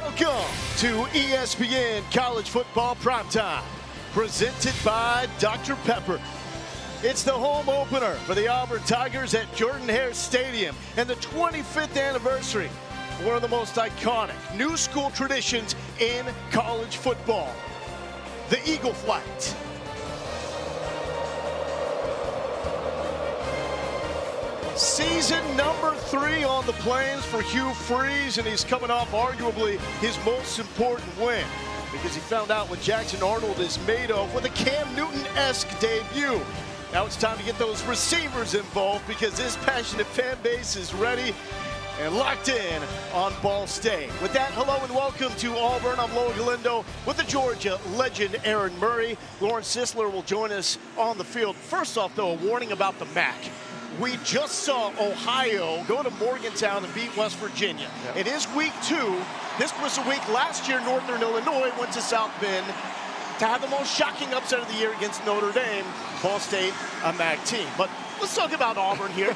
Welcome to ESPN College Football Primetime, presented by Dr. Pepper. It's the home opener for the Auburn Tigers at Jordan-Hare Stadium and the 25th anniversary of one of the most iconic new school traditions in college football, the Eagle Flight. Season number 3 on the Plains for Hugh Freeze, and he's coming off arguably his most important win because he found out what Jackson Arnold is made of with a Cam Newton-esque debut. Now it's time to get those receivers involved because this passionate fan base is ready and locked in on Ball State. With that, hello and welcome to Auburn. I'm Loa Galindo with the Georgia legend Aaron Murray. Lawrence Sisler will join us on the field. First off, though, a warning about the MAC. We just saw Ohio go to Morgantown and beat West Virginia. Yep. It is week 2. This was a week last year. Northern Illinois went to South Bend to have the most shocking upset of the year against Notre Dame. Ball State, a MAC team. But let's talk about Auburn here,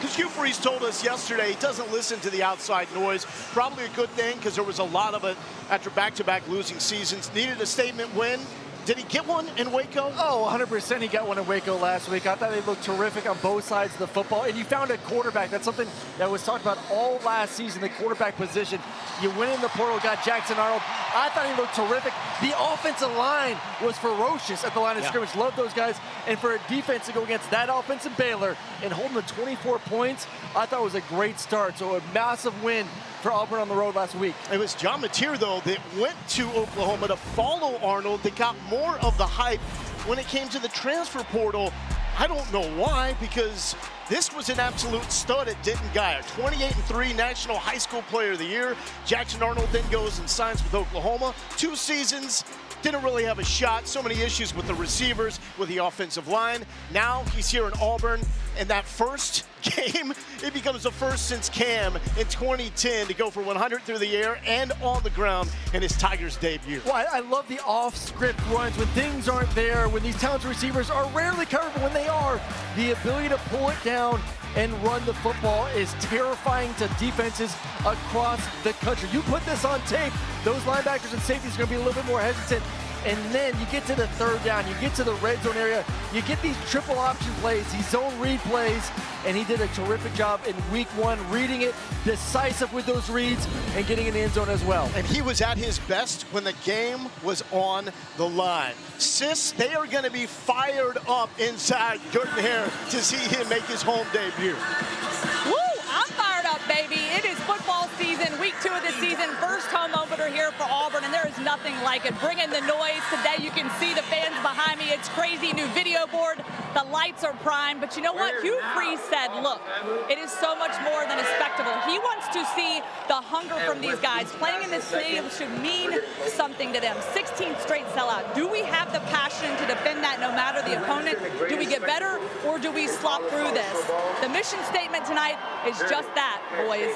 because Hugh Freeze told us yesterday he doesn't listen to the outside noise. Probably a good thing, because there was a lot of it after back-to-back losing seasons. Needed a statement win. Did he get one in Waco? Oh, 100% he got one in Waco last week. I thought they looked terrific on both sides of the football. And you found a quarterback. That's something that was talked about all last season, the quarterback position. You went in the portal, got Jackson Arnold. I thought he looked terrific. The offensive line was ferocious at the line of scrimmage. Love those guys. And for a defense to go against that offense in Baylor and hold them to 24 points, I thought it was a great start. So a massive win for Auburn on the road last week. It was John Mateer, though, that went to Oklahoma to follow Arnold, that got more of the hype when it came to the transfer portal. I don't know why, because this was an absolute stud at Denton Guyer. 28-3 National High School Player of the Year. Jackson Arnold then goes and signs with Oklahoma. 2 seasons, didn't really have a shot. So many issues with the receivers, with the offensive line. Now he's here in Auburn, and that first game, it becomes the first since Cam in 2010 to go for 100 through the air and on the ground in his Tigers debut. Well, I love the off-script runs when things aren't there, when these talented receivers are rarely covered, but when they are, the ability to pull it down and run the football is terrifying to defenses across the country. You put this on tape, those linebackers and safeties are going to be a little bit more hesitant. And then you get to the third down, you get to the red zone area, you get these triple option plays, these zone read plays, and he did a terrific job in week 1, reading it, decisive with those reads, and getting in the end zone as well. And he was at his best when the game was on the line. Sis, they are going to be fired up inside Jordan-Hare to see him make his home debut. Woo! I'm fired up, baby. It is football season, week 2 of the season, first home opener here for Auburn, and there is nothing like it. Bring in the noise today. You can see the fans behind me. It's crazy. New video board. The lights are prime. But you know what? Hugh Freeze said, look, it is so much more than a spectacle. He wants to see the hunger from these guys. Playing in this stadium should mean something to them. 16th straight sellout. Do we have the passion to defend that no matter the opponent? Do we get better, or do we slop through this? The mission statement tonight is just that, boys.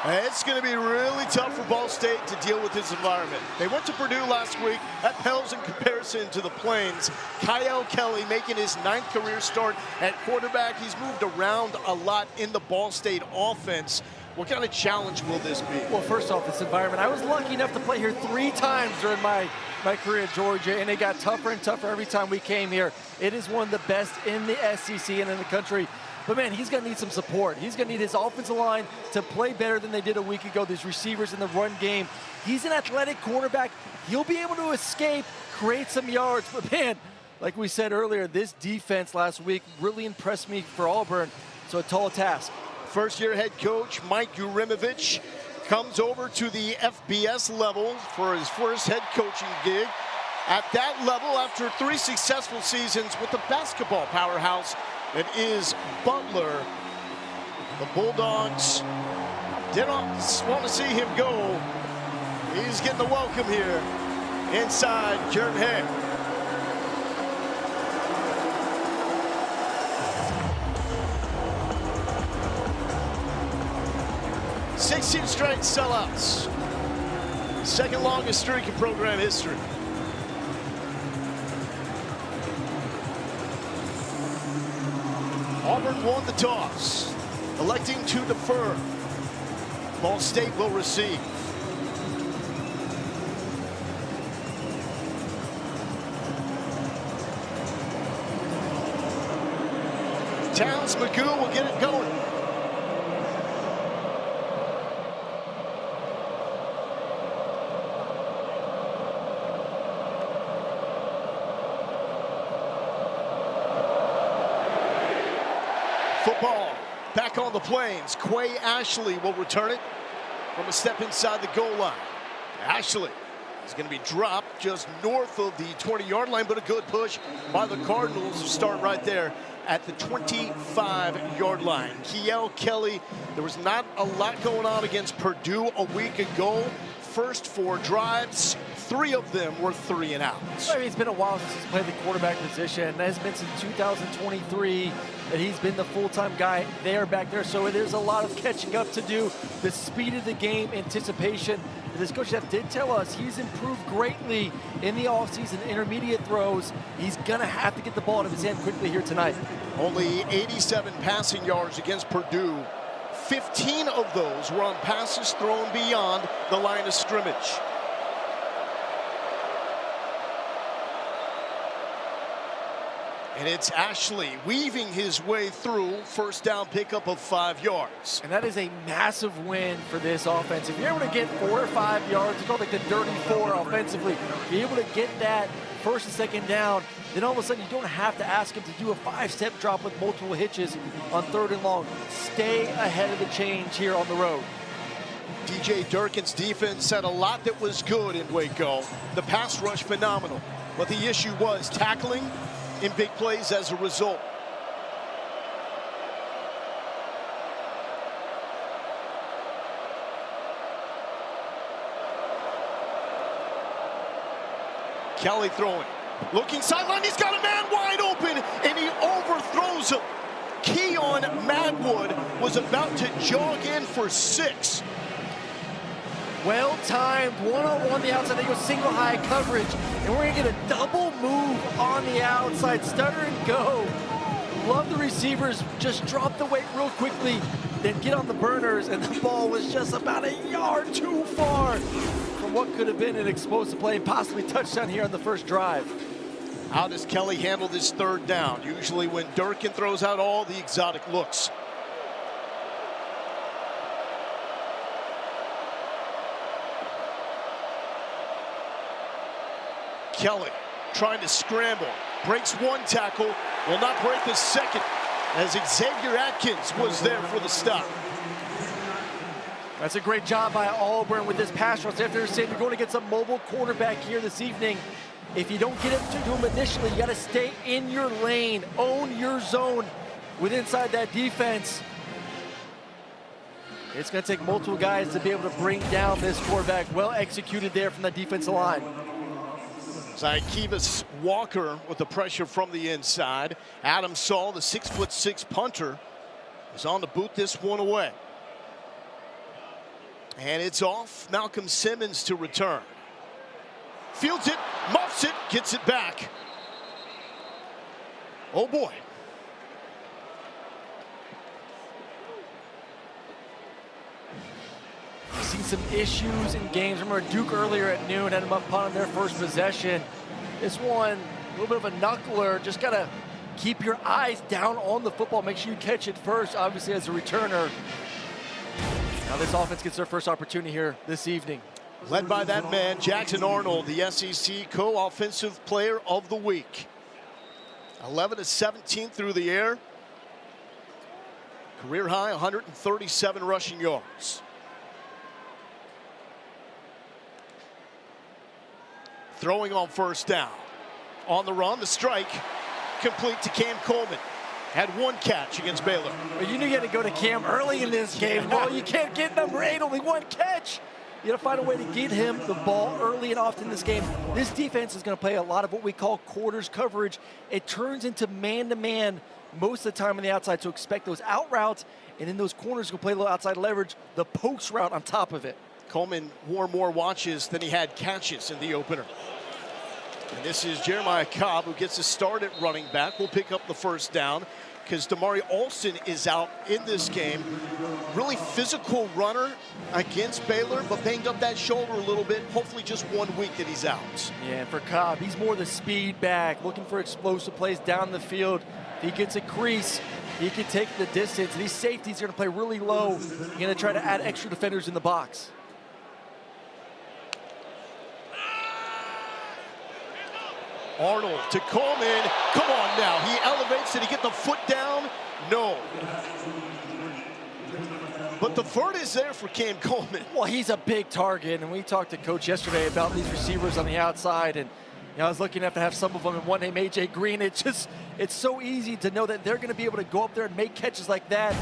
It's going to be really tough for Ball State to deal with this environment. They went to Purdue last week. That pales in comparison to the Plains. Kyle Kelly making his 9th career start at quarterback. He's moved around a lot in the Ball State offense. What kind of challenge will this be? Well, first off, this environment. I was lucky enough to play here 3 times during my career at Georgia, and it got tougher and tougher every time we came here. It is one of the best in the SEC and in the country. But, man, he's going to need some support. He's going to need his offensive line to play better than they did a week ago, these receivers in the run game. He's an athletic quarterback. He'll be able to escape, create some yards. But, man, like we said earlier, this defense last week really impressed me for Auburn. So a tall task. First-year head coach Mike Urimovich comes over to the FBS level for his first head coaching gig. At that level, after 3 successful seasons with the basketball powerhouse that is Butler, the Bulldogs didn't want to see him go. He's getting the welcome here inside Jordan-Hare. Sixteen straight sellouts. Second longest streak in program history. Auburn won the toss, electing to defer. Ball State will receive. Towns Magoo will get it going. Football back on the plains. Quay Ashley will return it from a step inside the goal line. Ashley is going to be dropped just north of the 20-yard line, but a good push by the Cardinals to start right there at the 25-yard line. Kiel Kelly, there was not a lot going on against Purdue a week ago. First 4 drives, 3 of them were 3 and outs. I mean, it's been a while since he's played the quarterback position. It has been since 2023 that he's been the full-time guy there back there. So there's a lot of catching up to do. The speed of the game, anticipation. This coach staff did tell us he's improved greatly in the offseason, intermediate throws. He's going to have to get the ball out of his hand quickly here tonight. Only 87 passing yards against Purdue. 15 of those were on passes thrown beyond the line of scrimmage. And it's Ashley weaving his way through. First down pickup of 5 yards. And that is a massive win for this offense. If you're able to get 4 or 5 yards, it's called like the dirty 4 offensively. Be able to get that first and second down, then all of a sudden you don't have to ask him to do a 5-step drop with multiple hitches on 3rd and long. Stay ahead of the change here on the road. DJ Durkin's defense had a lot that was good in Waco. The pass rush phenomenal. But the issue was tackling in big plays as a result. Kelly throwing, looking sideline, he's got a man wide open, and he overthrows him. Keon Madwood was about to jog in for 6. Well-timed, one-on-one the outside. They go single high coverage, and we're gonna get a double move on the outside. Stutter and go. Love the receivers. Just drop the weight real quickly, then get on the burners, and the ball was just about a yard too far from what could have been an explosive play and possibly touchdown here on the first drive. How does Kelly handle this 3rd down? Usually when Durkin throws out all the exotic looks. Kelly trying to scramble, breaks 1 tackle, will not break the second, as Xavier Atkins was there for the stop. That's a great job by Auburn with this pass rush. After saying you're going to get some mobile quarterback here this evening, if you don't get it to him initially, you got to stay in your lane, own your zone with inside that defense. It's going to take multiple guys to be able to bring down this quarterback. Well executed there from the defensive line. Zykevis Walker with the pressure from the inside. Adam Saul, the 6'6" punter, is on to boot this one away. And it's off. Malcolm Simmons to return. Fields it, muffs it, gets it back. Oh boy. We've seen some issues in games. Remember Duke earlier at noon had a muff punt on their first possession. This one, a little bit of a knuckler. Just gotta keep your eyes down on the football. Make sure you catch it first, obviously as a returner. Now this offense gets their first opportunity here this evening. Led by that man, Jackson Arnold, the SEC co-offensive player of the week. 11 of 17 through the air. Career high, 137 rushing yards. Throwing on first down. On the run, the strike, complete to Cam Coleman. Had 1 catch against Baylor. Well, you knew you had to go to Cam early in this game. No, you can't get number 8, only 1 catch. You got to find a way to get him the ball early and often in this game. This defense is going to play a lot of what we call quarters coverage. It turns into man-to-man most of the time on the outside, so expect those out routes, and then those corners will play a little outside leverage, the post route on top of it. Coleman wore more watches than he had catches in the opener. And this is Jeremiah Cobb, who gets a start at running back. Will pick up the first down. because Damari Alston is out in this game. Really physical runner against Baylor, but banged up that shoulder a little bit. Hopefully just 1 week that he's out. Yeah, and for Cobb, he's more the speed back, looking for explosive plays down the field. If he gets a crease, he can take the distance. These safeties are going to play really low. You're going to try to add extra defenders in the box. Arnold to Coleman. Come on now. He elevates. Did he get the foot down? No. But the vert is there for Cam Coleman. Well, he's a big target, and we talked to Coach yesterday about these receivers on the outside, and I was lucky enough to have some of them, and one named A.J. Green. It's so easy to know that they're going to be able to go up there and make catches like that.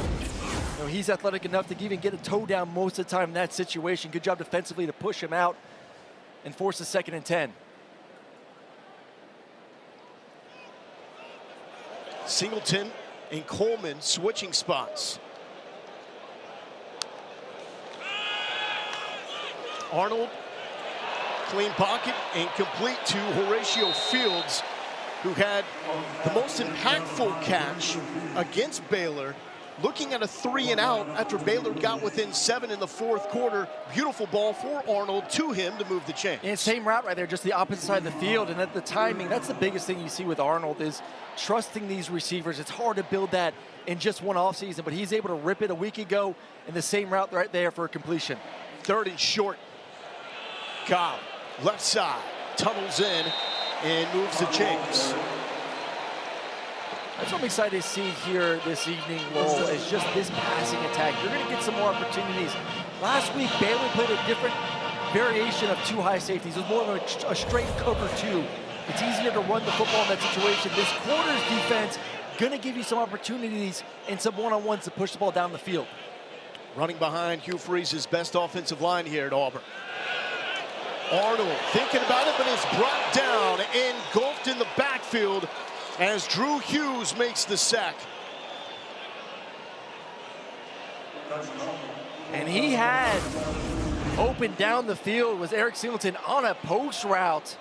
He's athletic enough to even get a toe down most of the time in that situation. Good job defensively to push him out and force a 2nd and 10. Singleton and Coleman switching spots. Arnold, clean pocket and complete to Horatio Fields, who had the most impactful catch against Baylor, looking at a 3-and-out after Baylor got within 7 in the 4th quarter. Beautiful ball for Arnold to him to move the chains. And same route right there, just the opposite side of the field. And at the timing, that's the biggest thing you see with Arnold is trusting these receivers. It's hard to build that in just one offseason, but he's able to rip it a week ago in the same route right there for a completion. 3rd and short. Cobb, left side, tunnels in and moves the chains. That's what I'm excited to see here this evening, Lowell, is just this passing attack. You're going to get some more opportunities. Last week, Baylor played a different variation of 2 high safeties. It was more of a straight cover 2. It's easier to run the football in that situation. This quarters defense going to give you some opportunities and some one-on-ones to push the ball down the field. Running behind Hugh Freeze's best offensive line here at Auburn. Arnold thinking about it, but is brought down, engulfed in the backfield as Drew Hughes makes the sack. And he had open down the field was Eric Singleton on a post route.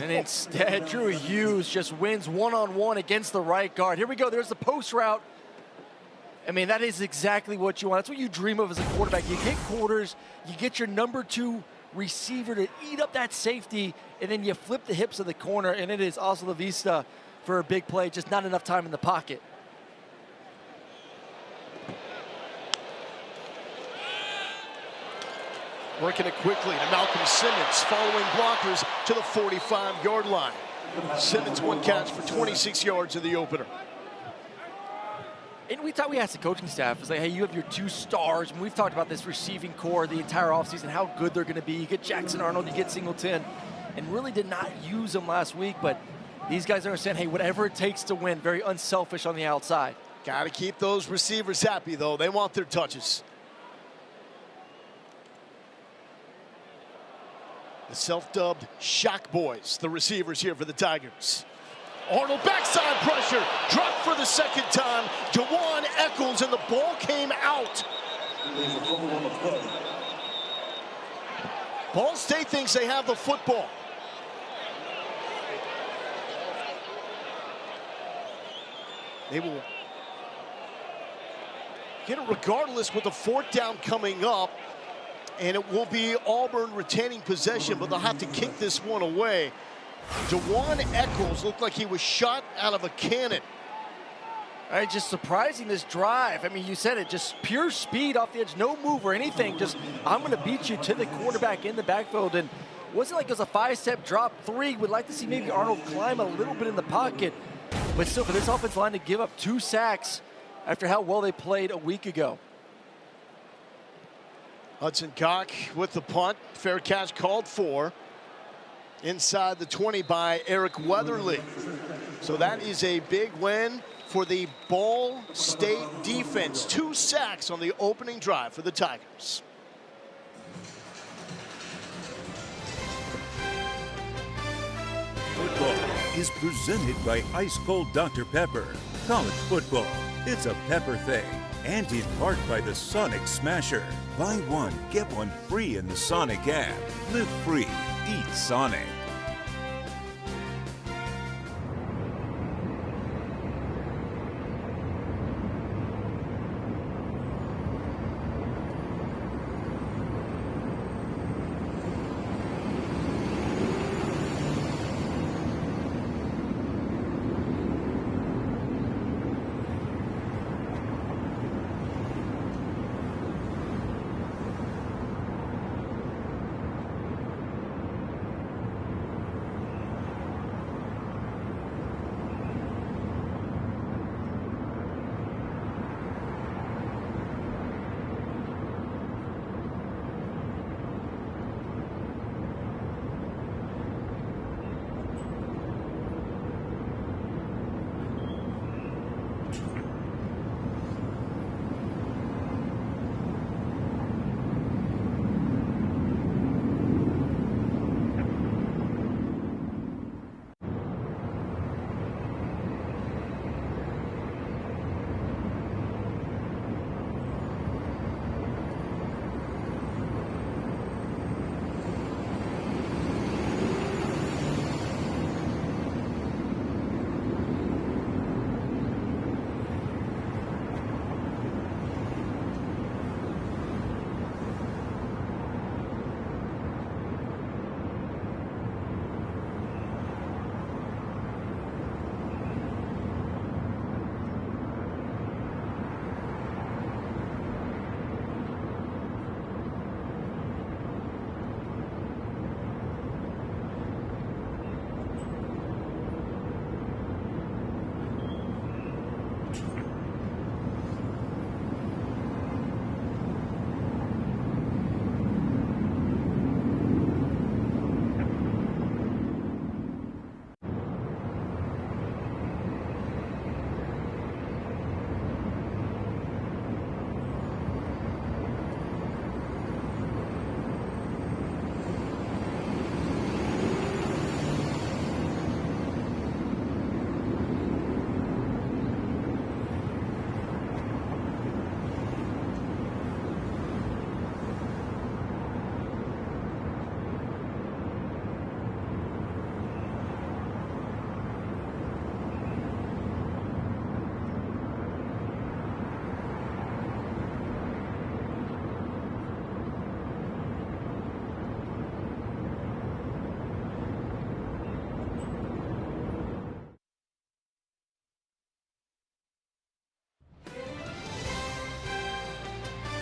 And instead, Drew Hughes just wins one-on-one against the right guard. Here we go, there's the post route. I mean, that is exactly what you want. That's what you dream of as a quarterback. You get quarters, you get your number 2 receiver to eat up that safety, and then you flip the hips of the corner, and it is also la vista for a big play, just not enough time in the pocket. Working it quickly to Malcolm Simmons, following blockers to the 45-yard line. Simmons 1 catch for 26 yards in the opener. And we asked the coaching staff, it's like, hey, you have your 2 stars, and we've talked about this receiving core the entire offseason, how good they're going to be. You get Jackson Arnold, you get Singleton, and really did not use them last week, but these guys understand, hey, whatever it takes to win, very unselfish on the outside. Got to keep those receivers happy, though. They want their touches. The self-dubbed Shock Boys, the receivers here for the Tigers. Arnold backside pressure, dropped for the 2nd time. Jawan Eccles, and the ball came out. Ball State thinks they have the football. They will get it regardless with the 4th down coming up. And it will be Auburn retaining possession, but they'll have to kick this one away. Jawan Eccles looked like he was shot out of a cannon. All right, just surprising this drive. I mean, you said it, just pure speed off the edge, no move or anything. Just, I'm going to beat you to the quarterback in the backfield. And it wasn't like it was a 5-step drop. 3, would like to see maybe Arnold climb a little bit in the pocket. But still, for this offensive line to give up 2 sacks after how well they played a week ago. Hudson Cock with the punt. Fair catch called for. Inside the 20 by Eric Weatherly. So that is a big win for the Ball State defense. 2 sacks on the opening drive for the Tigers. Football is presented by Ice Cold Dr. Pepper. College football, it's a pepper thing. And in part by the Sonic Smasher. Buy 1, get 1 free in the Sonic app. Live free, eat Sonic.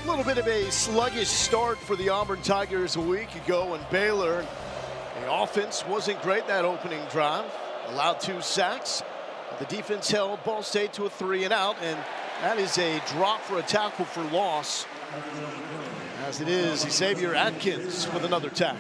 A little bit of a sluggish start for the Auburn Tigers a week ago in Baylor. The offense wasn't great that opening drive. Allowed 2 sacks. The defense held Ball State to a 3-and-out, and that is a drop for a tackle for loss. As it is, Xavier Atkins with another tackle.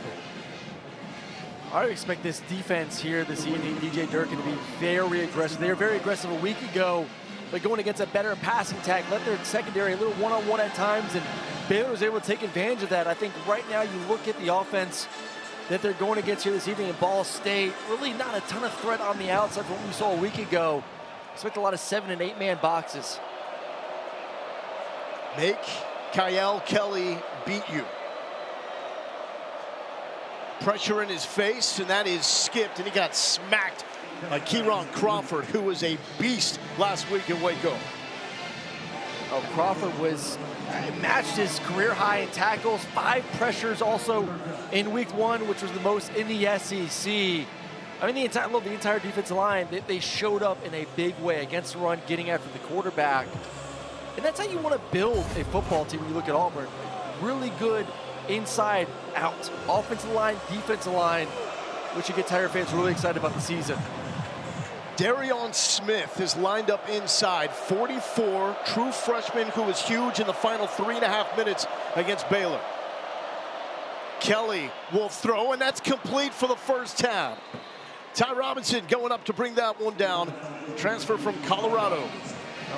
I expect this defense here this evening, DJ Durkin, to be very aggressive. They were very aggressive a week ago, but going against a better passing attack, let their secondary a little one-on-one at times, and Baylor was able to take advantage of that. I think right now you look at the offense that they're going against here this evening in Ball State, really not a ton of threat on the outside from what we saw a week ago. Expect a lot of 7- and 8-man boxes. Make Kyle Kelly beat you. Pressure in his face, and that is skipped, and he got smacked by Kieron Crawford, who was a beast last week in Waco. Oh, Crawford matched his career high in tackles, 5 pressures also in week 1, which was the most in the SEC. I mean, the entire defensive line, they showed up in a big way against the run, getting after the quarterback. And that's how you want to build a football team when you look at Auburn. Really good inside out, offensive line, defensive line, which should get Tiger fans really excited about the season. Darion Smith is lined up inside, 44, true freshman who was huge in the final 3.5 minutes against Baylor. Kelly will throw, and that's complete for the first down. Ty Robinson going up to bring that one down. Transfer from Colorado.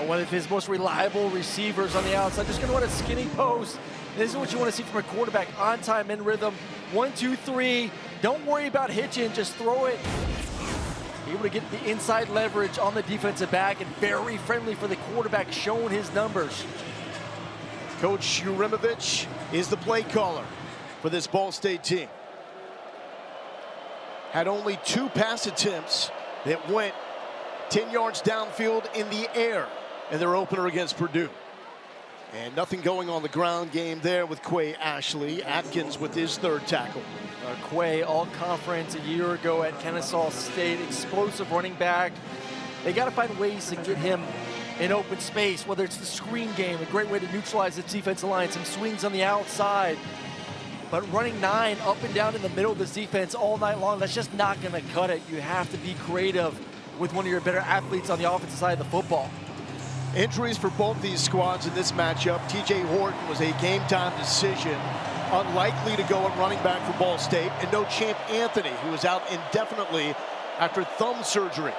One of his most reliable receivers on the outside, just going to run a skinny post. This is what you want to see from a quarterback, on time, in rhythm. 1, 2, 3. Don't worry about hitching, just throw it. Able to get the inside leverage on the defensive back, and very friendly for the quarterback, showing his numbers. Coach Urimovich is the play caller for this Ball State team. Had only 2 pass attempts that went 10 yards downfield in the air in their opener against Purdue. And nothing going on the ground game there with Quay Ashley. Atkins with his 3rd tackle. Quay, all-conference a year ago at Kennesaw State, explosive running back. They got to find ways to get him in open space, whether it's the screen game, a great way to neutralize its defensive line, some swings on the outside. But running 9 up and down in the middle of this defense all night long, that's just not going to cut it. You have to be creative with one of your better athletes on the offensive side of the football. Injuries for both these squads in this matchup. TJ Horton was a game-time decision. Unlikely to go at running back for Ball State. And no Champ Anthony, who was out indefinitely after thumb surgery.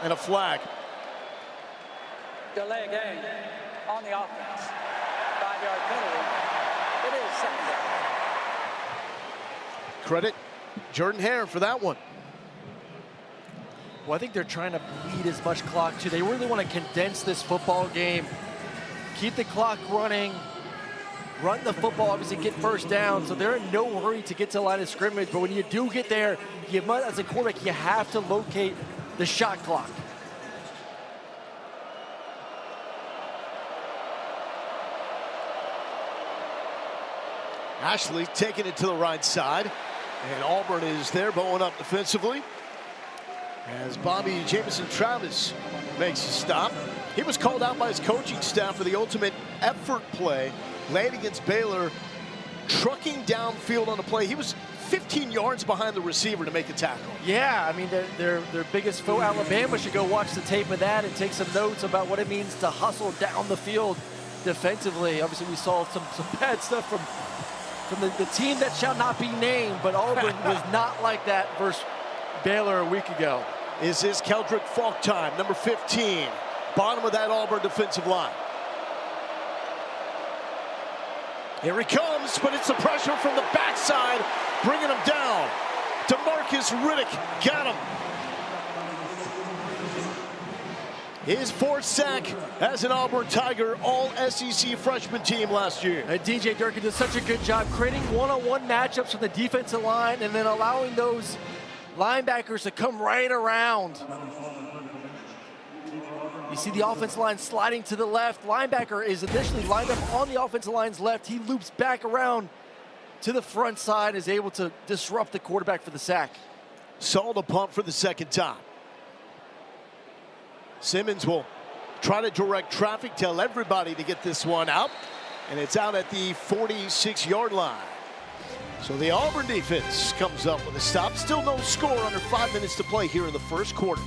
And a flag. Delay game on the offense. 5-yard penalty. It is 2nd down. Credit Jordan Hare for that one. Well, I think they're trying to bleed as much clock too. They really want to condense this football game, keep the clock running, run the football, obviously get first down. So they're in no hurry to get to the line of scrimmage. But when you do get there, you must, as a quarterback, you have to locate the shot clock. Ashley taking it to the right side. And Auburn is there, bowing up defensively. As Bobby Jamison-Travis makes a stop. He was called out by his coaching staff for the ultimate effort play. Late against Baylor, trucking downfield on the play. He was 15 yards behind the receiver to make a tackle. Yeah, I mean, their biggest foe, Alabama, should go watch the tape of that and take some notes about what it means to hustle down the field defensively. Obviously, we saw some bad stuff from the team that shall not be named, but Auburn was not like that versus Baylor a week ago. Is this Keldrick Falk time, number 15, bottom of that Auburn defensive line. Here he comes, but it's the pressure from the backside, bringing him down. DeMarcus Riddick got him. His 4th sack as an Auburn Tiger, all SEC freshman team last year. DJ Durkin did such a good job creating one-on-one matchups from the defensive line and then allowing those linebackers to come right around. You see the offensive line sliding to the left. Linebacker is initially lined up on the offensive line's left. He loops back around to the front side, is able to disrupt the quarterback for the sack. Saw the pump for the 2nd time. Simmons will try to direct traffic, tell everybody to get this one out, and it's out at the 46-yard line. So the Auburn defense comes up with a stop. Still no score, under 5 minutes to play here in the first quarter.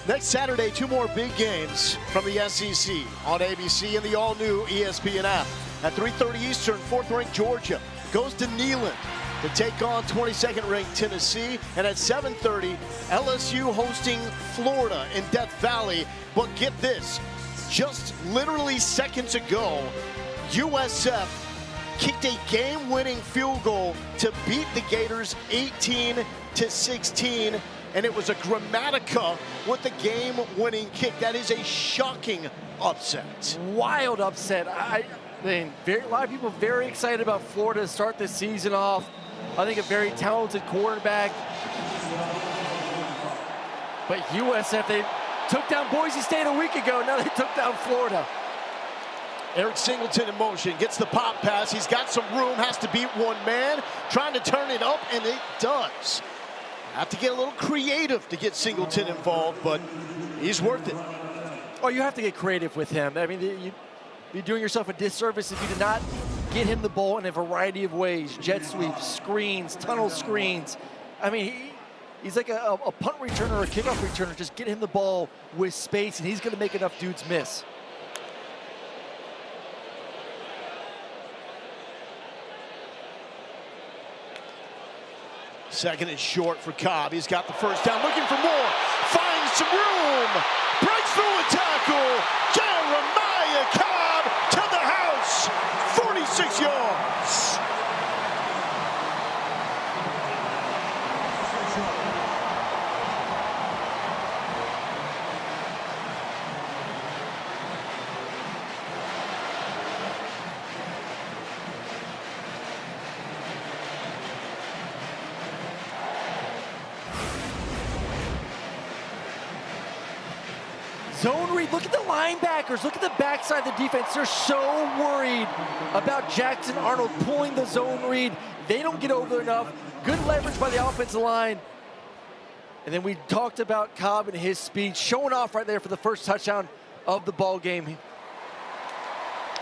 Next Saturday, 2 more big games from the SEC on ABC and the all-new ESPN app. At 3:30 Eastern, 4th-ranked Georgia goes to Neyland to take on 22nd-ranked Tennessee. And at 7:30, LSU hosting Florida in Death Valley. But get this, just literally seconds ago, USF kicked a game-winning field goal to beat the Gators 18-16. And it was a Gramatica with the game-winning kick. That is a shocking upset. Wild upset. I mean, a lot of people very excited about Florida to start the season off. I think a very talented quarterback. But USF, they took down Boise State a week ago. Now they took down Florida. Eric Singleton in motion, gets the pop pass. He's got some room, has to beat one man, trying to turn it up, and it does. Have to get a little creative to get Singleton involved, but he's worth it. Oh, you have to get creative with him. I mean, you're doing yourself a disservice if you did not get him the ball in a variety of ways. Jet sweeps, screens, tunnel screens. I mean, he's like a punt returner or a kickoff returner. Just get him the ball with space, and he's going to make enough dudes miss. Second and short for Cobb. He's got the first down, looking for more. Finds some room. Breaks through a tackle. Jeremiah Cobb to the house. 46 yards. Zone read, look at the linebackers, look at the backside of the defense. They're so worried about Jackson Arnold pulling the zone read. They don't get over enough. Good leverage by the offensive line. And then we talked about Cobb and his speed, showing off right there for the first touchdown of the ball game.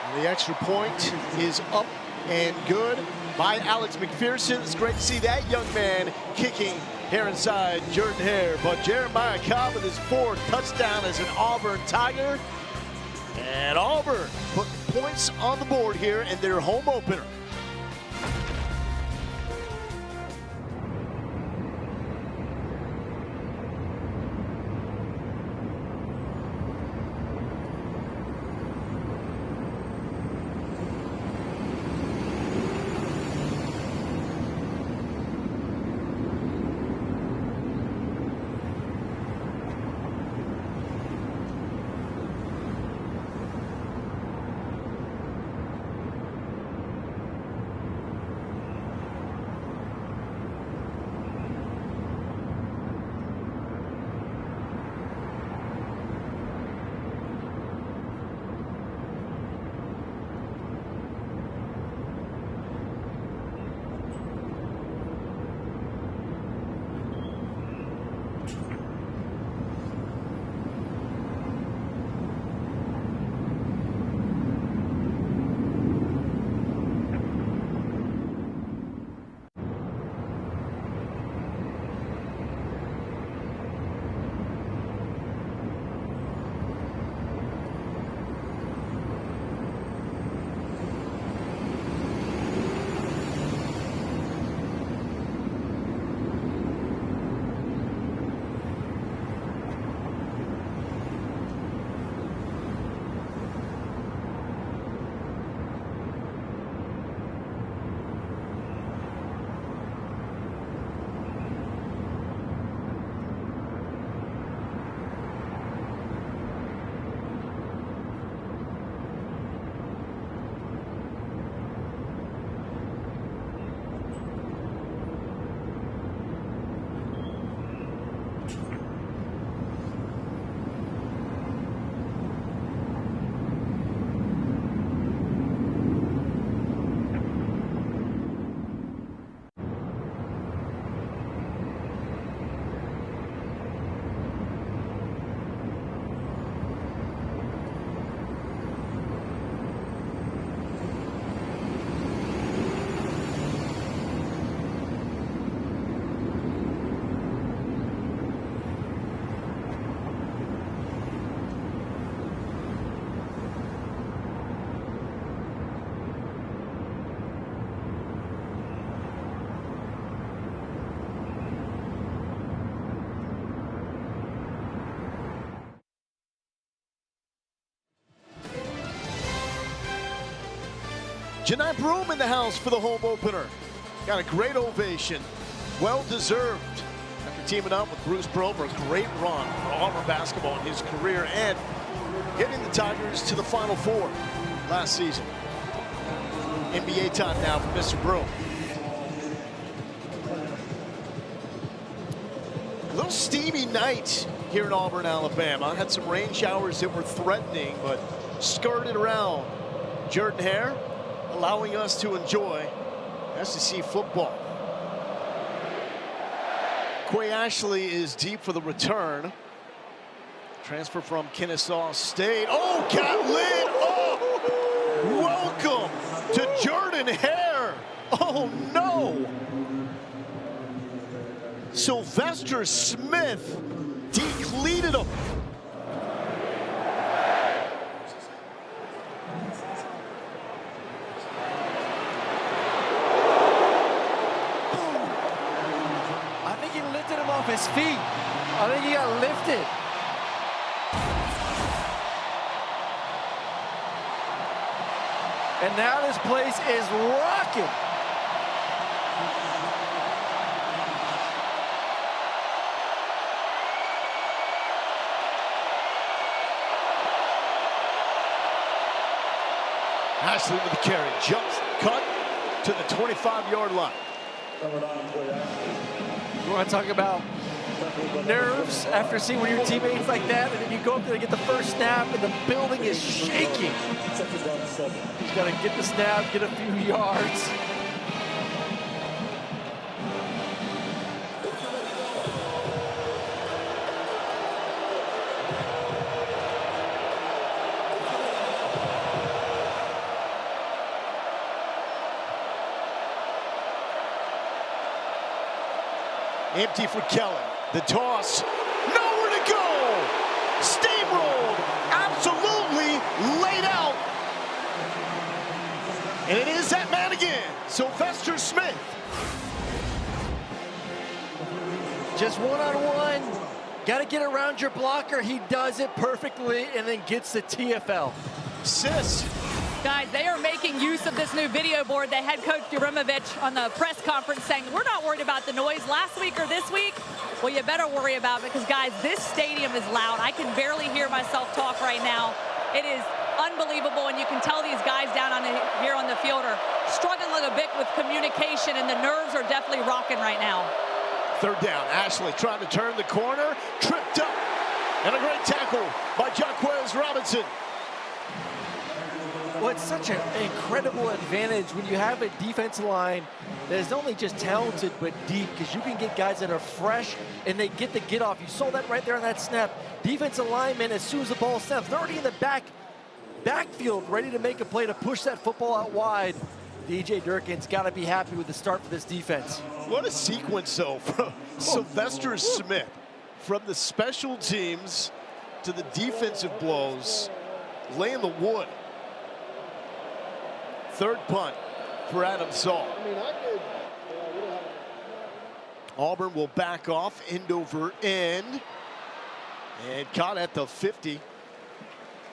And the extra point is up and good by Alex McPherson. It's great to see that young man kicking here inside Jordan Hare. But Jeremiah Cobb with his 4th touchdown as an Auburn Tiger. And Auburn put points on the board here in their home opener. Janai Broom in the house for the home opener. Got a great ovation. Well deserved. After teaming up with Bruce Pearl for a great run for Auburn basketball in his career and getting the Tigers to the Final Four last season. NBA time now for Mr. Broom. A little steamy night here in Auburn, Alabama. Had some rain showers that were threatening, but skirted around Jordan-Hare, allowing us to enjoy SEC football. Quay Ashley is deep for the return. Transfer from Kennesaw State. Oh, got lit. Oh, welcome to Jordan-Hare. Oh, no. Sylvester Smith decleated him. I think he lifted him off his feet. I think he got lifted. And now this place is rocking. Ashley with the carry, jumps, cut to the 25-yard line. You want to talk about nerves after seeing one of your teammates like that, and then you go up there and get the first snap, and the building is shaking. He's got to get the snap, get a few yards. Empty for Kelly. The toss. Nowhere to go. Steamrolled. Absolutely laid out. And it is that man again, Sylvester Smith. Just one-on-one. Got to get around your blocker. He does it perfectly and then gets the TFL. Sis. Guys, they are making use of this new video board. They had Coach Duramovich on the press conference saying, we're not worried about the noise last week or this week. Well, you better worry about it because, guys, this stadium is loud. I can barely hear myself talk right now. It is unbelievable, and you can tell these guys down here on the field are struggling a bit with communication, and the nerves are definitely rocking right now. Third down. Ashley trying to turn the corner. Tripped up. And a great tackle by Jaquez Robinson. Well, it's such an incredible advantage when you have a defensive line that is not only just talented but deep, because you can get guys that are fresh and they get the get off. You saw that right there on that snap. Defensive linemen, as soon as the ball snaps, they're already in the backfield ready to make a play to push that football out wide. DJ Durkin's got to be happy with the start for this defense. What a sequence, though, from Sylvester Smith. From the special teams to the defensive blows, laying the wood. Third punt for Adam Saul. Auburn will back off, end over end. And caught at the 50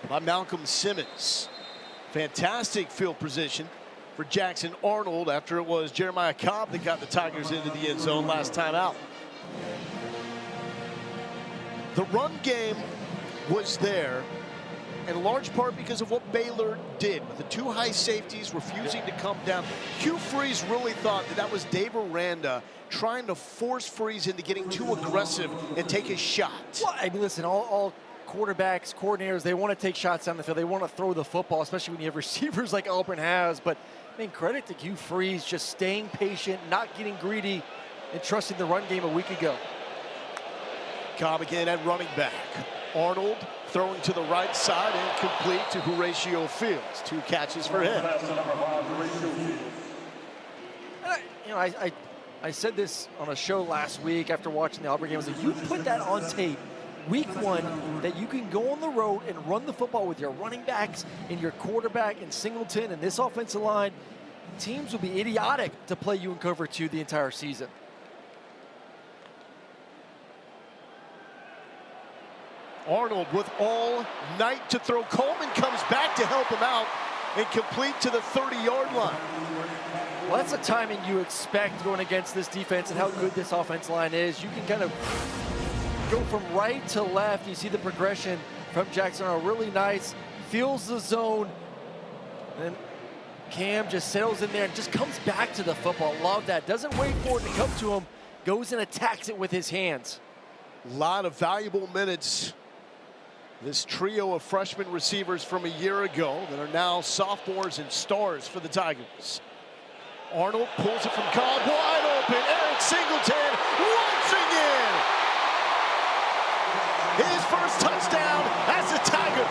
by Malcolm Simmons. Fantastic field position for Jackson Arnold after it was Jeremiah Cobb that got the Tigers into the end zone last time out. The run game was there, in large part because of what Baylor did with the two high safeties refusing to come down. Hugh Freeze really thought that was Dave Aranda trying to force Freeze into getting too aggressive and take his shot. Well, I mean, listen, all quarterbacks, coordinators, they want to take shots down the field. They want to throw the football, especially when you have receivers like Auburn has. But, I mean, credit to Hugh Freeze, just staying patient, not getting greedy, and trusting the run game a week ago. Cobb again at running back. Arnold throwing to the right side and complete to Horatio Fields. 2 catches for him. You know, I said this on a show last week after watching the Auburn game. I was like, you put that on tape week 1, that you can go on the road and run the football with your running backs and your quarterback and Singleton and this offensive line. Teams will be idiotic to play you in cover 2 the entire season. Arnold with all night to throw. Coleman comes back to help him out. and complete to the 30-yard line. Well, that's the timing you expect going against this defense and how good this offense line is. You can kind of go from right to left. You see the progression from Jackson Arnold, really nice. Feels the zone. And Cam just settles in there and just comes back to the football. Love that. Doesn't wait for it to come to him. Goes and attacks it with his hands. A lot of valuable minutes. This trio of freshman receivers from a year ago that are now sophomores and stars for the Tigers. Arnold pulls it from Cobb, wide open. Eric Singleton launching in. His first touchdown as a Tiger.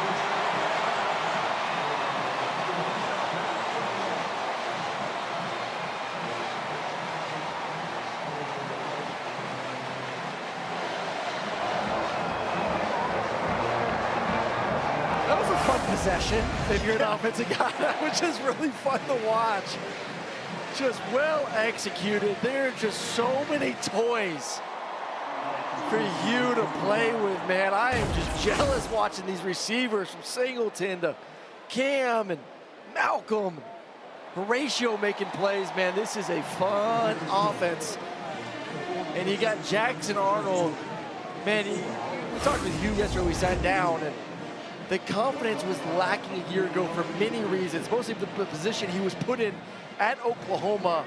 That was a fun possession if you're an offensive guy. That was just really fun to watch. Just well executed. There are just so many toys for you to play with, man. I am just jealous watching these receivers from Singleton to Cam and Malcolm. Horatio making plays, man. This is a fun offense. And you got Jackson Arnold. Man, we talked with Hugh yesterday. We sat down, and the confidence was lacking a year ago for many reasons, mostly the position he was put in at Oklahoma.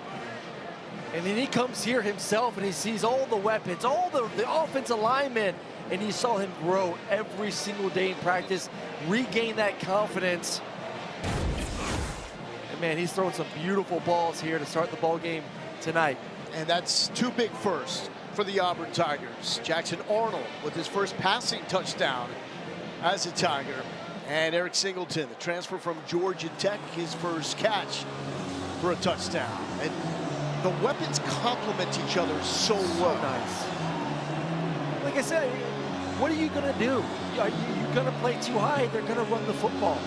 And then he comes here himself and he sees all the weapons, all the offensive linemen, and he saw him grow every single day in practice, regain that confidence. And man, he's throwing some beautiful balls here to start the ball game tonight. And that's two big firsts for the Auburn Tigers. Jackson Arnold with his first passing touchdown as a Tiger. And Eric Singleton, the transfer from Georgia Tech, his first catch for a touchdown. And the weapons complement each other so well. Nice. Like I said, what are you going to do? Are you going to play too high? They're going to run the football.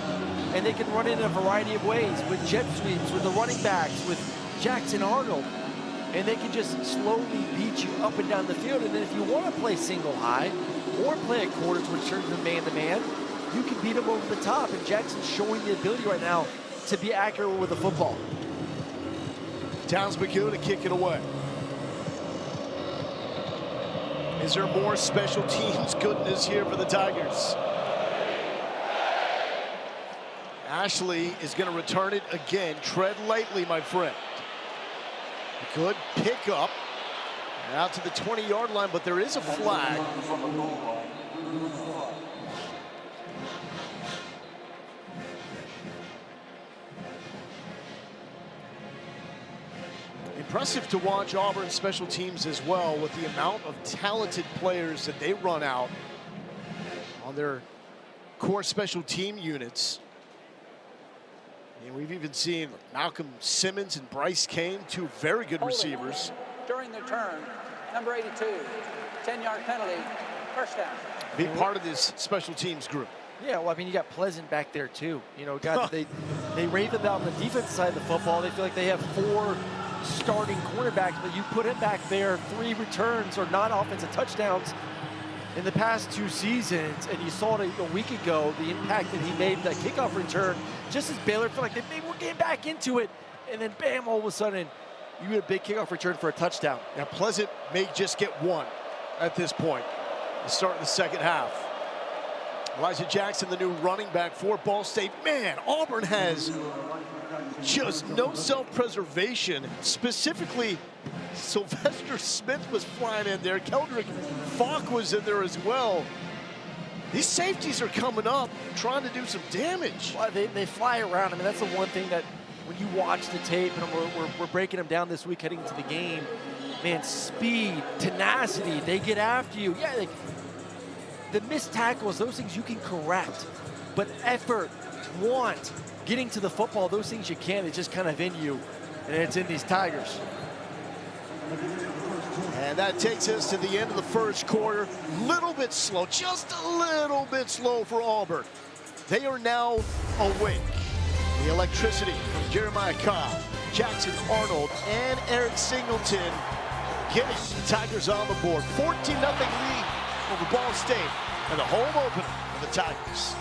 And they can run it in a variety of ways, with jet sweeps, with the running backs, with Jackson Arnold. And they can just slowly beat you up and down the field. And then if you want to play single high or play at quarters, which turns them man-to-man, you can beat them over the top. And Jackson's showing the ability right now to be accurate with the football. Towns McGill to kick it away. Is there more special teams goodness here for the Tigers? Ashley is going to return it again. Tread lightly, my friend. Good pickup. Out to the 20-yard line, but there is a flag. Impressive to watch Auburn special teams as well, with the amount of talented players that they run out on their core special team units. And we've even seen Malcolm Simmons and Bryce Kane, two very good receivers. During the turn, number 82, 10-yard penalty, first down. Be part of this special teams group. Yeah, well, I mean, you got Pleasant back there too. You know, guys, they rave about on the defensive side of the football. They feel like they have 4 starting cornerbacks, but you put him back there, 3 returns or non-offensive touchdowns in the past 2 seasons, and you saw it a week ago, the impact that he made, that kickoff return, just as Baylor felt like they maybe were getting back into it, and then bam, all of a sudden, you get a big kickoff return for a touchdown. Now, Pleasant may just get 1 at this point to start the second half. Elijah Jackson, the new running back for Ball State. Man, Auburn has just no self-preservation. Specifically, Sylvester Smith was flying in there. Keldrick Falk was in there as well. These safeties are coming up, trying to do some damage. Well, they fly around. I mean, that's the one thing that when you watch the tape, and we're breaking them down this week heading into the game, man, speed, tenacity, they get after you. Yeah, the missed tackles, those things you can correct. But effort, want, getting to the football, those things you can't. It's just kind of in you, and it's in these Tigers. And that takes us to the end of the first quarter. Little bit slow, just a little bit slow for Auburn. They are now awake. The electricity from Jeremiah Cobb, Jackson Arnold, and Eric Singleton getting the Tigers on the board. 14-0 lead over Ball State, and the home opener for the Tigers.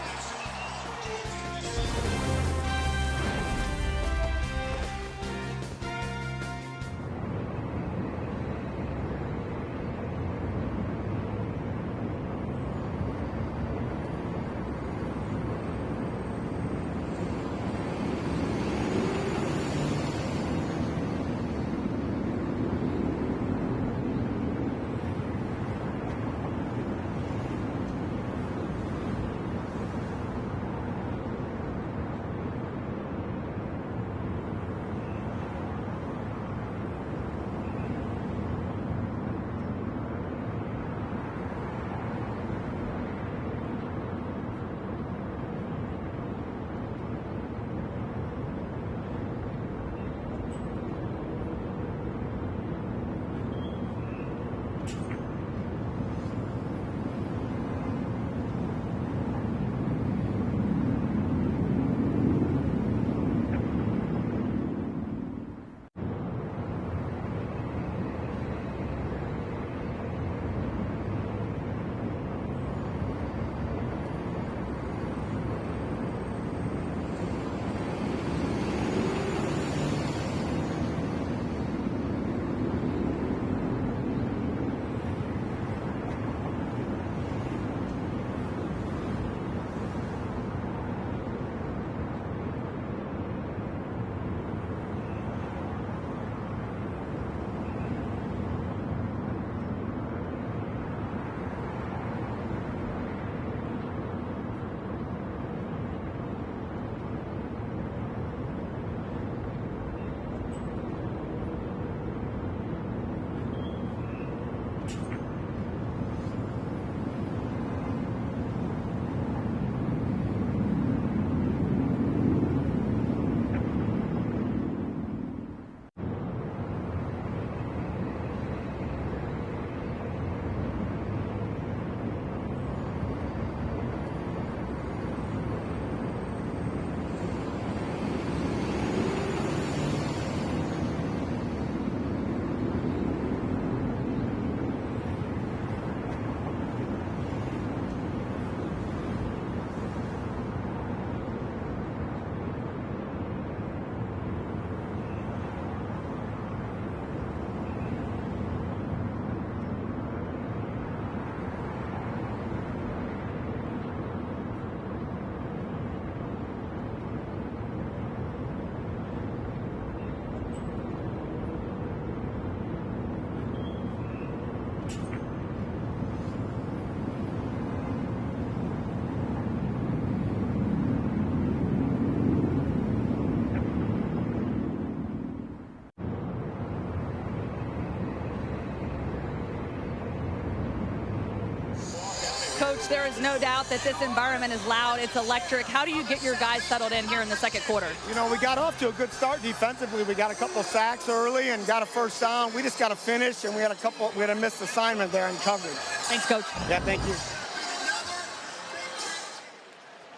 Coach, there is no doubt that this environment is loud. It's electric. How do you get your guys settled in here in the second quarter? You know, we got off to a good start defensively. We got a couple sacks early and got a first down. We just got to finish, and we had a missed assignment there in coverage. Thanks, Coach. Yeah, thank you.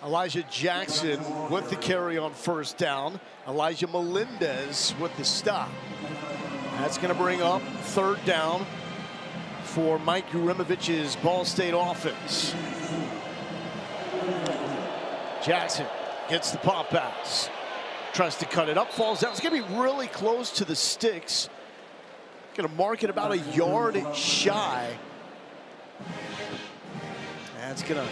Elijah Jackson with the carry on first down. Elijah Melendez with the stop. That's going to bring up third down for Mike Urimovich's Ball State offense. Jackson gets the pop pass. Tries to cut it up, falls down. It's going to be really close to the sticks. Going to mark it about a yard shy. That's going to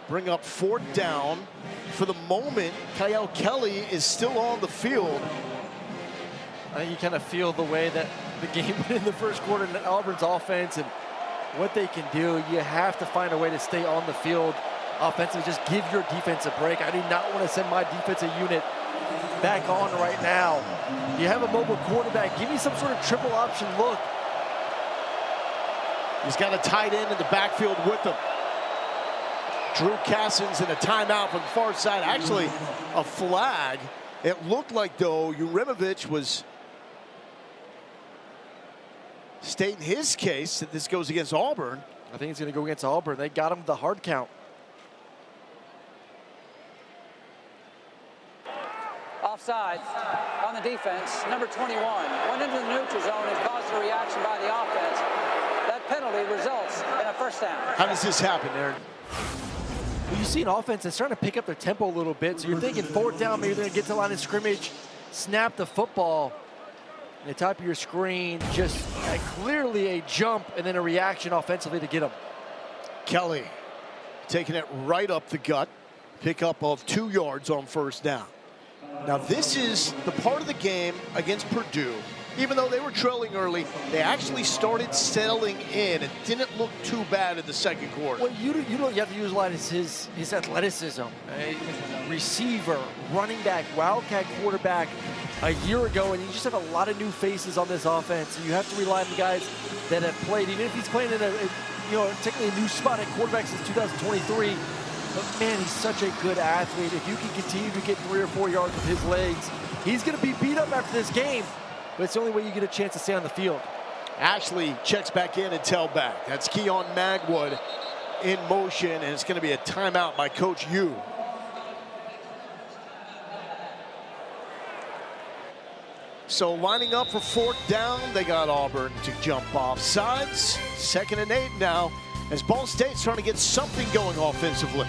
bring up fourth down. For the moment, Kyle Kelly is still on the field. I think you kind of feel the way that the game went in the first quarter in Auburn's offense and what they can do. You have to find a way to stay on the field offensively. Just give your defense a break. I do not want to send my defensive unit back on right now. You have a mobile quarterback. Give me some sort of triple option look. He's got a tight end in the backfield with him. Drew Cassins in a timeout from the far side. Actually, a flag. It looked like, though, Urimovich was stating his case that this goes against Auburn. I think it's going to go against Auburn. They got him the hard count. Offside on the defense, number 21. Went into the neutral zone and caused a reaction by the offense. That penalty results in a first down. How does this happen, Aaron? Well, you see an offense that's starting to pick up their tempo a little bit. So you're thinking fourth down, maybe they're going to get to the line of scrimmage, snap the football. And the top of your screen, just clearly a jump and then a reaction offensively to get him. Kelly taking it right up the gut. Pickup of 2 yards on first down. Now this is the part of the game against Purdue. Even though they were trailing early, they actually started settling in. It didn't look too bad in the second quarter. Well, you have to utilize his athleticism. A receiver, running back, wildcat quarterback a year ago, and you just have a lot of new faces on this offense. And you have to rely on the guys that have played, even if he's playing in technically a new spot at quarterback since 2023. But man, he's such a good athlete. If you can continue to get 3 or 4 yards with his legs, he's going to be beat up after this game. But it's the only way you get a chance to stay on the field. Ashley checks back in and tailback. That's Keon Magwood in motion, and it's going to be a timeout by Coach Yu. So lining up for fourth down, they got Auburn to jump off sides. 2nd and 8 now, as Ball State's trying to get something going offensively.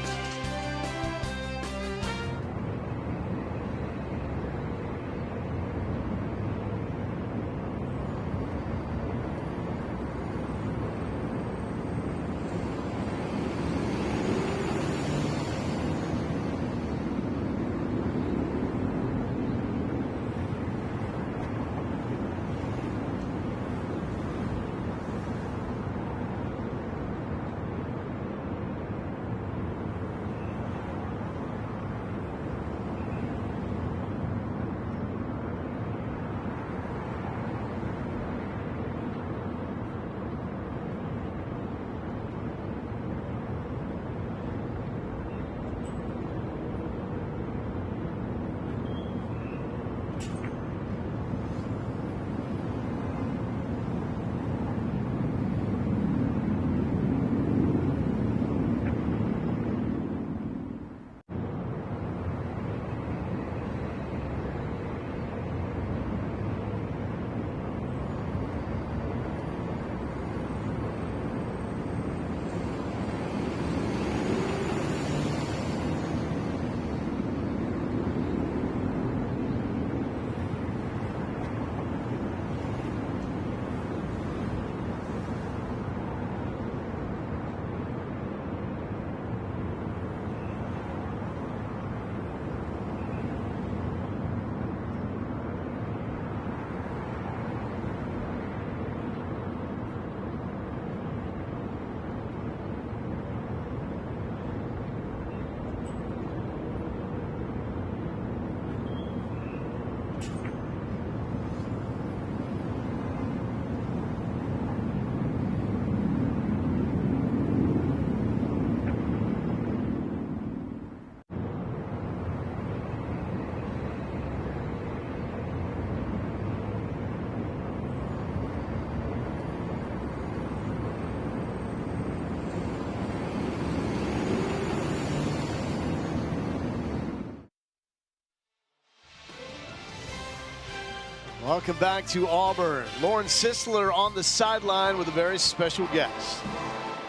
Welcome back to Auburn. Lauren Sisler on the sideline with a very special guest.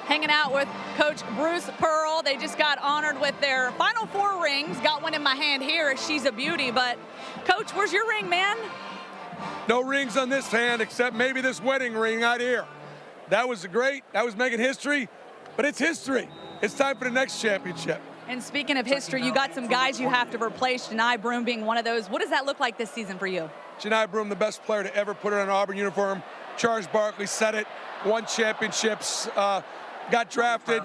Hanging out with Coach Bruce Pearl. They just got honored with their Final Four rings. Got one in my hand here. She's a beauty. But, Coach, where's your ring, man? No rings on this hand except maybe this wedding ring out here. That was great. That was making history. But it's history. It's time for the next championship. And speaking of history, you got some guys you have to replace, Janai Broome being one of those. What does that look like this season for you? Janai Broome, the best player to ever put on an Auburn uniform. Charles Barkley said it, won championships, got drafted,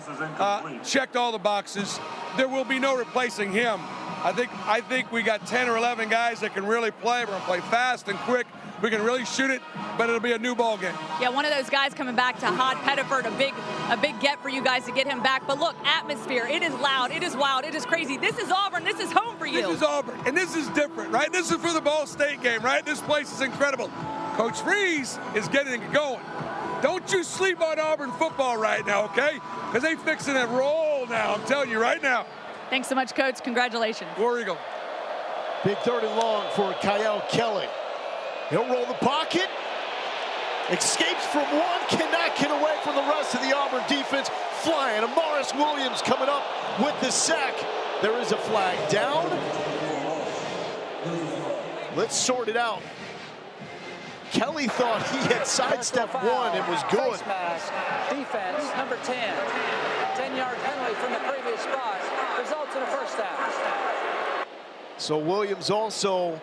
checked all the boxes. There will be no replacing him. I think we got 10 or 11 guys that can really play. We're going to play fast and quick. We can really shoot it, but it'll be a new ball game. Yeah, one of those guys coming back to Hod Pettiford, a big get for you guys to get him back. But look, atmosphere, it is loud, it is wild, it is crazy. This is Auburn, this is home for you. This is Auburn, and this is different, right? This is for the Ball State game, right? This place is incredible. Coach Freeze is getting it going. Don't you sleep on Auburn football right now, okay? Because they fixing that roll now, I'm telling you right now. Thanks so much, Coach. Congratulations. War Eagle. Big third and long for Kyle Kelly. He'll roll the pocket. Escapes from one, cannot get away from the rest of the Auburn defense. Flying. Amaris Williams coming up with the sack. There is a flag down. Let's sort it out. Kelly thought he had sidestepped one and was good. Face mask, defense, number 10. 10-yard penalty from the previous spot. Results in a first down. So Williams also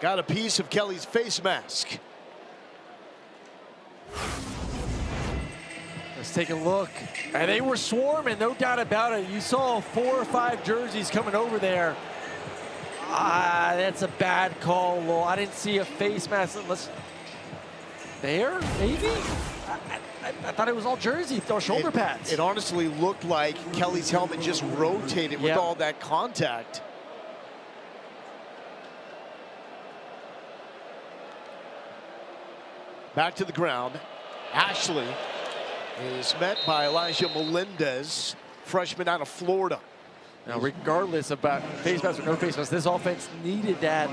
got a piece of Kelly's face mask. Let's take a look. And they were swarming, no doubt about it. You saw 4 or 5 jerseys coming over there. That's a bad call, Lowell. I didn't see a face mask unless there, maybe? I thought it was all jersey or shoulder pads. It honestly looked like Kelly's helmet just rotated with all that contact. Back to the ground. Ashley is met by Elijah Melendez, freshman out of Florida. Now, regardless about face mask or no face mask, this offense needed that.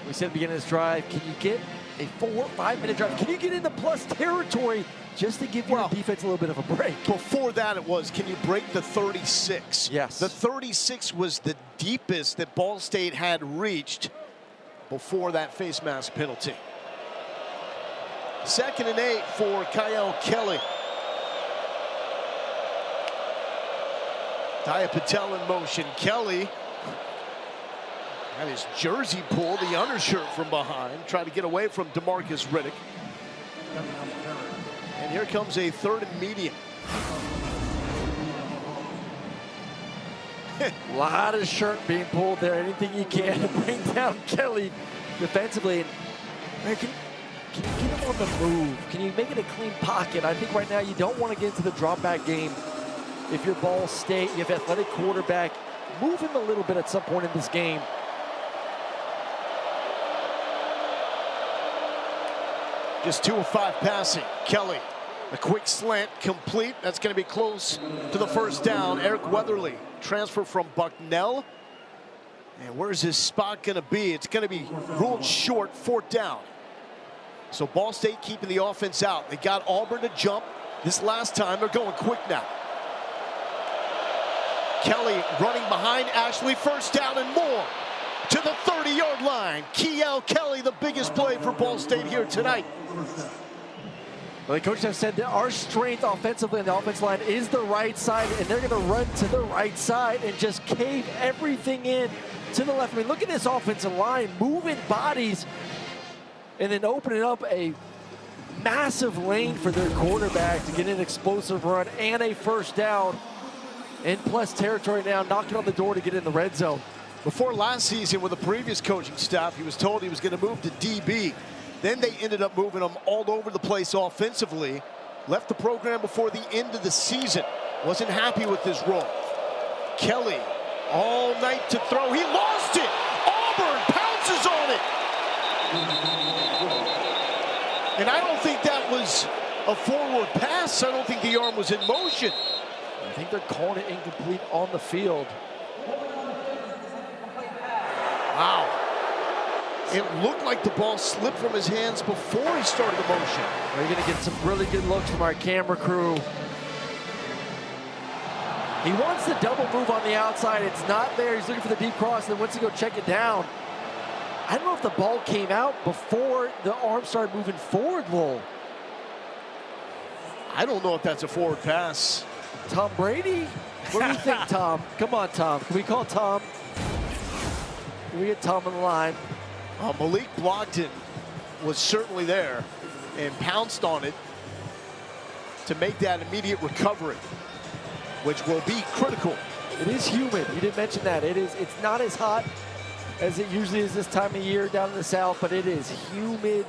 We said at the beginning of this drive, can you get a 4 or 5 minute drive? Can you get into plus territory just to give your defense a little bit of a break? Before that, it was, can you break the 36? Yes. The 36 was the deepest that Ball State had reached before that face mask penalty. 2nd and 8 for Kyle Kelly. Daya Patel in motion. Kelly had his jersey pulled, the undershirt from behind, tried to get away from DeMarcus Riddick. And here comes a 3rd and medium. A lot of shirt being pulled there. Anything you can to bring down Kelly defensively. And man, can you get him on the move? Can you make it a clean pocket? I think right now you don't want to get into the drop back game. If you're Ball State, you have an athletic quarterback, move him a little bit at some point in this game. Just 2 of 5 passing. Kelly, a quick slant, complete. That's going to be close to the first down. Eric Weatherly, transfer from Bucknell. And where's his spot going to be? It's going to be ruled short, 4th down. So Ball State keeping the offense out. They got Auburn to jump. This last time, they're going quick now. Kelly running behind Ashley, 1st down and more. To the 30-yard line. Kyle Kelly, the biggest play for Ball State here tonight. Well, the coaches have said that our strength offensively on the offensive line is the right side, and they're going to run to the right side and just cave everything in to the left. I mean, look at this offensive line, moving bodies, and then opening up a massive lane for their quarterback to get an explosive run and a 1st down in plus territory now, knocking on the door to get in the red zone. Before last season with the previous coaching staff, he was told he was going to move to DB. Then they ended up moving him all over the place offensively. Left the program before the end of the season. Wasn't happy with his role. Kelly all night to throw. He lost it. Auburn pounces on it. And I don't think that was a forward pass. I don't think the arm was in motion. I think they're calling it incomplete on the field. Wow. It looked like the ball slipped from his hands before he started the motion. We're going to get some really good looks from our camera crew. He wants the double move on the outside. It's not there. He's looking for the deep cross, and then wants to go check it down. I don't know if the ball came out before the arm started moving forward, Lowell. I don't know if that's a forward pass. Tom Brady? What do you think, Tom? Come on, Tom. Can we call Tom? Can we get Tom on the line? Malik Blogton was certainly there and pounced on it to make that immediate recovery, which will be critical. It is humid. You didn't mention that. It's not as hot as it usually is this time of year down in the south, but it is humid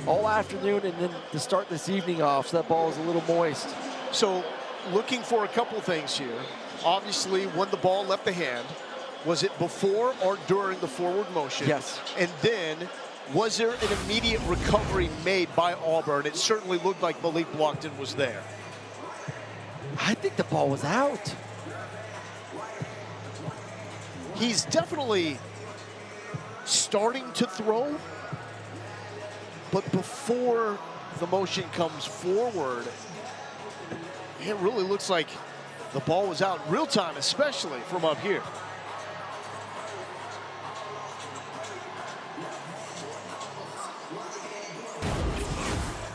all afternoon and then to start this evening off, so that ball is a little moist. So looking for a couple things here. Obviously, when the ball left the hand, was it before or during the forward motion? Yes. And then, was there an immediate recovery made by Auburn? It certainly looked like Malik Blogton was there. I think the ball was out. He's definitely starting to throw, but before the motion comes forward, it really looks like the ball was out in real time, especially from up here.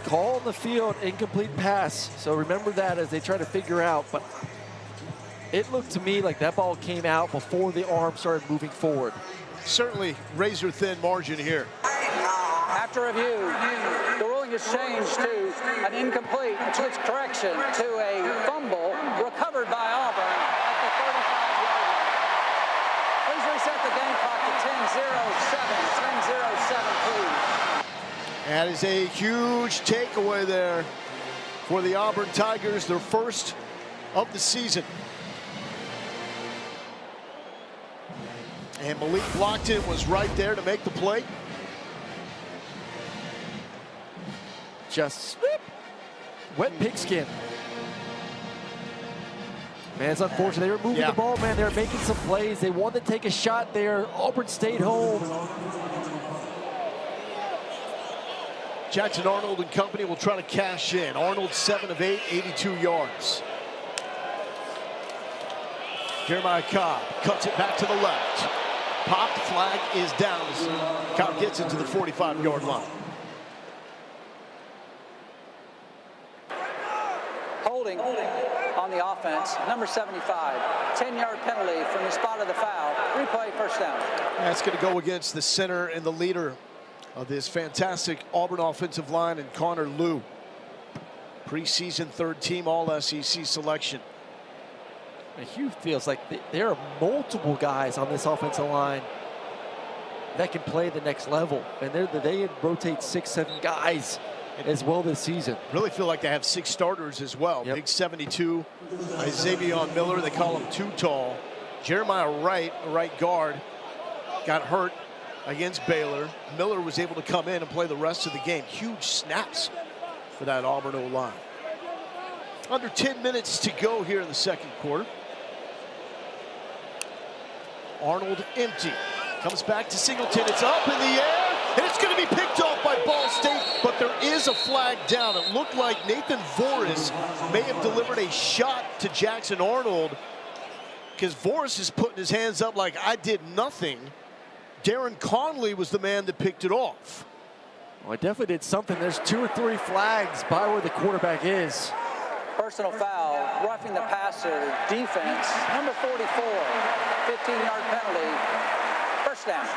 Call on the field, incomplete pass. So remember that as they try to figure out, but it looked to me like that ball came out before the arm started moving forward. Certainly razor thin margin here. After review, the ruling has changed to an incomplete, which is correction to a fumble recovered by Auburn at the 35-yard line. Please reset the game clock to 10:07. 10:07, please. That is a huge takeaway there for the Auburn Tigers, their first of the season. And Malik Blogton was right there to make the play. Just slip. Wet pigskin. Man, it's unfortunate. They were moving the ball, man. They were making some plays. They wanted to take a shot there. Auburn stayed home. Jackson Arnold and company will try to cash in. Arnold 7 of 8, 82 yards. Jeremiah Cobb cuts it back to the left. Popped, flag is down as Cobb gets into the 45-yard line. Holding on the offense, number 75. 10-yard penalty from the spot of the foul. Replay, first down. That's going to go against the center and the leader of this fantastic Auburn offensive line, and Connor Lew. Preseason third-team All-SEC selection. Hugh feels like there are multiple guys on this offensive line that can play the next level, and they rotate 6-7 guys as well this season. Really feel like they have 6 starters as well. Yep. Big 72, Xavier Miller, they call him too tall. Jeremiah Wright, a right guard, got hurt against Baylor. Miller was able to come in and play the rest of the game. Huge snaps for that Auburn O-line. Under 10 minutes to go here in the second quarter. Arnold empty. Comes back to Singleton. It's up in the air, and it's going to be picked off by Ball State, but there is a flag down. It looked like Nathan Voris may have delivered a shot to Jackson Arnold, because Voris is putting his hands up like, I did nothing. Darren Conley was the man that picked it off. Well, I definitely did something. There's 2 or 3 flags by where the quarterback is. Personal foul, roughing the passer, defense, number 44, 15-yard penalty, first down.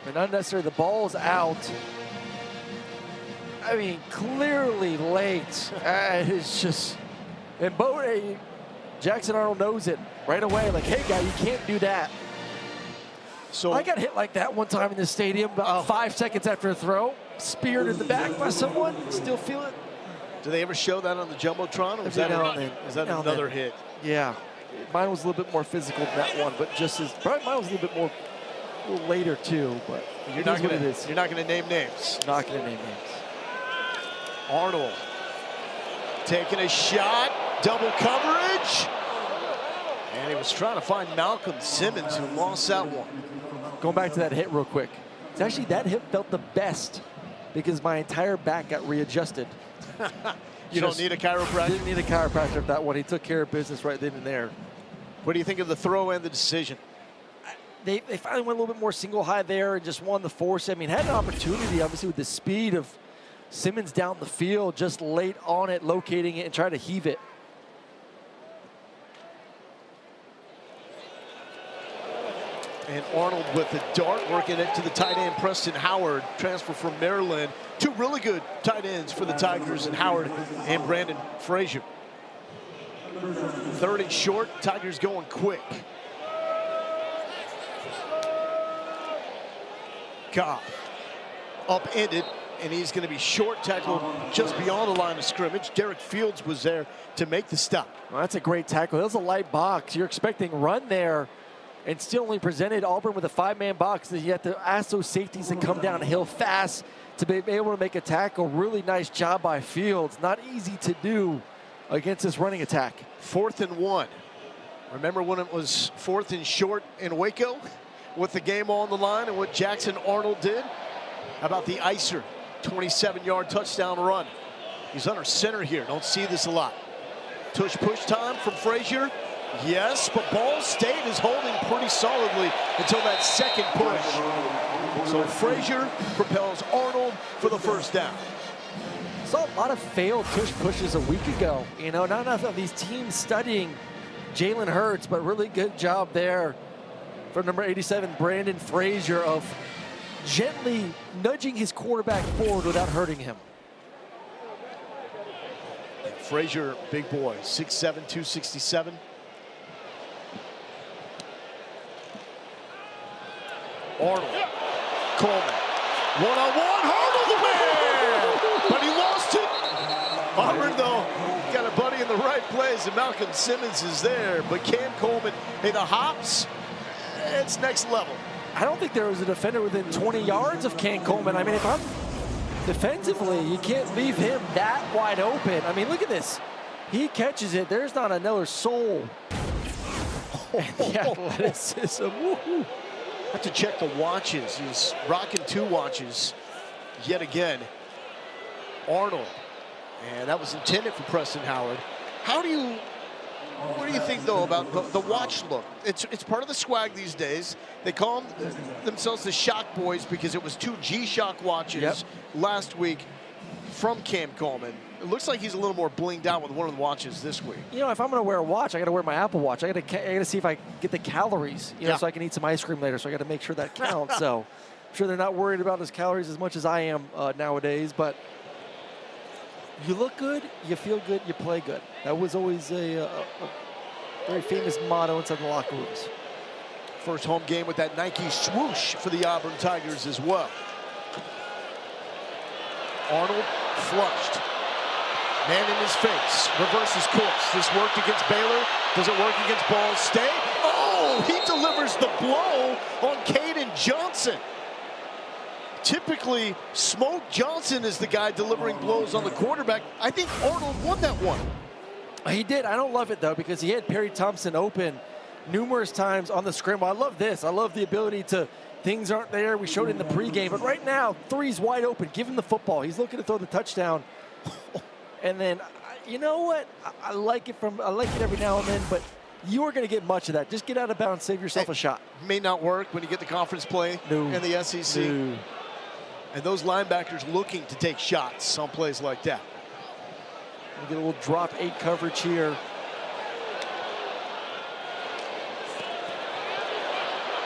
And unnecessary, the ball's out. I mean, clearly late. It's just, and Jackson Arnold knows it right away. Like, hey, guy, you can't do that. So I got hit like that one time in the stadium about 5 seconds after a throw. Speared in the back by someone. Still feel it. Do they ever show that on the Jumbotron? Or is that another hit? Yeah. Mine was a little bit more physical than that one, but just as, probably mine was a little bit more, a little later too, but you're not going to name names. Not going to name names. Arnold taking a shot, double coverage, And he was trying to find Malcolm Simmons, who lost that one. Going back to that hit real quick. It's actually that hit felt the best because my entire back got readjusted. You don't need a chiropractor? Didn't need a chiropractor for that one. He took care of business right then and there. What do you think of the throw and the decision? They finally went a little bit more single high there and just won the force. I mean, had an opportunity, obviously, with the speed of Simmons down the field, just late on it, locating it, and trying to heave it. And Arnold with the dart, working it to the tight end, Preston Howard, transfer from Maryland. Two really good tight ends for the Tigers, and Howard and Brandon Frazier. 3rd and short, Tigers going quick. Cobb upended, and he's going to be short tackled just beyond the line of scrimmage. Derek Fields was there to make the stop. Well, that's a great tackle. That was a light box. You're expecting run there, and still only presented Auburn with a 5-man box. You have to ask those safeties to come downhill fast to be able to make a tackle. Really nice job by Fields. Not easy to do against this running attack. 4th and 1. Remember when it was 4th and short in Waco with the game on the line and what Jackson Arnold did? How about the Icer 27-yard touchdown run? He's under center here. Don't see this a lot. Tush push time from Frazier. Yes, but Ball State is holding pretty solidly until that second push. So Frazier propels Arnold for the first down. Saw a lot of failed tush pushes a week ago. You know, not enough of these teams studying Jalen Hurts, but really good job there for number 87, Brandon Frazier, of gently nudging his quarterback forward without hurting him. Frazier, big boy, 6'7", 267. Arnold, Coleman, one-on-one, Arnold the man! But he lost it. Auburn, though, got a buddy in the right place, and Malcolm Simmons is there. But Cam Coleman, hey, the hops, it's next level. I don't think there was a defender within 20 yards of Cam Coleman. I mean, if I'm defensively, you can't leave him that wide open. I mean, look at this. He catches it. There's not another soul. And the athleticism. Woo-hoo. Have to check the watches. He's rocking 2 watches yet again. Arnold, and that was intended for Preston Howard. What do you think, though, about the watch look? It's part of the swag these days. They call themselves the Shock Boys because it was 2 G-Shock watches last week from Cam Coleman. It looks like he's a little more blinged out with one of the watches this week. You know, if I'm going to wear a watch, I got to wear my Apple Watch. I got to see if I get the calories, you know, so I can eat some ice cream later. So I got to make sure that counts. So I'm sure they're not worried about his calories as much as I am nowadays. But you look good, you feel good, you play good. That was always a very famous motto inside the locker rooms. First home game with that Nike swoosh for the Auburn Tigers as well. Arnold flushed. Man in his face, reverses course. This worked against Baylor. Does it work against Ball State? Oh, he delivers the blow on Caden Johnson. Typically, Smoke Johnson is the guy delivering blows on the quarterback. I think Arnold won that one. He did. I don't love it, though, because he had Perry Thompson open numerous times on the scramble. I love this. I love the ability to, things aren't there. We showed it in the pregame. But right now, 3's wide open. Give him the football. He's looking to throw the touchdown. And then, you know what? I like it every now and then, but you are going to get much of that. Just get out of bounds, save yourself a shot. May not work when you get the conference play in the SEC. No. And those linebackers looking to take shots on plays like that. We'll get a little drop 8 coverage here.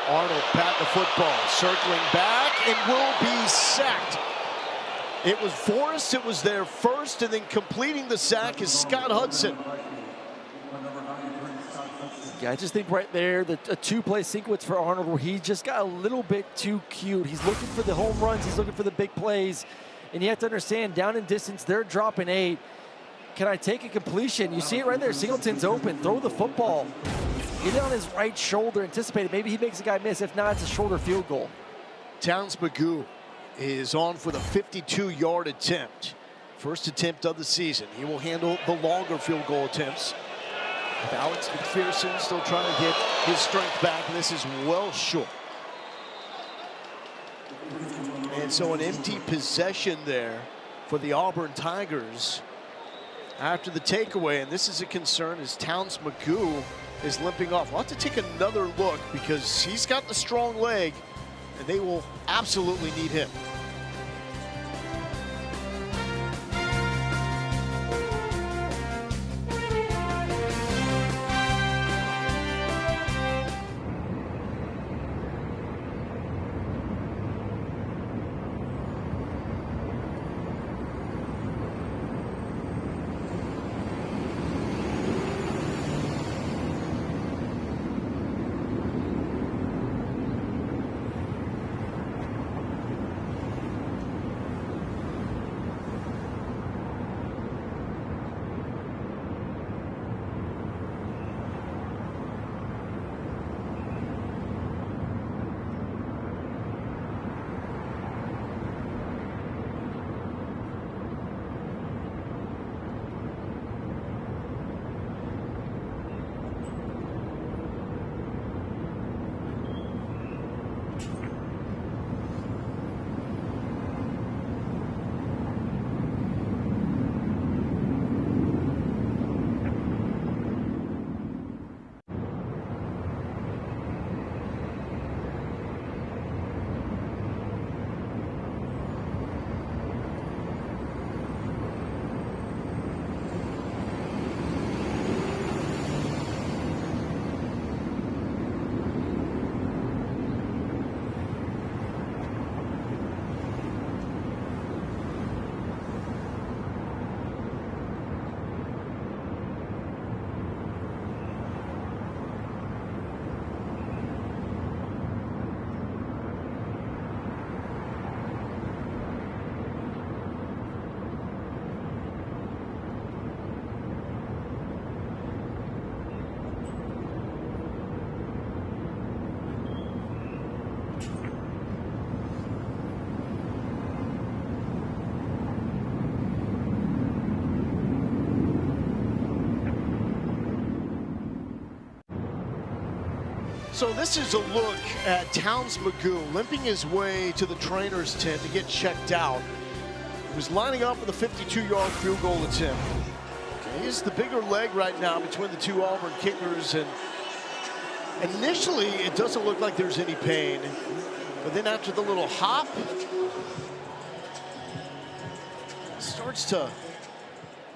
Arnold pat the football, circling back, and will be sacked. It was Forrest, it was there first, and then completing the sack is Scott Hudson. Yeah, I just think right there, a 2-play sequence for Arnold where he just got a little bit too cute. He's looking for the home runs, he's looking for the big plays, and you have to understand, down in distance, they're dropping 8. Can I take a completion? You see it right there, Singleton's open, throw the football. Get it on his right shoulder, anticipate it. Maybe he makes a guy miss, if not, it's a shoulder field goal. Towns Magoo is on for the 52-yard attempt. First attempt of the season. He will handle the longer field goal attempts. With Alex McPherson still trying to get his strength back, and this is well short. And so an empty possession there for the Auburn Tigers after the takeaway, and this is a concern as Towns Magoo is limping off. We'll have to take another look because he's got the strong leg, and they will absolutely need him. So this is a look at Towns Magoo limping his way to the trainer's tent to get checked out. He was lining up with a 52-yard field goal attempt. He's the bigger leg right now between the two Auburn kickers, and initially it doesn't look like there's any pain, but then after the little hop, it starts to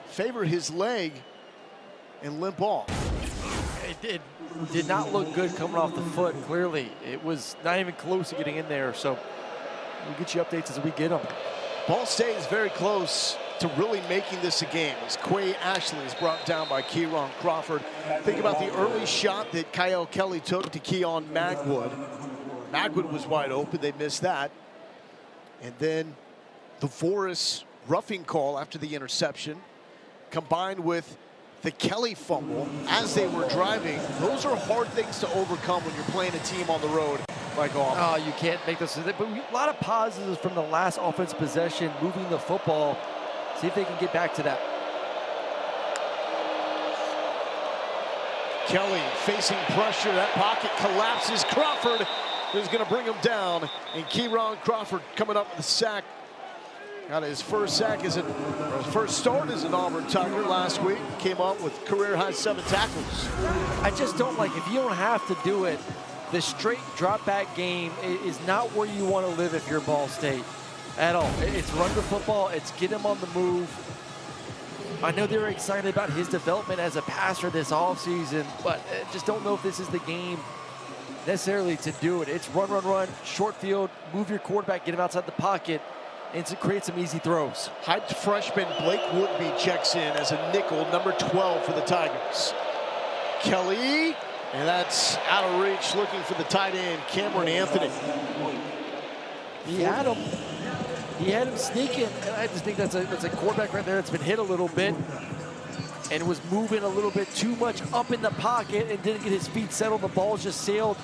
favor his leg and limp off. It did not look good coming off the foot, clearly. It was not even close to getting in there, so we'll get you updates as we get them. Ball State is very close to really making this a game as Quay Ashley is brought down by Kieron Crawford. Think about the early shot that Kyle Kelly took to Keon Magwood. Magwood was wide open, they missed that. And then the Voris roughing call after the interception, combined with the Kelly fumble as they were driving. Those are hard things to overcome when you're playing a team on the road like Auburn. Oh, you can't make those. But a lot of positives from the last offense possession, moving the football. See if they can get back to that. Kelly facing pressure. That pocket collapses. Crawford is going to bring him down. And Kieron Crawford coming up with the sack. Got his first sack his first start as an Auburn Tiger last week. Came up with career-high 7 tackles. I just don't like, if you don't have to do it, the straight drop-back game is not where you want to live if you're Ball State at all. It's run the football. It's get him on the move. I know they were excited about his development as a passer this offseason, but I just don't know if this is the game necessarily to do it. It's run, run, run, short field, move your quarterback, get him outside the pocket, and to create some easy throws. Hyped freshman Blake Woodby checks in as a nickel, number 12 for the Tigers. Kelly, and that's out of reach, looking for the tight end, Cameron Anthony. He had him sneaking, and I just think that's a quarterback right there that's been hit a little bit and was moving a little bit too much up in the pocket and didn't get his feet settled. The ball just sailed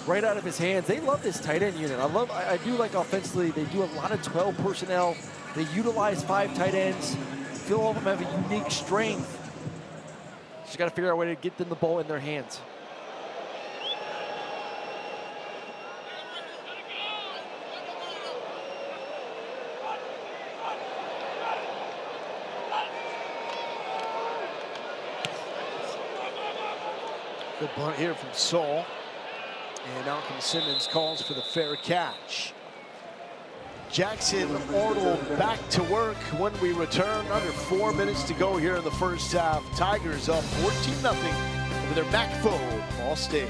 right out of his hands. They love this tight end unit. I do like offensively, they do a lot of 12 personnel. They utilize 5 tight ends. I feel all of them have a unique strength. got to figure out a way to get them the ball in their hands. Good bunt here from Saul. And Malcolm Simmons calls for the fair catch. Jackson Arnold back to work when we return. Under 4 minutes to go here in the first half. Tigers up 14-0 over their back foe, Ball State.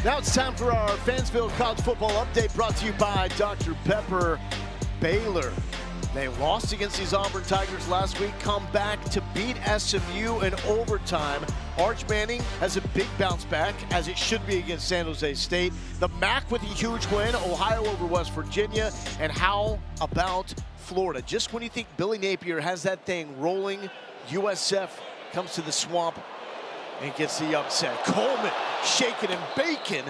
Now it's time for our Fansville College Football Update, brought to you by Dr. Pepper. Baylor, they lost against these Auburn Tigers last week, come back to beat SMU in overtime. Arch Manning has a big bounce back, as it should be against San Jose State. The MAC with a huge win, Ohio over West Virginia. And how about Florida? Just when you think Billy Napier has that thing rolling, USF comes to the Swamp and gets the upset. Coleman shaking and baking,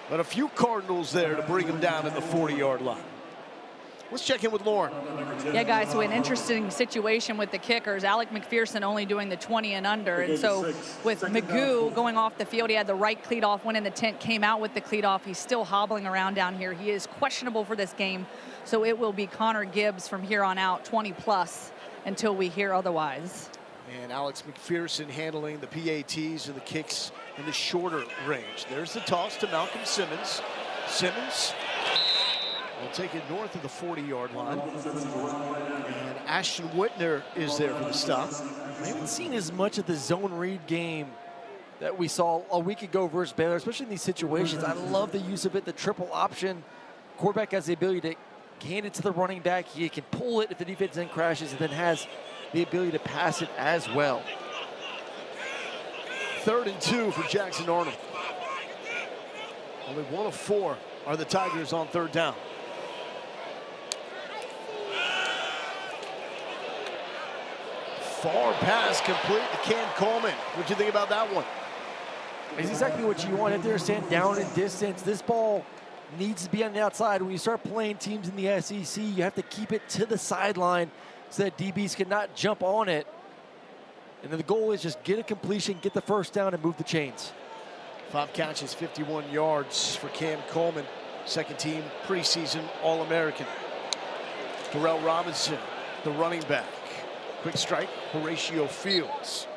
but a few Cardinals there to bring him down at the 40-yard line. Let's check in with Lauren. Yeah, guys, so an interesting situation with the kickers. Alec McPherson only doing the 20 and under. And so with Magoo going off the field, he had the right cleat off, went in the tent, came out with the cleat off. He's still hobbling around down here. He is questionable for this game. So it will be Connor Gibbs from here on out, 20+ until we hear otherwise. And Alex McPherson handling the PATs and the kicks in the shorter range. There's the toss to Malcolm Simmons. Simmons will take it north of the 40-yard line. And Ashton Whitner is there for the stop. I haven't seen as much of the zone read game that we saw a week ago versus Baylor, especially in these situations. I love the use of it, the triple option. Quarterback has the ability to hand it to the running back. He can pull it if the defense then crashes, and then has the ability to pass it as well. 3rd and 2 for Jackson Arnold. Only 1 of 4 are the Tigers on 3rd down. Far pass complete to Cam Coleman. What'd you think about that one? It's exactly what you want. If they're stand down in distance, this ball needs to be on the outside. When you start playing teams in the SEC, you have to keep it to the sideline so that DBs cannot jump on it. And then the goal is just get a completion, get the first down, and move the chains. 5 catches, 51 yards for Cam Coleman, second team preseason All-American. Darrell Robinson, the running back. Quick strike, Horatio Fields.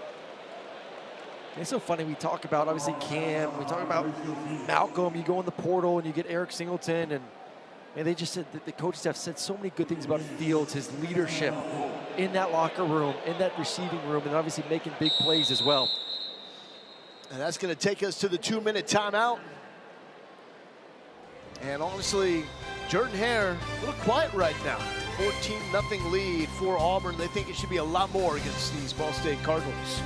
It's so funny, we talk about, obviously, Cam, we talk about Malcolm, you go in the portal and you get Eric Singleton, and they just said, the coaching staff said so many good things about Fields, his leadership in that locker room, in that receiving room, and obviously making big plays as well. And that's going to take us to the 2-minute timeout. And honestly, Jordan Hare, a little quiet right now. 14-0 lead for Auburn. They think it should be a lot more against these Ball State Cardinals.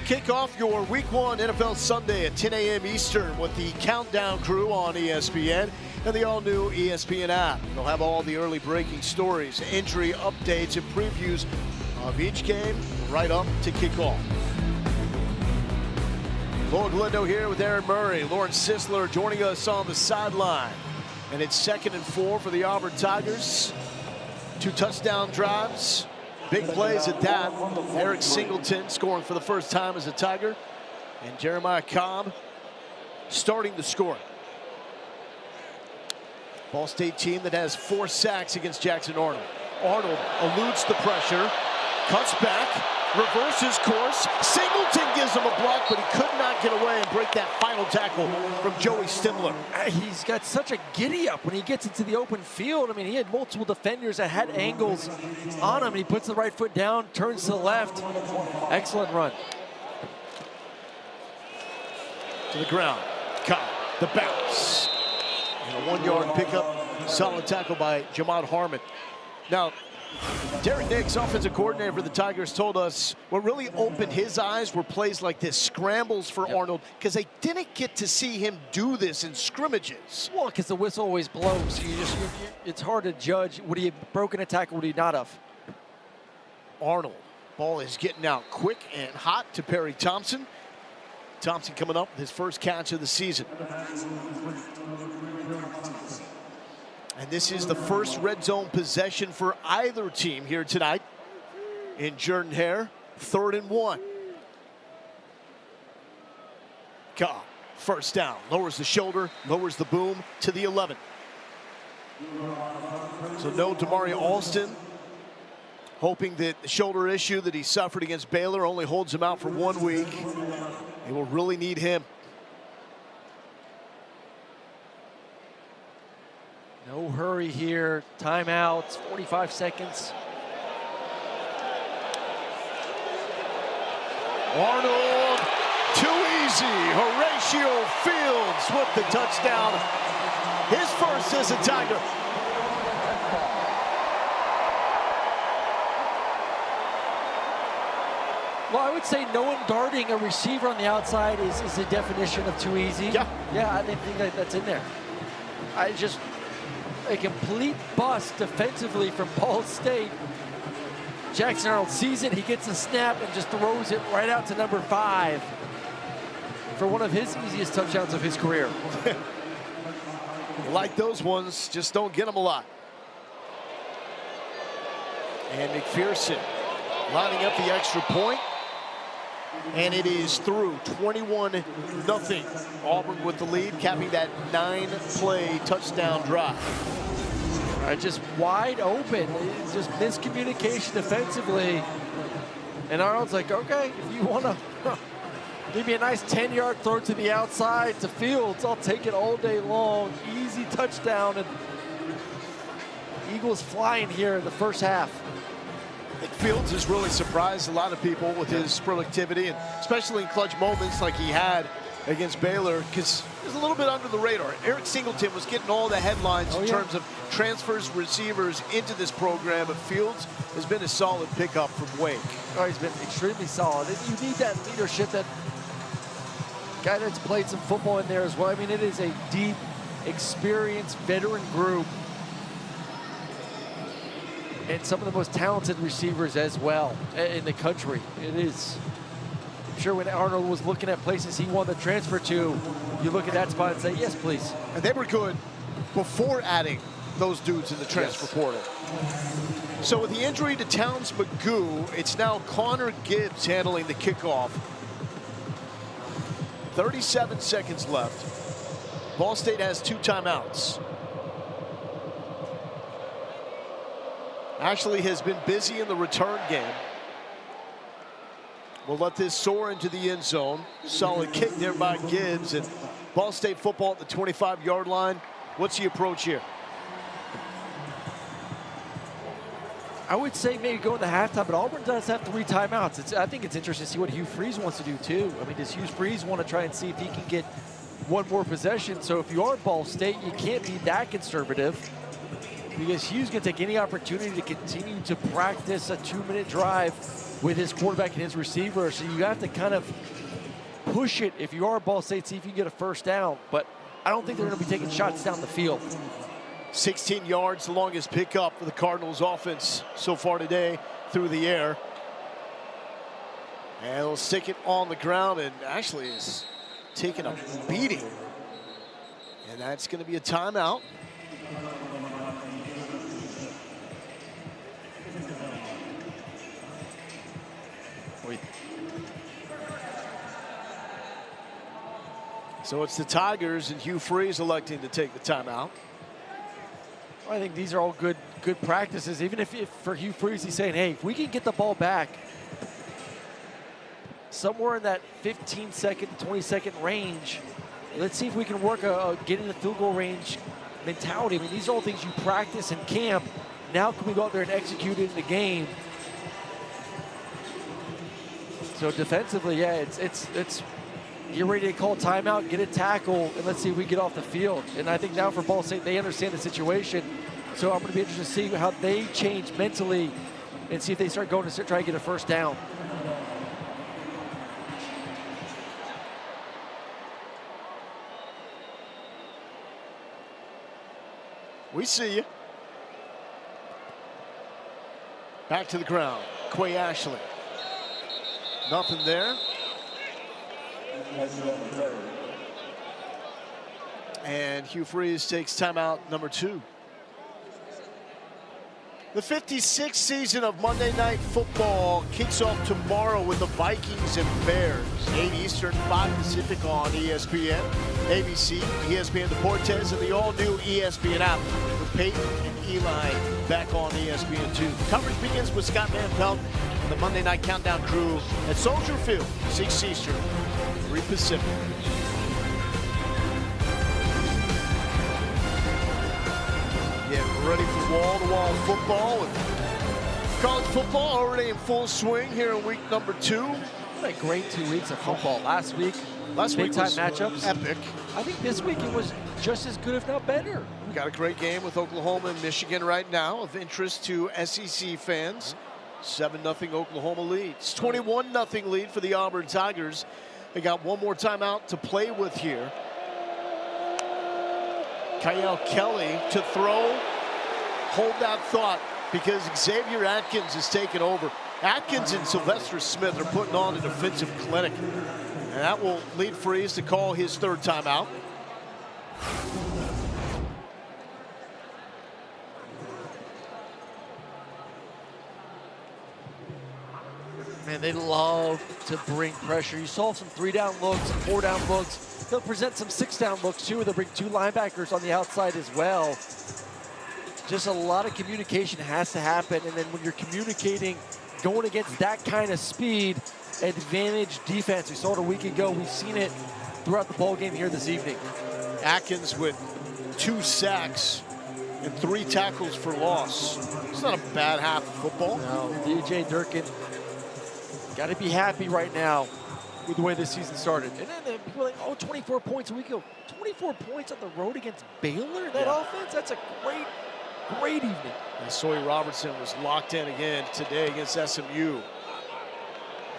Kick off your Week 1 NFL Sunday at 10 a.m. Eastern with the Countdown crew on ESPN and the all-new ESPN app. They'll have all the early breaking stories, injury updates, and previews of each game right up to kickoff. Lloyd Lindo here with Aaron Murray. Lauren Sisler joining us on the sideline. And it's 2nd and 4 for the Auburn Tigers. 2 touchdown drives. Big plays at that. Eric Singleton scoring for the first time as a Tiger. And Jeremiah Cobb starting the scoring. Ball State team that has 4 sacks against Jackson Arnold. Arnold eludes the pressure, cuts back, reverses course. Singleton gives him a block, but he could not get away and break that final tackle from Joey Stimler. He's got such a giddy up when he gets into the open field. I mean, he had multiple defenders that had angles on him, and he puts the right foot down, turns to the left. Excellent run. To the ground. Cobb, the bounce. And a 1-yard pickup. Solid tackle by Jamad Harmon. Now, Derek Nix, offensive coordinator for the Tigers, told us what really opened his eyes were plays like this, scrambles for Arnold, because they didn't get to see him do this in scrimmages. Well, because the whistle always blows. It's hard to judge. Would he have broken a tackle? Would he not have? Arnold. Ball is getting out quick and hot to Perry Thompson. Thompson coming up with his first catch of the season. And this is the first red zone possession for either team here tonight in Jordan-Hare. 3rd and 1. Cobb, first down, lowers the shoulder, lowers the boom to the 11. So no Damari Alston, hoping that the shoulder issue that he suffered against Baylor only holds him out for 1 week. They will really need him. No hurry here. Timeouts, 45 seconds. Arnold, too easy. Horatio Fields with the touchdown. His first as a Tiger. Well, I would say no one guarding a receiver on the outside is the definition of too easy. Yeah. Yeah, I think that's in there. A complete bust defensively from Ball State. Jackson Arnold sees it, he gets a snap and just throws it right out to number 5 for one of his easiest touchdowns of his career. Like those ones, just don't get them a lot. And McPherson lining up the extra point. And it is through. 21-0. Auburn with the lead, capping that 9-play touchdown drive. Just wide open. It's just miscommunication defensively. And Arnold's like, okay, if you want to give me a nice 10-yard throw to the outside to Fields, I'll take it all day long. Easy touchdown. And Eagles flying here in the first half. I think Fields has really surprised a lot of people with his productivity, and especially in clutch moments like he had against Baylor, because he was a little bit under the radar. Eric Singleton was getting all the headlines in terms of transfers, receivers into this program, but Fields has been a solid pickup from Wake. Oh, he's been extremely solid. And you need that leadership, that guy that's played some football in there as well. I mean, it is a deep, experienced veteran group. And some of the most talented receivers as well in the country. It is. I'm sure when Arnold was looking at places he wanted to transfer to, you look at that spot and say, yes, please. And they were good before adding those dudes in the transfer portal. So with the injury to Towns Magoo, it's now Connor Gibbs handling the kickoff. 37 seconds left. Ball State has 2 timeouts. Ashley has been busy in the return game. We'll let this soar into the end zone. Solid kick there by Gibbs, and Ball State football at the 25-yard line. What's the approach here? I would say maybe go into halftime, but Auburn does have 3 timeouts. I think it's interesting to see what Hugh Freeze wants to do too. I mean, does Hugh Freeze want to try and see if he can get one more possession? So if you are Ball State, you can't be that conservative, because Hugh's going to take any opportunity to continue to practice a 2-minute drive with his quarterback and his receiver. So you have to kind of push it if you are Ball State, see if you can get a first down. But I don't think they're going to be taking shots down the field. 16 yards, the longest pickup for the Cardinals offense so far today through the air. And they'll stick it on the ground, and Ashley is taking a beating. And that's going to be a timeout. So it's the Tigers and Hugh Freeze electing to take the timeout. I think these are all good practices. Even if for Hugh Freeze, he's saying, hey, if we can get the ball back somewhere in that 15-second to 20-second range, let's see if we can work get in the field goal range mentality. I mean, these are all things you practice in camp. Now can we go out there and execute it in the game? So defensively, yeah, it's get ready to call timeout, get a tackle, and let's see if we get off the field. And I think now for Ball State, they understand the situation. So I'm going to be interested to see how they change mentally and see if they start going to try to get a first down. We see you. Back to the ground. Quay Ashley. Nothing there. And Hugh Freeze takes timeout number 2. The 56th season of Monday Night Football kicks off tomorrow with the Vikings and Bears. 8 Eastern, 5 Pacific on ESPN, ABC, ESPN Deportes, and the all-new ESPN app with Peyton and Eli back on ESPN2. Coverage begins with Scott Van Pelt and the Monday Night Countdown crew at Soldier Field, 6 Eastern, 3 Pacific. Getting ready for wall-to-wall football. And college football already in full swing here in week number 2. What a great 2 weeks of football. Last week was matchups. Epic. I think this week it was just as good, if not better. We got a great game with Oklahoma and Michigan right now of interest to SEC fans. 7-0 Oklahoma leads. 21-0 lead for the Auburn Tigers. They got one more timeout to play with here. Kyle Kelly to throw. Hold that thought because Xavier Atkins is taking over. Atkins and Sylvester Smith are putting on a defensive clinic. And that will lead Freeze to call his 3rd timeout. Man, they love to bring pressure. You saw some 3-down looks, some 4-down looks. They'll present some 6-down looks too. They'll bring 2 linebackers on the outside as well. Just a lot of communication has to happen. And then when you're communicating, going against that kind of speed, advantage defense. We saw it a week ago. We've seen it throughout the ball game here this evening. Atkins with 2 sacks and 3 tackles for loss. It's not a bad half of football. No, DJ Durkin got to be happy right now with the way this season started. And then people are like, oh, 24 points a week ago. 24 points on the road against Baylor? That offense? That's a great evening. And Sawyer Robertson was locked in again today against SMU.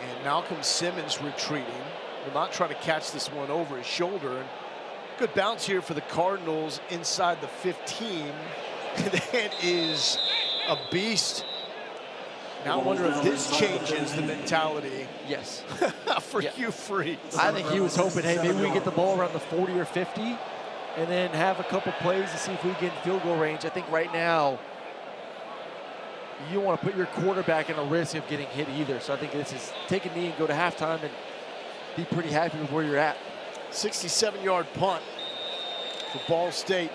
And Malcolm Simmons retreating. Will not try to catch this one over his shoulder. And good bounce here for the Cardinals inside the 15. That is a beast. Now I wonder if this changes the mentality. Yes. For Hugh Freeze. I think he was hoping, hey, maybe we get the ball around the 40 or 50 and then have a couple plays to see if we get in field goal range. I think right now you don't want to put your quarterback in a risk of getting hit either. So I think this is take a knee and go to halftime and be pretty happy with where you're at. 67-yard punt for Ball State.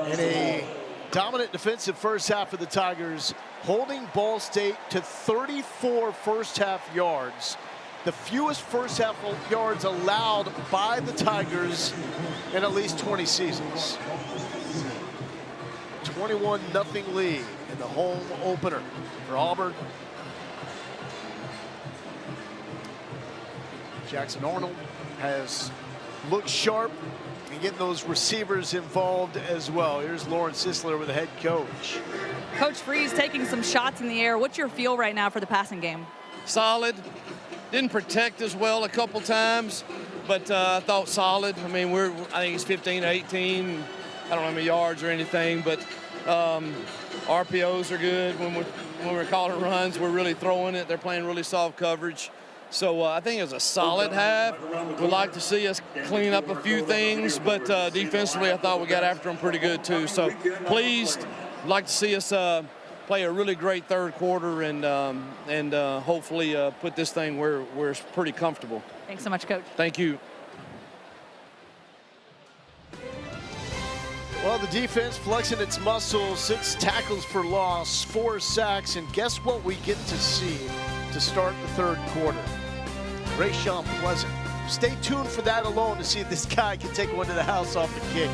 In a dominant defensive first half of the Tigers, holding Ball State to 34 first half yards. The fewest first half yards allowed by the Tigers in at least 20 seasons. 21-0 lead in the home opener for Auburn. Jackson Arnold has looked sharp and getting those receivers involved as well. Here's Lauren Sisler with the head coach. Coach Freeze taking some shots in the air. What's your feel right now for the passing game? Solid. Didn't protect as well a couple times, but I thought solid. I mean, I think it's 15 to 18. I don't know how many yards or anything, but RPOs are good. When we're calling runs, we're really throwing it. They're playing really soft coverage. So I think it was a solid half. We'd like to see us clean up a few things, but defensively I thought we got after them pretty good too. So pleased. Like to see us play a really great third quarter and hopefully put this thing where it's pretty comfortable. Thanks so much, Coach. Thank you. Well, the defense flexing its muscles, 6 tackles for loss, 4 sacks, and guess what we get to see to start the third quarter? Rayshawn Pleasant. Stay tuned for that alone to see if this guy can take one to the house off the kick.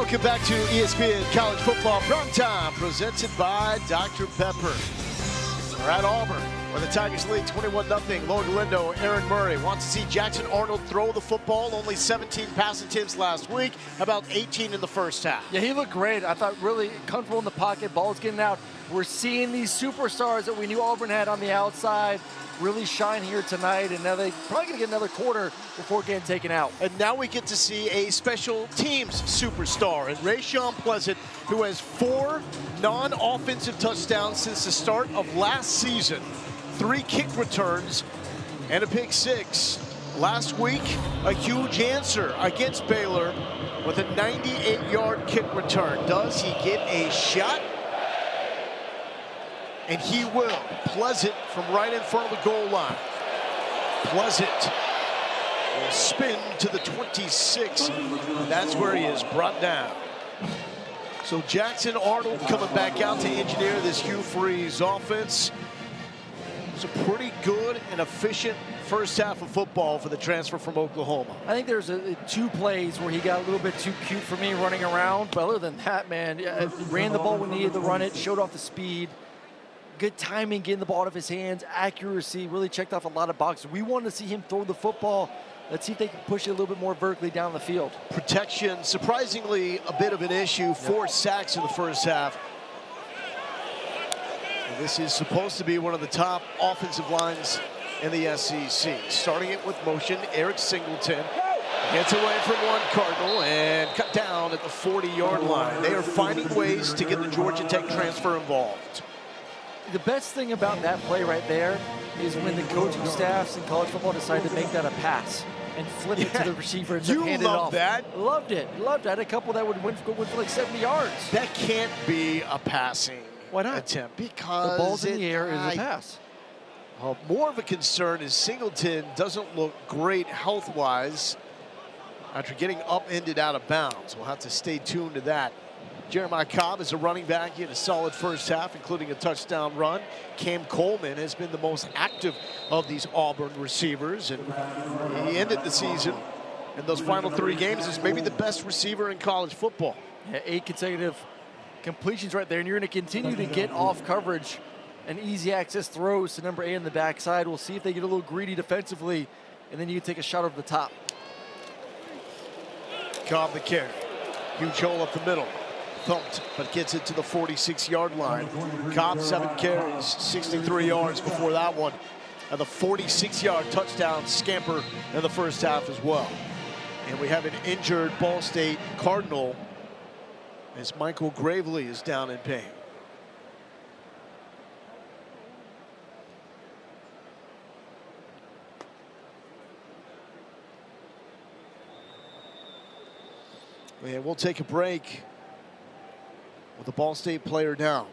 Welcome back to ESPN College Football Primetime, presented by Dr. Pepper. We're at Auburn, where the Tigers lead 21-0. Logan Lindo, Aaron Murray wants to see Jackson Arnold throw the football. Only 17 pass attempts last week, about 18 in the first half. Yeah, he looked great. I thought really comfortable in the pocket, ball's getting out. We're seeing these superstars that we knew Auburn had on the outside really shine here tonight, and now they're probably going to get another quarter before getting taken out. And now we get to see a special teams superstar, and Rayshawn Pleasant, who has 4 non-offensive touchdowns since the start of last season, 3 kick returns, and a pick 6. Last week, a huge answer against Baylor with a 98-yard kick return. Does he get a shot? And he will. Pleasant from right in front of the goal line. Pleasant will spin to the 26. And that's where he is brought down. So Jackson Arnold coming back out to engineer this Hugh Freeze offense. It's a pretty good and efficient first half of football for the transfer from Oklahoma. I think there's 2 plays where he got a little bit too cute for me running around. But other than that, man, ran the ball when he needed to run it, showed off the speed. Good timing, getting the ball out of his hands, accuracy, really checked off a lot of boxes. We wanted to see him throw the football. Let's see if they can push it a little bit more vertically down the field. Protection, surprisingly, a bit of an issue. 4 sacks in the first half. And this is supposed to be one of the top offensive lines in the SEC. Starting it with motion, Eric Singleton gets away from one Cardinal and cut down at the 40-yard line. They are finding ways to get the Georgia Tech transfer involved. The best thing about that play right there is when the coaching staffs in college football decide to make that a pass and flip it to the receiver and then hand it off. That? Loved it. Loved it. I had a couple that would win for like 70 yards. That can't be a passing Why not? attempt because the ball's in the air is a pass. More of a concern is Singleton doesn't look great health-wise after getting upended out of bounds. We'll have to stay tuned to that. Jeremiah Cobb is a running back. He had a solid first half, including a touchdown run. Cam Coleman has been the most active of these Auburn receivers, and he ended the season in those final 3 games as maybe the best receiver in college football. Yeah, 8 consecutive completions right there, and you're going to continue to get off coverage and easy access throws to number 8 on the backside. We'll see if they get a little greedy defensively, and then you can take a shot over the top. Cobb the carry. Huge hole up the middle. Thumped, but gets it to the 46-yard line. Cobb 7 carries, 63 yards before that one. And the 46-yard touchdown scamper in the first half as well. And we have an injured Ball State Cardinal as Michael Gravely is down in pain. And we'll take a break with the Ball State player down.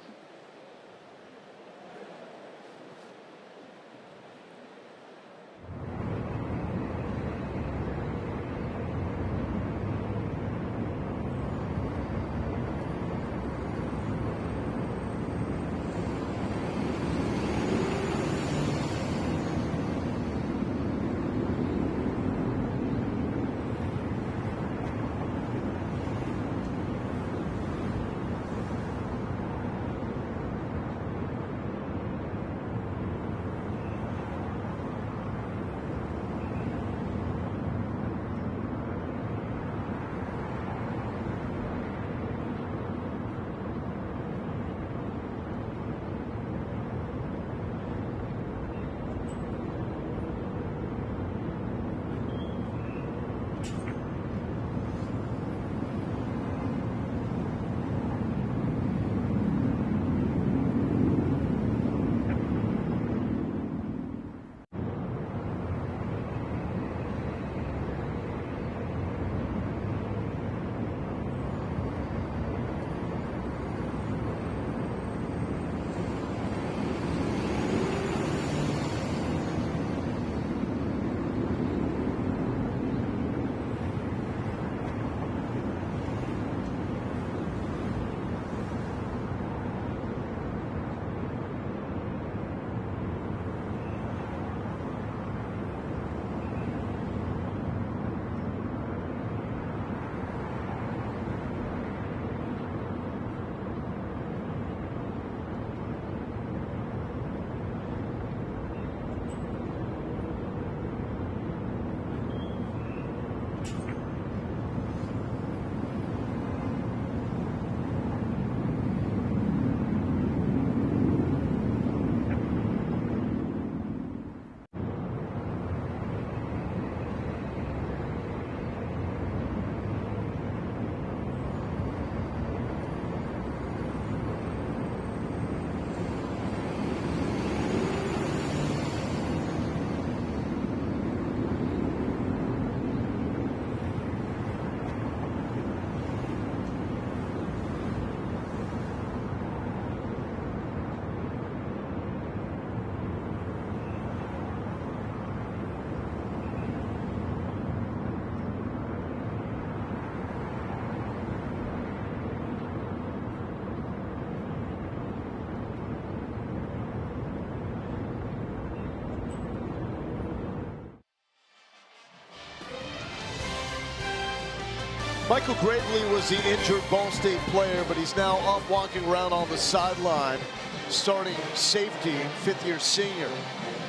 Michael Gravely was the injured Ball State player, but he's now up walking around on the sideline, starting safety, fifth-year senior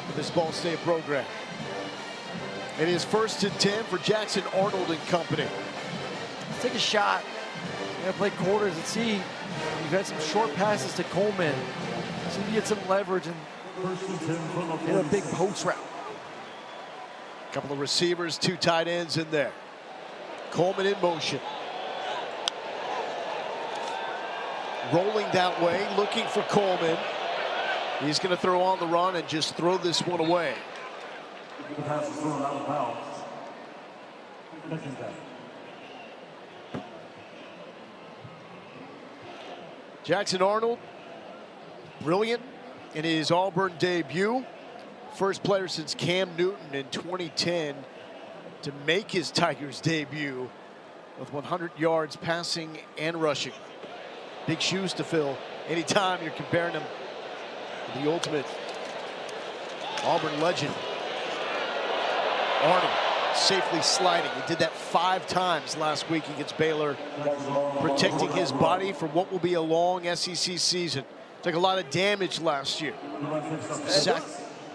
for this Ball State program. It is 1st and 10 for Jackson Arnold and company. Let's take a shot. We're gonna play quarters and see. We've had some short passes to Coleman. See if you get some leverage and hit a big post route. A couple of receivers, 2 tight ends in there. Coleman in motion. Rolling that way, looking for Coleman. He's going to throw on the run and just throw this one away. The pass is thrown out of bounds. Jackson Arnold, brilliant in his Auburn debut. First player since Cam Newton in 2010 to make his Tigers debut with 100 yards passing and rushing. Big shoes to fill anytime you're comparing him to the ultimate Auburn legend. Arnold safely sliding. He did that 5 times last week against Baylor, protecting his body for what will be a long SEC season. Took a lot of damage last year.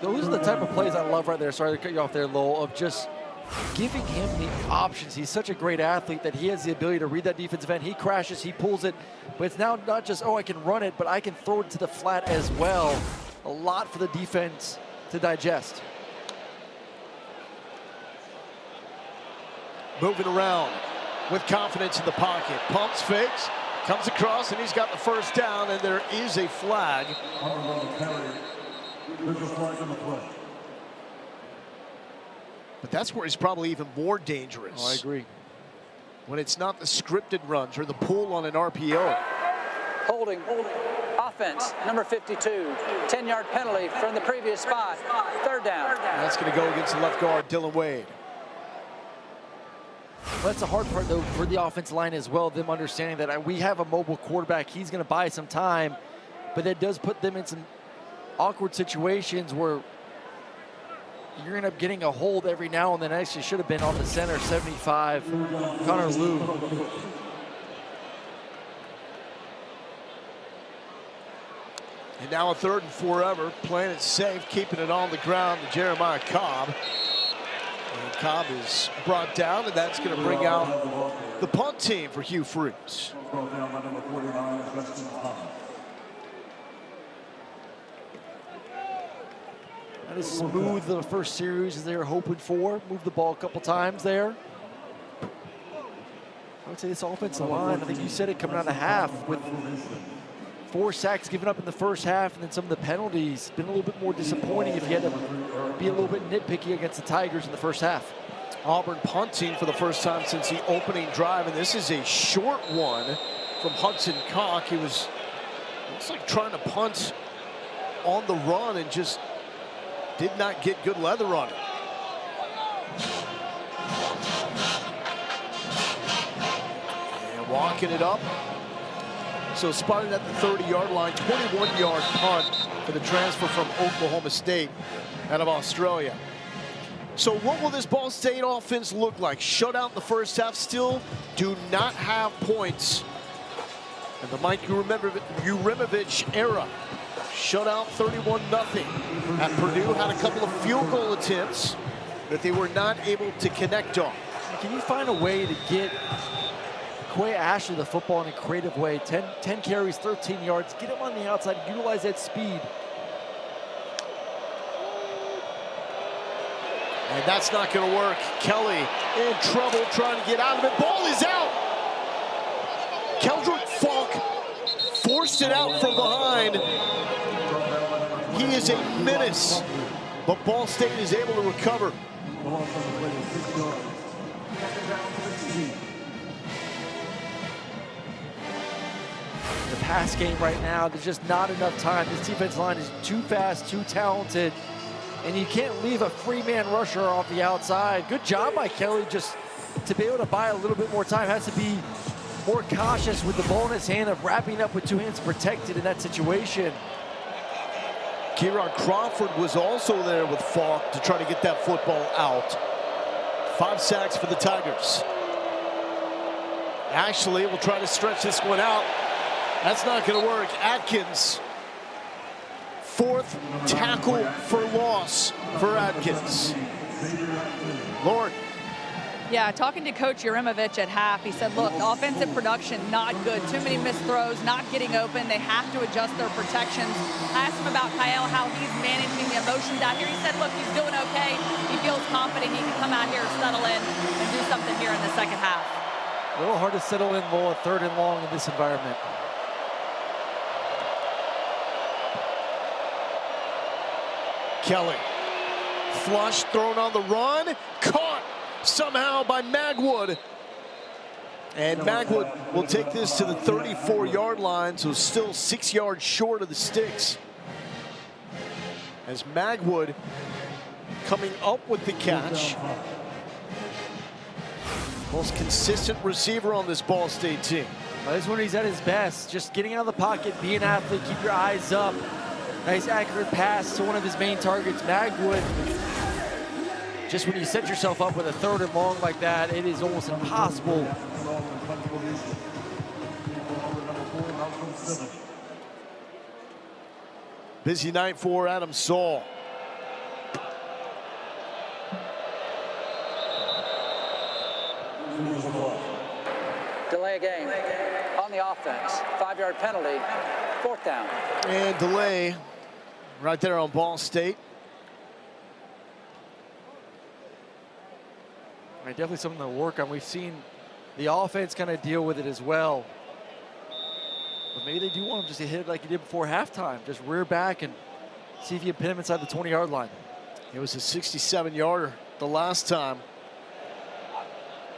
Those are the type of plays I love right there. Sorry to cut you off there, Lowell, of just giving him the options. He's such a great athlete that he has the ability to read that defensive end. He crashes, he pulls it, but it's now not just, oh, I can run it, but I can throw it to the flat as well. A lot for the defense to digest. Moving around with confidence in the pocket. Pumps, fakes, comes across, and he's got the first down, and there is a flag. But that's where he's probably even more dangerous. Oh, I agree. When it's not the scripted runs or the pull on an RPO. Holding. Offense, number 52. 10-yard penalty from the previous spot. 3rd down. And that's going to go against the left guard, Dylan Wade. Well, that's the hard part, though, for the offensive line as well, them understanding that we have a mobile quarterback. He's going to buy some time, but that does put them in some awkward situations where you're going to end up getting a hold every now and then. Actually should have been on the center, 75, Connor Liu. And now a 3rd and forever, playing it safe, keeping it on the ground to Jeremiah Cobb. And Cobb is brought down, and that's going to bring out the punt team for Hugh Freeze. That is smooth the first series as they were hoping for. Moved the ball a couple times there. I would say this offensive line, I think you said it coming out of the half, with 4 sacks given up in the first half, and then some of the penalties. Been a little bit more disappointing if you had to be a little bit nitpicky against the Tigers in the first half. Auburn punting for the first time since the opening drive, and this is a short one from Hudson Cock. He was, looks like, trying to punt on the run and just did not get good leather on it. And walking it up. So spotted at the 30-yard line, 21-yard punt for the transfer from Oklahoma State out of Australia. So what will this Ball State offense look like? Shut out in the first half, still do not have points. And the Mike Urimovich era. Shut out 31-0 at Purdue. Had a couple of field goal attempts that they were not able to connect on. Can you find a way to get Quay Ashley the football in a creative way? 10 carries, 13 yards. Get him on the outside, utilize that speed. And that's not going to work. Kelly in trouble trying to get out of it. Ball is out. Keldrick Falk forced it out from behind. He is a menace, but Ball State is able to recover. The pass game right now, there's just not enough time. This defensive line is too fast, too talented, and you can't leave a free man rusher off the outside. Good job by Kelly just to be able to buy a little bit more time. Has to be more cautious with the ball in his hand of wrapping up with 2 hands protected in that situation. Kieran Crawford was also there with Falk to try to get that football out. 5 sacks for the Tigers. Ashley will try to stretch this one out. That's not going to work. Atkins, 4th tackle for loss for Atkins. Lauren. Yeah, talking to Coach Yurimovich at half, he said, look, offensive production, not good. Too many missed throws, not getting open. They have to adjust their protections. I asked him about Kyle, how he's managing the emotions out here. He said, look, he's doing okay. He feels confident he can come out here, settle in, and do something here in the second half. A little hard to settle in low, 3rd and long in this environment. Kelly, flush, thrown on the run, caught somehow by Magwood. And Magwood will take this to the 34-yard line, so still 6 yards short of the sticks. As Magwood coming up with the catch. Most consistent receiver on this Ball State team. Well, this is when he's at his best, just getting out of the pocket, be an athlete, keep your eyes up. Nice accurate pass to one of his main targets, Magwood. Just when you set yourself up with a 3rd and long like that, it is almost impossible. Busy night for Adam Saul. Delay a game on the offense. 5-yard penalty, 4th down. And delay right there on Ball State. Right, definitely something to work on. We've seen the offense kind of deal with it as well. But maybe they do want him just to hit it like he did before halftime. Just rear back and see if you can pin him inside the 20-yard line. It was a 67-yarder the last time.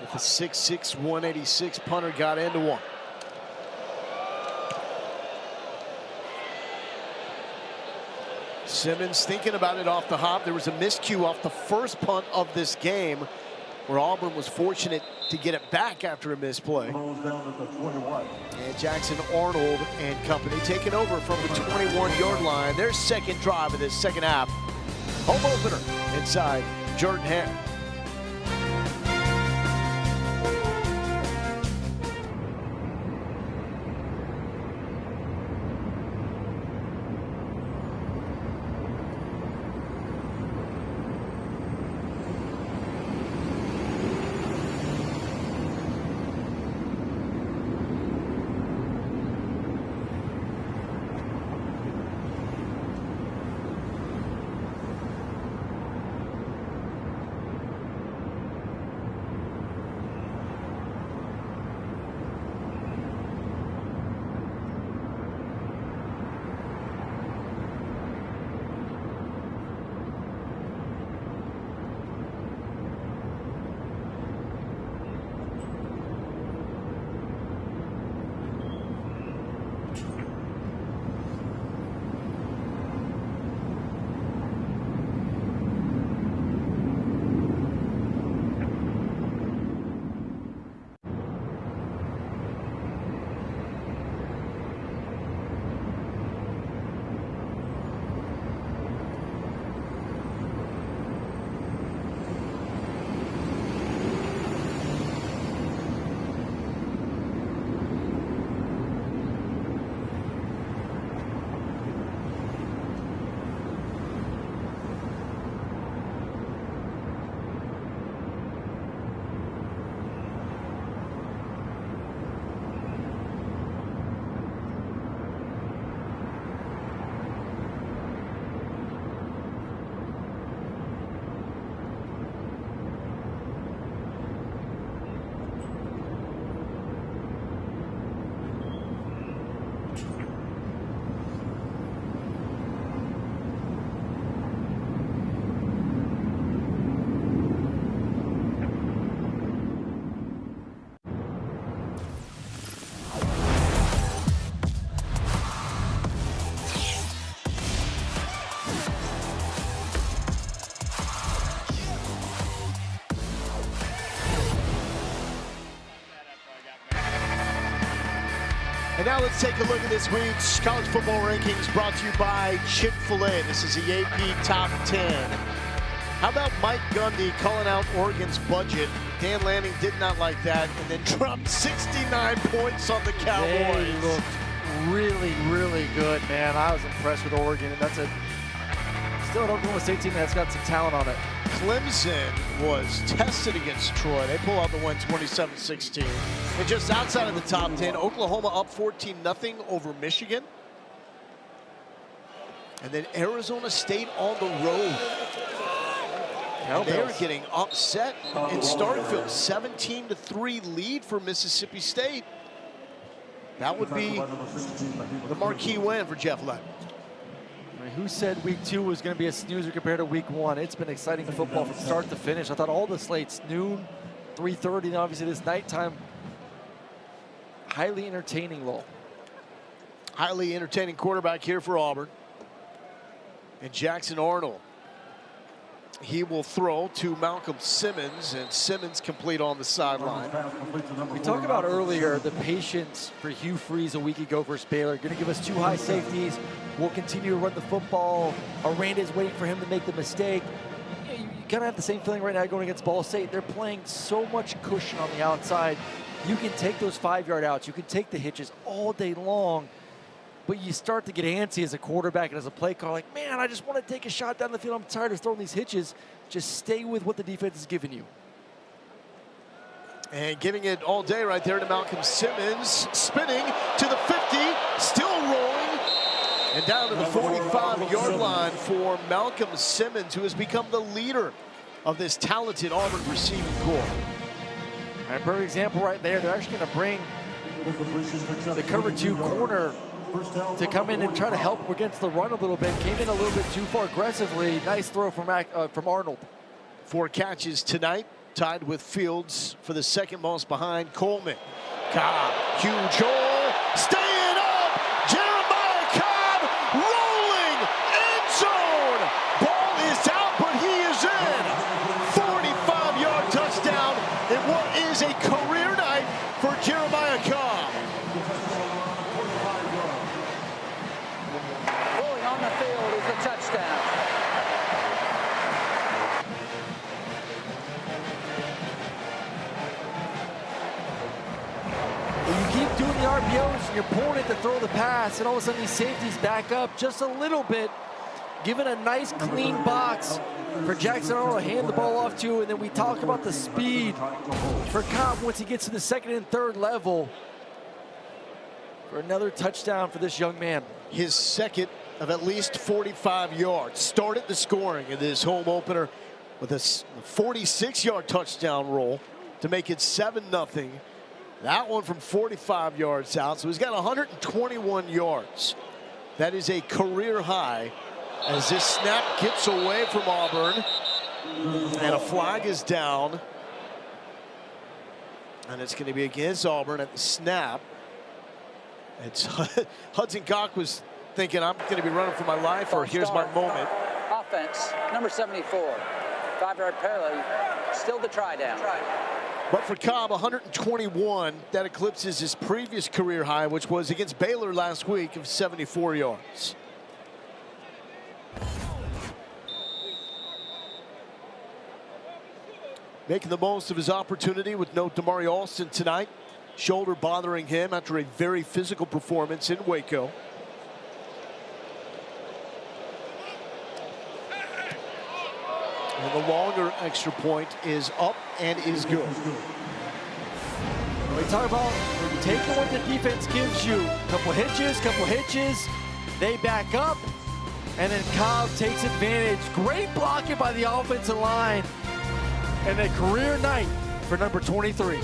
With a 6'6", 186 punter got into one. Simmons thinking about it off the hop. There was a miscue off the first punt of this game, where Auburn was fortunate to get it back after a misplay. And Jackson Arnold and company taking over from the 21-yard line. Their second drive of this second half. Home opener inside Jordan-Hare. And now let's take a look at this week's college football rankings brought to you by Chick-fil-A. This is the AP Top 10. How about Mike Gundy calling out Oregon's budget Dan Lanning did not like that, and then dropped 69 points on the Cowboys. They looked really, really good, man. I was impressed with Oregon, and that's still an Oklahoma State team that's got some talent on it. Clemson was tested against Troy. They pull out the win 27-16. And just outside of the top 10, Oklahoma up 14-0 over Michigan. And then Arizona State on the road. They're getting upset in Starkville. 17-3 lead for Mississippi State. That would be the marquee win for Jeff Ledden. Who said week 2 was going to be a snoozer compared to week 1? It's been exciting football from start to finish. I thought all the slates, noon, 3:30, and obviously this nighttime, highly entertaining, Lowell. Highly entertaining quarterback here for Auburn. And Jackson Arnold. He will throw to Malcolm Simmons, and Simmons complete on the sideline. We talked about earlier the patience for Hugh Freeze a week ago versus Baylor. Going to give us 2 high safeties. We'll continue to run the football. Aranda's waiting for him to make the mistake. You kind of have the same feeling right now going against Ball State. They're playing so much cushion on the outside. You can take those 5-yard outs. You can take the hitches all day long. But you start to get antsy as a quarterback and as a play caller, like, man, I just want to take a shot down the field. I'm tired of throwing these hitches. Just stay with what the defense is giving you. And giving it all day right there to Malcolm Simmons. Spinning to the 50, still rolling. And down to the 45-yard line for Malcolm Simmons, who has become the leader of this talented Auburn receiving corps. And perfect example right there. They're actually going to bring the cover 2 corner to come in and try to help against the run a little bit. Came in a little bit too far aggressively. Nice throw from Arnold. 4 catches tonight, tied with Fields for the second most behind Coleman. Cobb, huge hole, staying up. Jeremiah Cobb rolling, end zone. Ball is out, but he is in. 45-yard touchdown in what is a career night for Jeremiah Cobb. On the field is the touchdown. You keep doing the RPOs and you're pulling it to throw the pass, and all of a sudden these safeties back up just a little bit, giving a nice clean box for Jackson Arnold to hand the ball off to, and then we talk about the speed for Cobb once he gets to the 2nd and 3rd level for another touchdown for this young man. His second of at least 45 yards. Started the scoring in this home opener with a 46-yard touchdown roll to make it 7-0. That one from 45 yards out, so he's got 121 yards. That is a career high as this snap gets away from Auburn, and a flag is down. And it's going to be against Auburn at the snap. It's Hudson Cock was thinking, I'm going to be running for my life, or here's my moment. Offense, number 74. 5-yard penalty, still the try down. But for Cobb, 121, that eclipses his previous career high, which was against Baylor last week of 74 yards. Making the most of his opportunity with no Damari Alston tonight. Shoulder bothering him after a very physical performance in Waco. And the longer extra point is up and is good. We talk about taking what the defense gives you. Couple hitches. They back up, and then Cobb takes advantage. Great blocking by the offensive line. And a career night for number 23.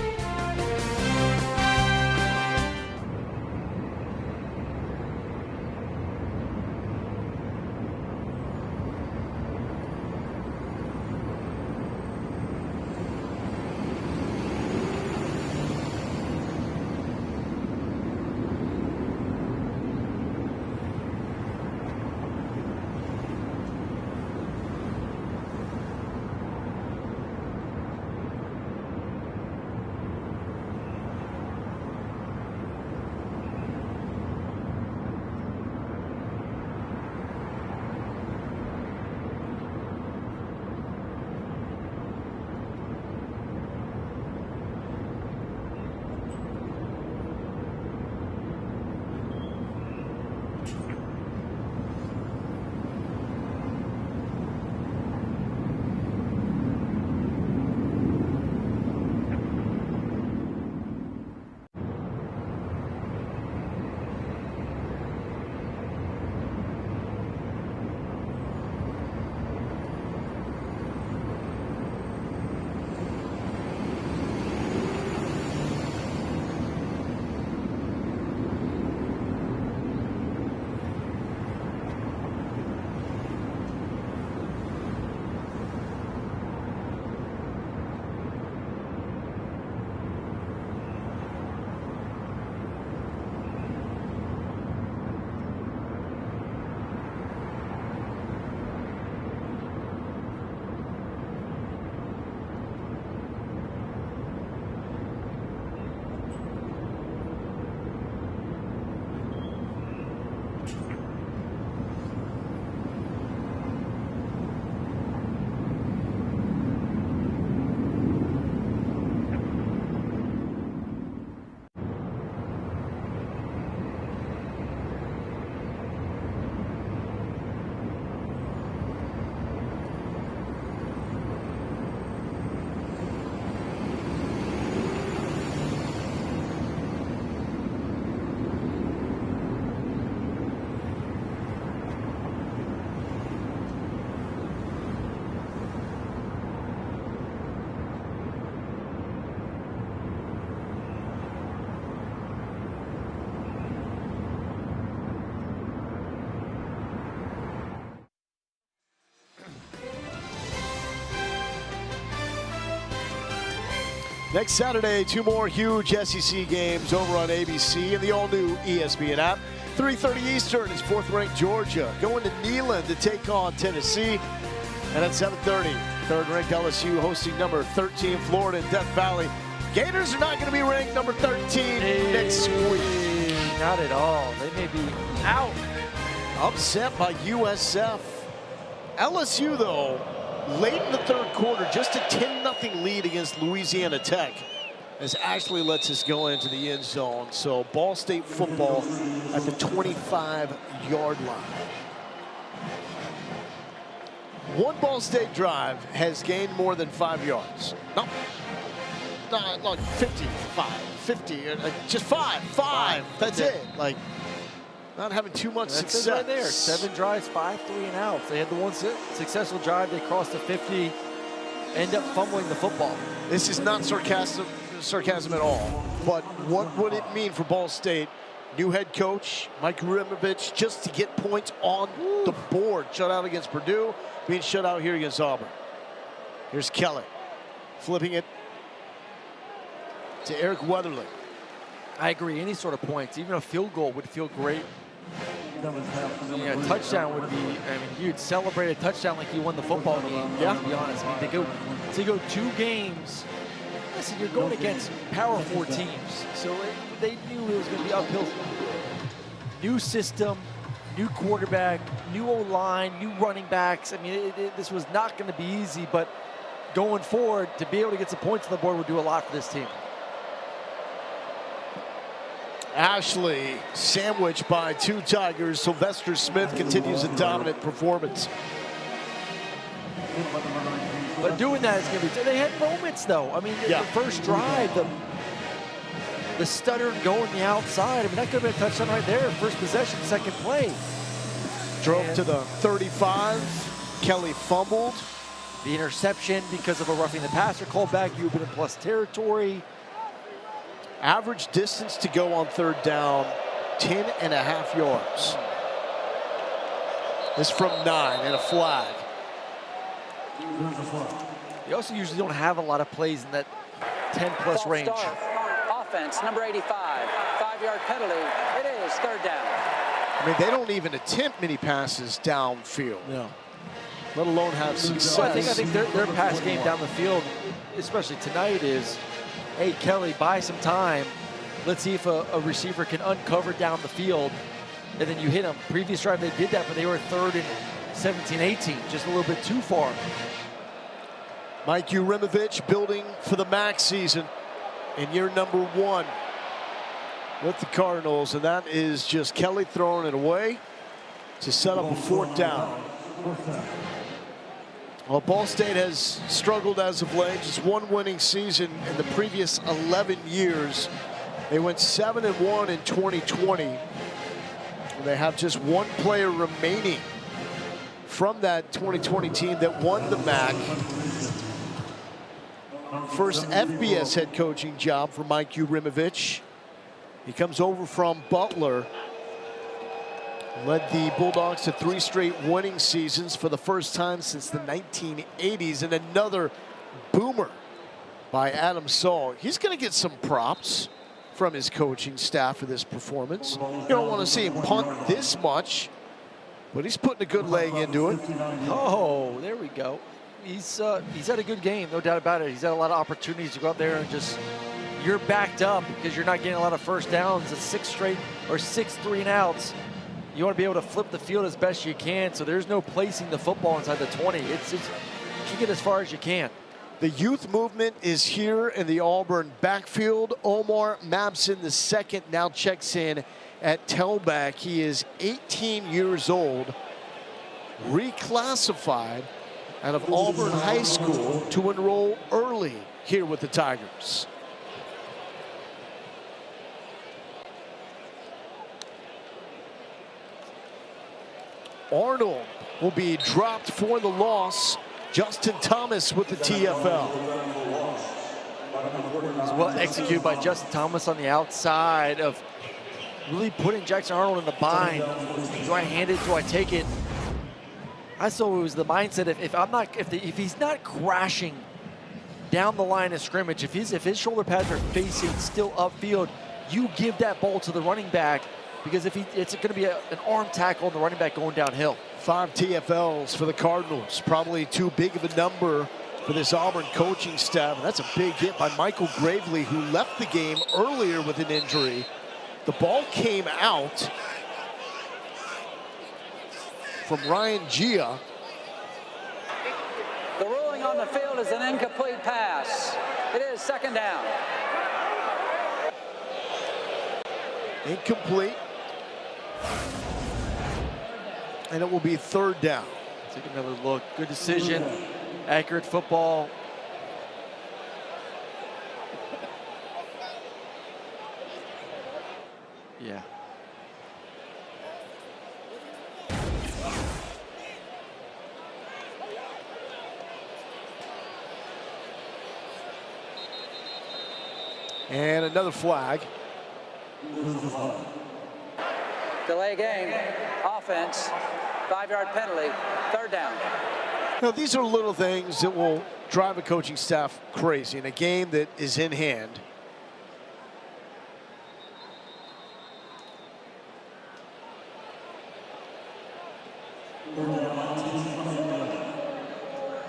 Next Saturday, 2 more huge SEC games over on ABC and the all-new ESPN app. 3:30 Eastern is 4th-ranked Georgia going to Neyland to take on Tennessee. And at 7:30, 3rd-ranked LSU hosting number 13 Florida in Death Valley. Gators are not going to be ranked number 13 next week. Not at all. They may be out. Upset by USF. LSU, though, late in the 3rd quarter, just a 10-0 lead against Louisiana Tech, as Ashley lets us go into the end zone. So Ball State football at the 25-yard line. One Ball State drive has gained more than 5 yards. No, not like 55, 50, just five. That's it. Like, not having too much success. Right there. 7 drives, 5 3-and-outs. They had the one successful drive. They crossed the 50, end up fumbling the football. This is not sarcasm at all. But what would it mean for Ball State? New head coach, Mike Rimovich, just to get points on the board. Shut out against Purdue, being shut out here against Auburn. Here's Kelly, flipping it to Eric Weatherly. I agree. Any sort of points, even a field goal would feel great. Yeah, a touchdown would be, I mean, you'd celebrate a touchdown like you won the football game, to be honest. I mean, to go 2 games, listen, you're going against Power 4 teams, so they knew it was going to be uphill. New system, new quarterback, new O-line, new running backs. I mean, this was not going to be easy, but going forward, to be able to get some points on the board would do a lot for this team. Ashley sandwiched by 2 Tigers. Sylvester Smith continues a dominant performance. But doing that is going to be, they had moments though. I mean, the first drive, the stutter going the outside. I mean, that could have been a touchdown right there. First possession, second play. Drove to the 35. Kelly fumbled. The interception because of a roughing the passer called back. You've been in plus territory. Average distance to go on 3rd down, 10.5 yards. This from 9 and a flag. They also usually don't have a lot of plays in that 10-plus range. Offense, number 85, 5-yard penalty. It is 3rd down. I mean, they don't even attempt many passes downfield. No. Let alone have success. So I think their pass game down the field, especially tonight, is, hey, Kelly, buy some time. Let's see if a receiver can uncover down the field, and then you hit them. Previous drive, they did that, but they were 3rd and 17, 18, just a little bit too far. Mike Rimovich building for the MAC season in year number 1 with the Cardinals, and that is just Kelly throwing it away to set up a 4th down. Well, Ball State has struggled as of late. Just 1 winning season in the previous 11 years. They went 7-1 in 2020. They have just 1 player remaining from that 2020 team that won the MAC. First FBS head coaching job for Mike Rimovich. He comes over from Butler. Led the Bulldogs to 3 straight winning seasons for the first time since the 1980s, and another boomer by Adam Saul. He's going to get some props from his coaching staff for this performance. You don't want to see him punt this much, but he's putting a good leg into it. Oh, there we go. He's had a good game, no doubt about it. He's had a lot of opportunities to go out there and just, you're backed up because you're not getting a lot of first downs. It's 6 straight or 6 3-and-outs. You want to be able to flip the field as best you can, so there's no placing the football inside the 20. It's kick it as far as you can. The youth movement is here in the Auburn backfield. Omar Mabson II now checks in at tailback. He is 18 years old, reclassified out of Auburn High School to enroll early here with the Tigers. Arnold will be dropped for the loss. Justin Thomas with the TFL. It's well executed by Justin Thomas on the outside of really putting Jackson Arnold in the bind. Do I hand it? Do I take it? I saw it was the mindset if he's not crashing down the line of scrimmage. If his shoulder pads are facing still upfield, you give that ball to the running back, because it's going to be an arm tackle on the running back going downhill. 5 TFLs for the Cardinals. Probably too big of a number for this Auburn coaching staff. And that's a big hit by Michael Gravely, who left the game earlier with an injury. The ball came out from Ryan Gia. The ruling on the field is an incomplete pass. It is second down. Incomplete. And it will be third down. Take another look. Good decision. Accurate football. Yeah. And another flag. Delay game. Offense. 5-yard penalty. Third down. Now, these are little things that will drive a coaching staff crazy in a game that is in hand.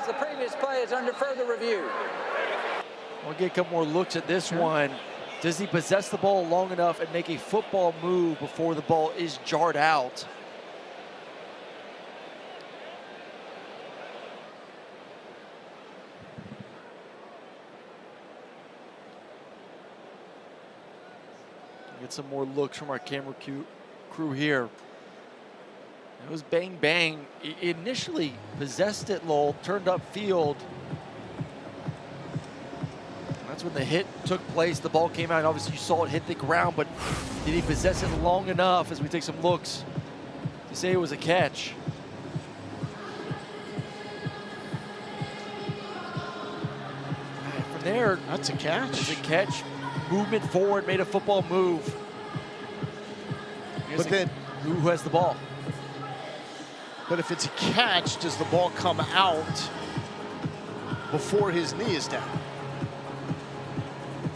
The previous play is under further review. We'll get a couple more looks at this one. Does he possess the ball long enough and make a football move before the ball is jarred out? Get some more looks from our camera crew here. It was bang, bang. He initially possessed it, Lowell, turned upfield. That's when the hit took place. The ball came out, and obviously you saw it hit the ground, but did he possess it long enough, as we take some looks, to say it was a catch? And from there, that's a catch. It's a catch. Movement forward, made a football move. But then, who has the ball? But if it's a catch, does the ball come out before his knee is down?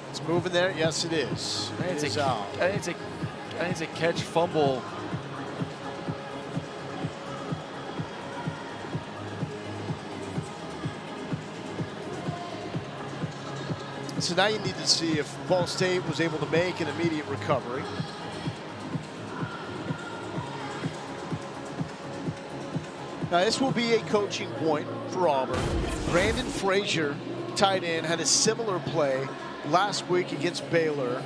It's moving there. Yes, it is. I think It is out. it's a catch fumble. So now you need to see if Ball State was able to make an immediate recovery. Now this will be a coaching point for Auburn. Brandon Frazier, tight end, had a similar play last week against Baylor,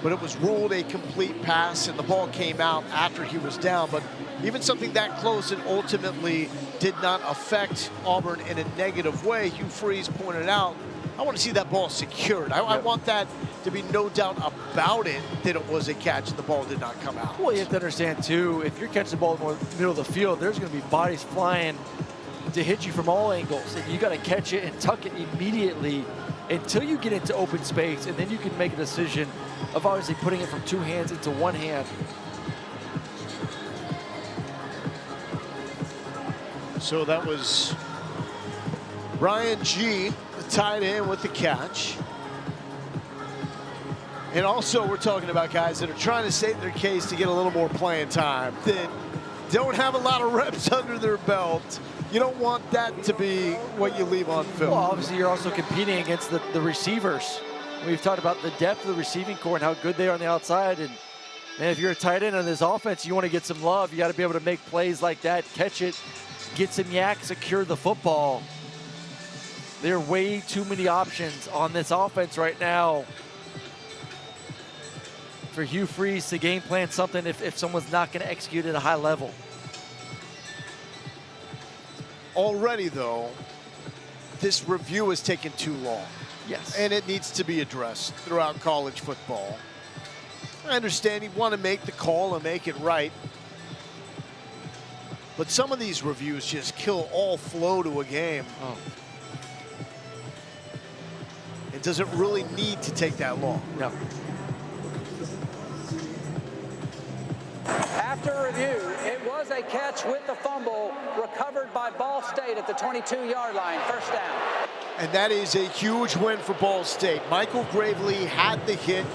but it was ruled a complete pass and the ball came out after he was down. But even something that close, it ultimately did not affect Auburn in a negative way. Hugh Freeze pointed out, I want to see that ball secured. I want that to be no doubt about it that it was a catch and the ball did not come out. Well, you have to understand, too, if you're catching the ball in the middle of the field, there's going to be bodies flying to hit you from all angles. And you got to catch it and tuck it immediately until you get into open space, and then you can make a decision of obviously putting it from two hands into one hand. So that was Ryan G, the tight end, with the catch. And also, we're talking about guys that are trying to state their case to get a little more playing time, that don't have a lot of reps under their belt. You don't want that to be what you leave on film. Well, obviously, you're also competing against the receivers. We've talked about the depth of the receiving core and how good they are on the outside. And, man, if you're a tight end on this offense, you want to get some love. You got to be able to make plays like that, catch it, get some yak, secure the football. There are way too many options on this offense right now for Hugh Freeze to game plan something if someone's not going to execute at a high level. Already, though, this review has taken too long. Yes. And it needs to be addressed throughout college football. I understand you want to make the call and make it right. But some of these reviews just kill all flow to a game. Oh. It doesn't really need to take that long. No. After review, it was a catch with the fumble recovered by Ball State at the 22-yard line. First down. And that is a huge win for Ball State. Michael Gravely had the hit.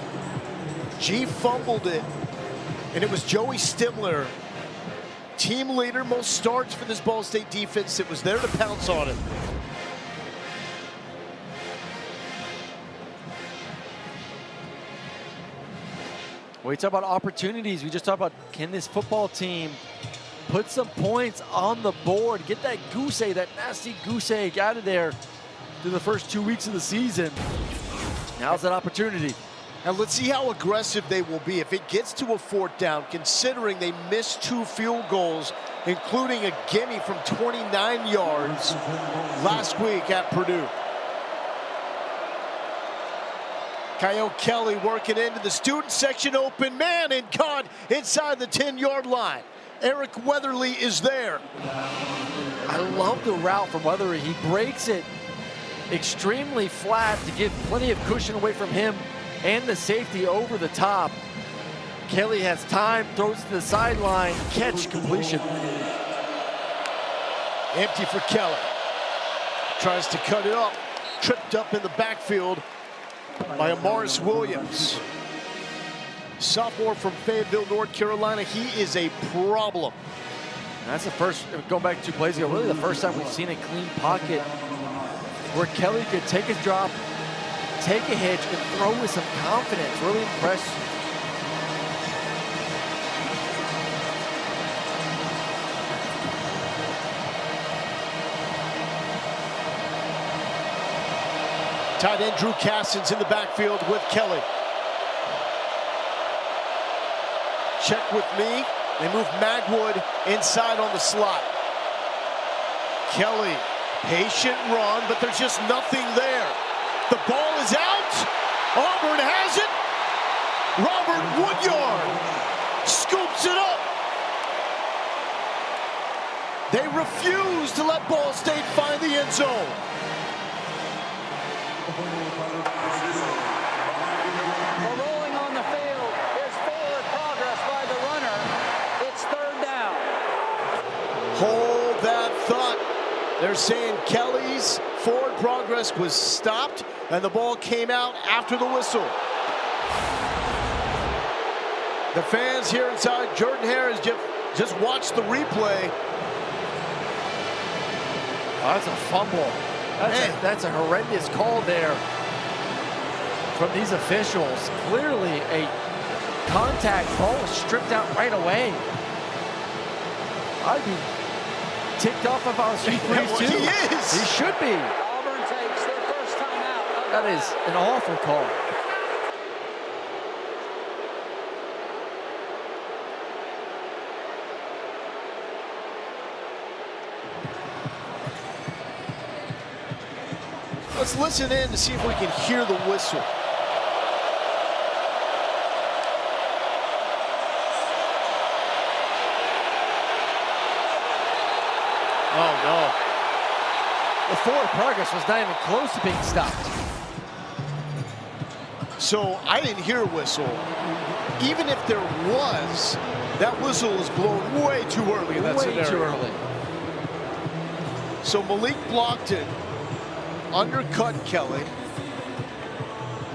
G fumbled it. And it was Joey Stimler, team leader, most starts for this Ball State defense, that was there to pounce on it. We talk about opportunities. We just talked about, can this football team put some points on the board, get that goose egg, that nasty goose egg out of there through the first 2 weeks of the season. Now's that opportunity. Now let's see how aggressive they will be if it gets to a 4th down, considering they missed 2 field goals, including a gimme from 29 yards last week at Purdue. Kyle Kelly working into the student section, open man, and caught inside the 10-yard line. Eric Weatherly is there. I love the route from Weatherly. He breaks it extremely flat to give plenty of cushion away from him and the safety over the top. Kelly has time, throws to the sideline, catch, completion. Empty for Kelly. Tries to cut it up. Tripped up in the backfield by Amaris Williams. Sophomore from Fayetteville, North Carolina. He is a problem. And that's the first, going back 2 plays ago, really the first time we've seen a clean pocket where Kelly could take his drop, take a hitch, and throw with some confidence. Really impressed. Tight end Drew Cassins in the backfield with Kelly. Check with me. They move Magwood inside on the slot. Kelly, patient run, but there's just nothing there. The ball is out. Auburn has it. Robert Woodyard scoops it up. They refuse to let Ball State find the end zone. Well, rolling on the field is forward progress by the runner. It's 3rd down. Hold that thought. They're saying Kelly's forward progress was stopped and the ball came out after the whistle. The fans here inside, Jordan Harris just watched the replay. Oh, that's a fumble. That's a horrendous call there from these officials. Clearly a contact ball stripped out right away. I'd be ticked off if I was Hugh Freeze too. He is. He should be. Auburn takes their first time out. That is an awful call. Let's listen in to see if we can hear the whistle. Oh no. The forward progress was not even close to being stopped. So I didn't hear a whistle. Even if there was, that whistle was blown way too early in that scenario. Way too early. So Malik blocked it, undercut Kelly.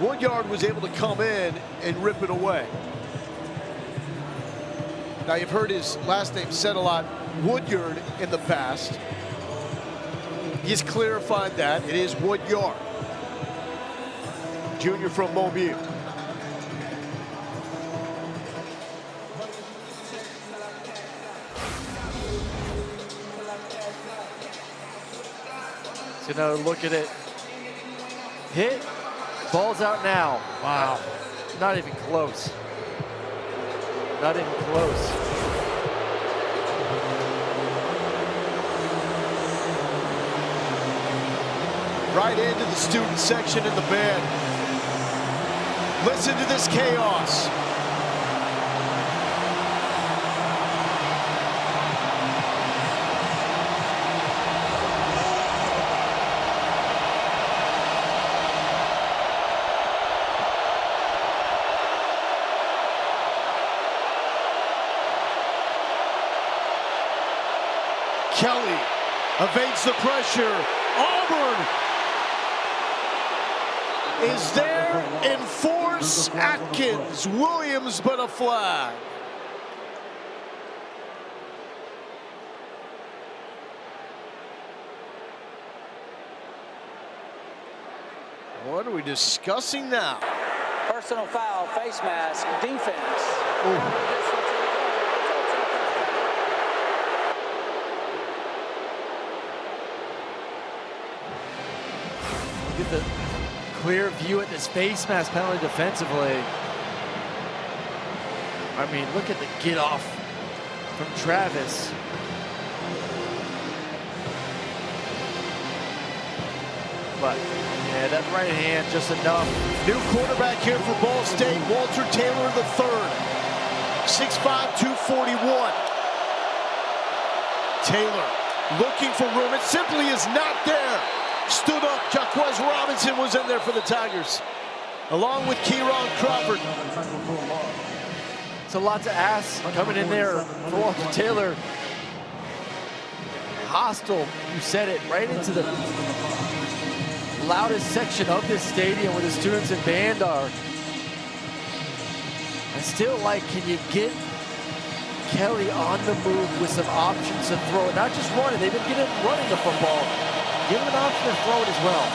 Woodyard was able to come in and rip it away. Now you've heard his last name said a lot, Woodyard, in the past. He's clarified that it is Woodyard, junior from Mobile. So now look at it. Hit, ball's out now. Wow, not even close. Not even close. Right into the student section in the band. Listen to this chaos. Kelly evades the pressure. Auburn is there in force. Atkins, Williams, but a flag. What are we discussing now? Personal foul, face mask, defense. Get the clear view at this face mask penalty defensively. I mean, look at the get off from Travis. But yeah, that right hand just enough. New quarterback here for Ball State, Walter Taylor III. 6'5", 241. Taylor looking for room. It simply is not there. Stood up. Jaquez Robinson was in there for the Tigers, along with Kieron Crawford. It's a lot to ask coming in there for Walter Taylor. Hostile, you said it, right into the loudest section of this stadium where the students and band are. And still, like, can you get Kelly on the move with some options to throw it? Not just running, they've been running the football. Give him an option to throw it as well.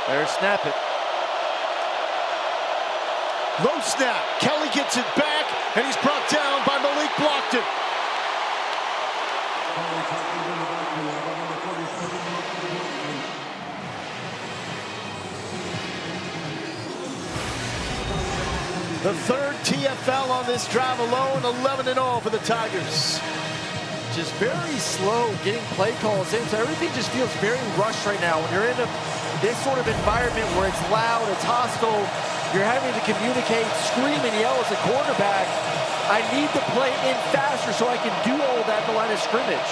Better snap it. Low snap. Kelly gets it back, and he's brought down by Malik Blockton. The third TFL on this drive alone, 11-0 for the Tigers. Just very slow getting play calls in, so everything just feels very rushed right now. When you're in this sort of environment where it's loud, it's hostile, you're having to communicate, scream and yell as a quarterback. I need to play in faster so I can do all that at the line of scrimmage.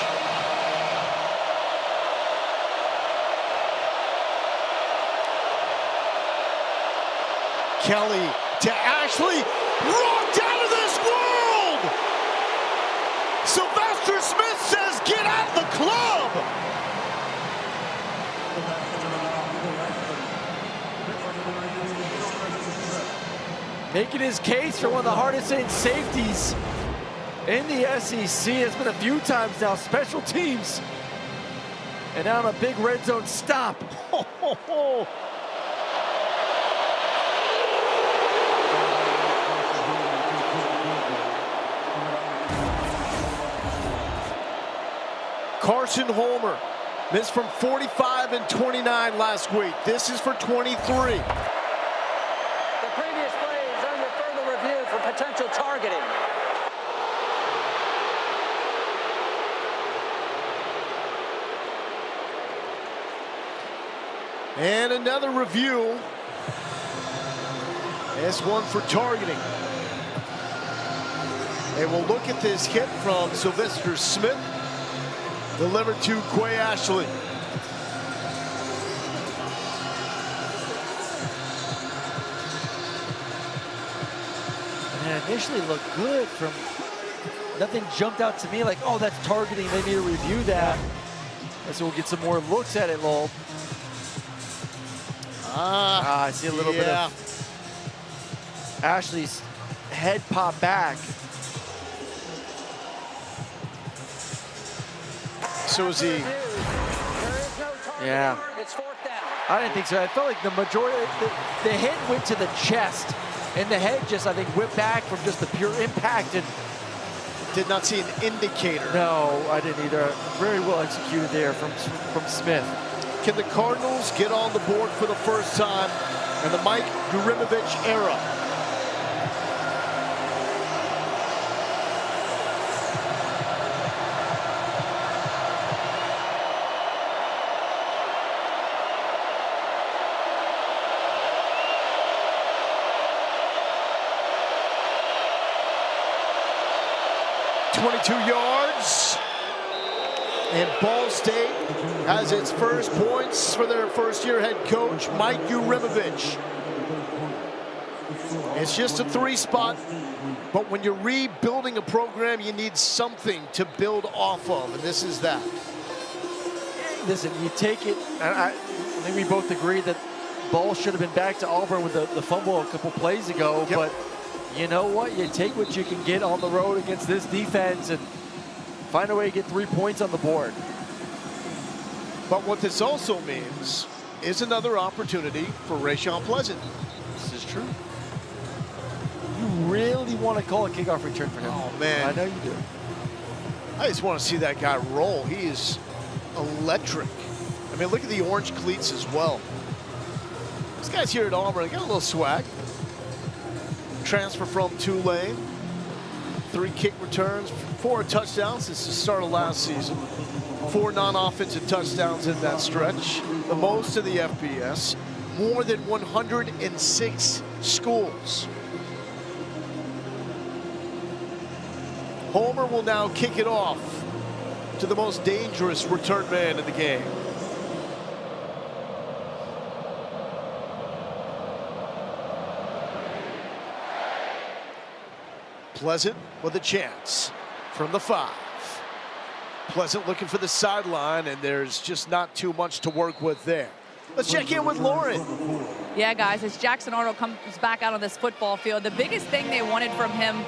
Kelly to Ashley, rocked out of this world! Sylvester Smith says, get out of the club! Making his case for one of the hardest hitting safeties in the SEC. It's been a few times now, special teams. And now on a big red zone stop. Carson Homer missed from 45 and 29 last week. This is for 23. The previous play is under further review for potential targeting. And another review. This one for targeting. They will look at this hit from Sylvester Smith, delivered to Quay Ashley. And it initially looked good from, nothing jumped out to me like, oh, that's targeting, they need to review that. And so we'll get some more looks at it, Lowell. I see a little bit of Ashley's head pop back. So is he? Yeah. It's fourth down. I didn't think so. I felt like the majority, the hit went to the chest, and the head just, I think, whipped back from just the pure impact. And did not see an indicator. No, I didn't either. Very well executed there from Smith. Can the Cardinals get on the board for the first time in the Mike Yurimovich era? Yards, and Ball State has its first points for their first-year head coach, Mike Yurimovich. It's just a 3-spot, but when you're rebuilding a program, you need something to build off of, and this is that. listen, you take it, and I think we both agree that ball should have been back to Auburn with the fumble a couple plays ago, but you know what? You take what you can get on the road against this defense and find a way to get 3 points on the board. But what this also means is another opportunity for Rayshon Pleasant. This is true. You really want to call a kickoff return for him. Oh, man. I know you do. I just want to see that guy roll. He is electric. I mean, look at the orange cleats as well. This guy's here at Auburn. Got a little swag. Transfer from Tulane. 3 kick returns, 4 touchdowns since the start of last season. 4 non-offensive touchdowns in that stretch. The most in the FBS. More than 106 schools. Homer will now kick it off to the most dangerous return man in the game. Pleasant with a chance from the 5. Pleasant looking for the sideline, and there's just not too much to work with there. Let's check in with Lauren. Yeah, guys, as Jackson Arnold comes back out on this football field, the biggest thing they wanted from him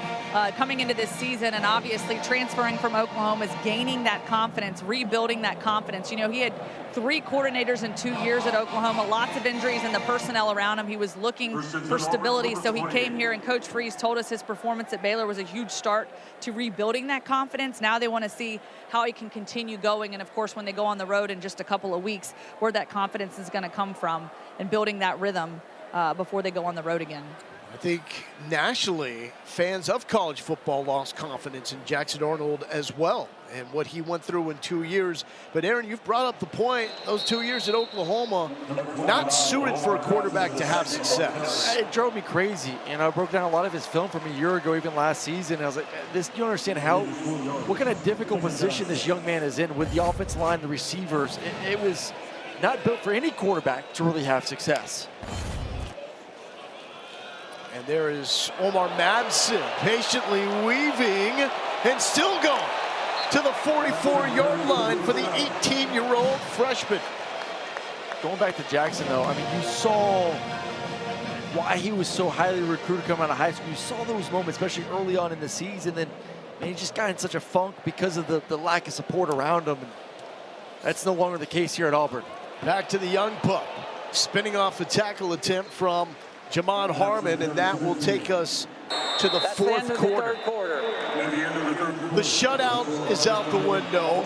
coming into this season and obviously transferring from Oklahoma is gaining that confidence, rebuilding that confidence. You know, he had 3 coordinators in 2 years at Oklahoma, lots of injuries and the personnel around him. He was looking for stability, so he came here, and Coach Freeze told us his performance at Baylor was a huge start to rebuilding that confidence. Now they want to see how he can continue going, and of course when they go on the road in just a couple of weeks, where that confidence is going to come from and building that rhythm before they go on the road again. I think nationally, fans of college football lost confidence in Jackson Arnold as well, and what he went through in 2 years. But Aaron, you've brought up the point, those 2 years at Oklahoma, not suited for a quarterback to have success. It drove me crazy, and I broke down a lot of his film from a year ago, even last season. I was like, this, you understand what kind of difficult position this young man is in with the offensive line, the receivers. It was not built for any quarterback to really have success. And there is Omar Madsen patiently weaving and still going to the 44-yard line for the 18-year-old freshman. Going back to Jackson, though, I mean, you saw why he was so highly recruited coming out of high school. You saw those moments, especially early on in the season. Then, man, he just got in such a funk because of the lack of support around him. And that's no longer the case here at Auburn. Back to the young pup, spinning off the tackle attempt from Jamon Harmon, and that will take us to the fourth quarter. The shutout is out the window,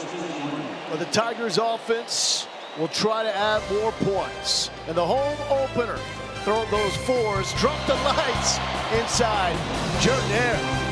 but the Tigers offense will try to add more points. And the home opener, throwing those 4s, drop the lights inside Jordan.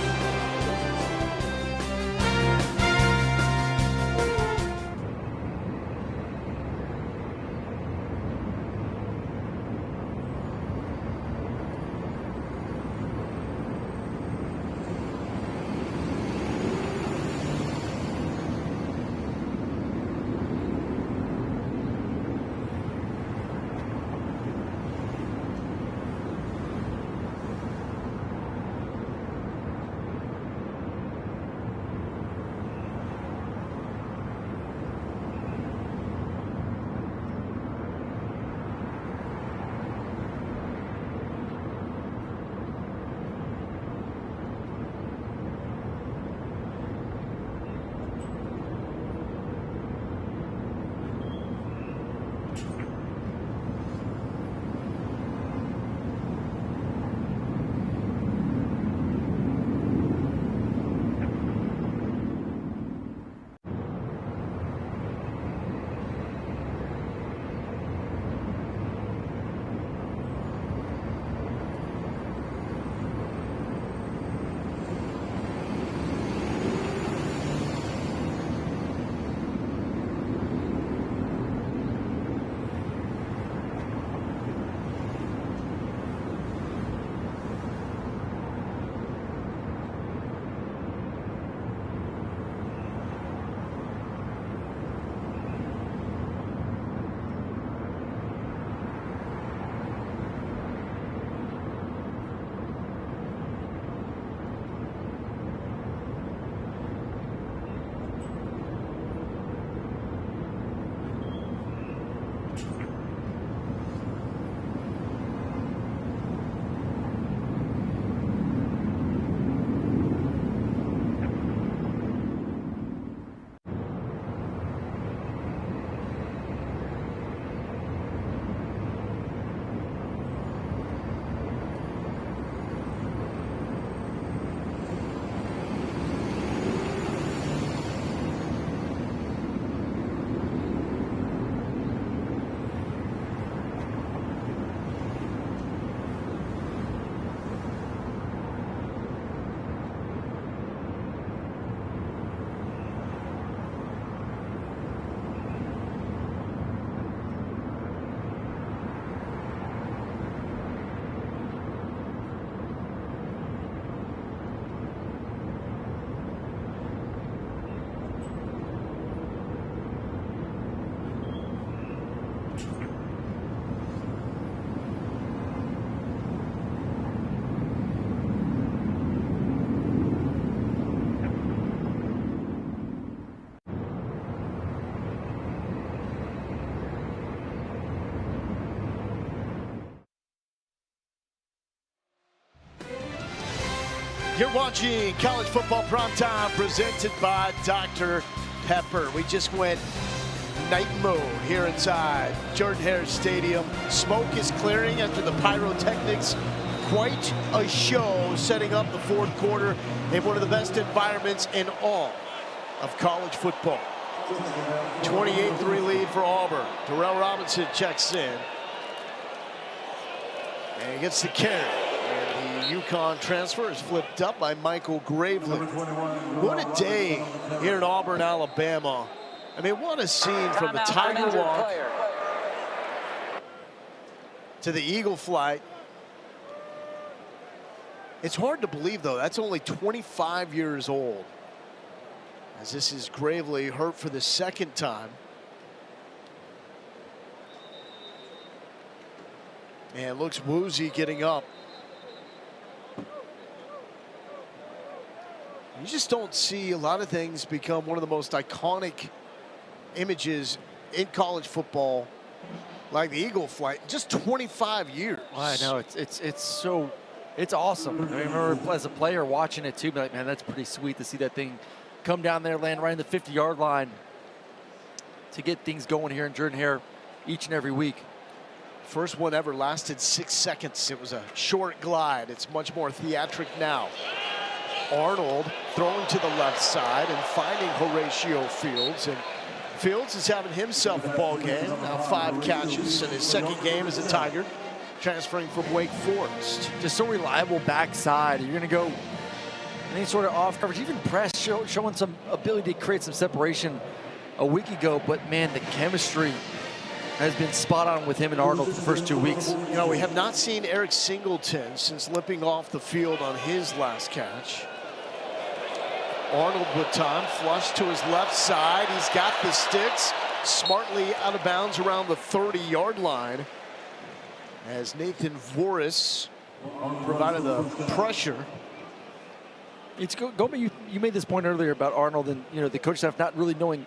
You're watching College Football Primetime presented by Dr. Pepper. We just went night mode here inside Jordan-Hare Stadium. Smoke is clearing after the pyrotechnics. Quite a show setting up the fourth quarter in one of the best environments in all of college football. 28-3 lead for Auburn. Darrell Robinson checks in. And he gets the carry. And the UConn transfer is flipped up by Michael Gravely. What a day here in Auburn, Alabama. I mean, what a scene from the Tiger Walk to the Eagle Flight. It's hard to believe, though, that's only 25 years old. As this is Gravely hurt for the second time. And looks woozy getting up. You just don't see a lot of things become one of the most iconic images in college football like the Eagle Flight. Just 25 years. I know, it's awesome. I remember as a player watching it too, be like, man, that's pretty sweet to see that thing come down there, land right in the 50-yard line to get things going here in Jordan-Hare each and every week. First one ever lasted 6 seconds. It was a short glide. It's much more theatric now. Arnold throwing to the left side and finding Horatio Fields. And Fields is having himself a ball game. Now 5 catches in his second game as a Tiger, transferring from Wake Forest. Just so reliable backside. You're going to go any sort of off coverage, even press, showing some ability to create some separation a week ago. But man, the chemistry has been spot on with him and Arnold for the first 2 weeks. You know, we have not seen Eric Singleton since limping off the field on his last catch. Arnold with time, flush to his left side. He's got the sticks, smartly out of bounds around the 30-yard line as Nathan Voris provided the pressure. It's you made this point earlier about Arnold and, you know, the coach staff not really knowing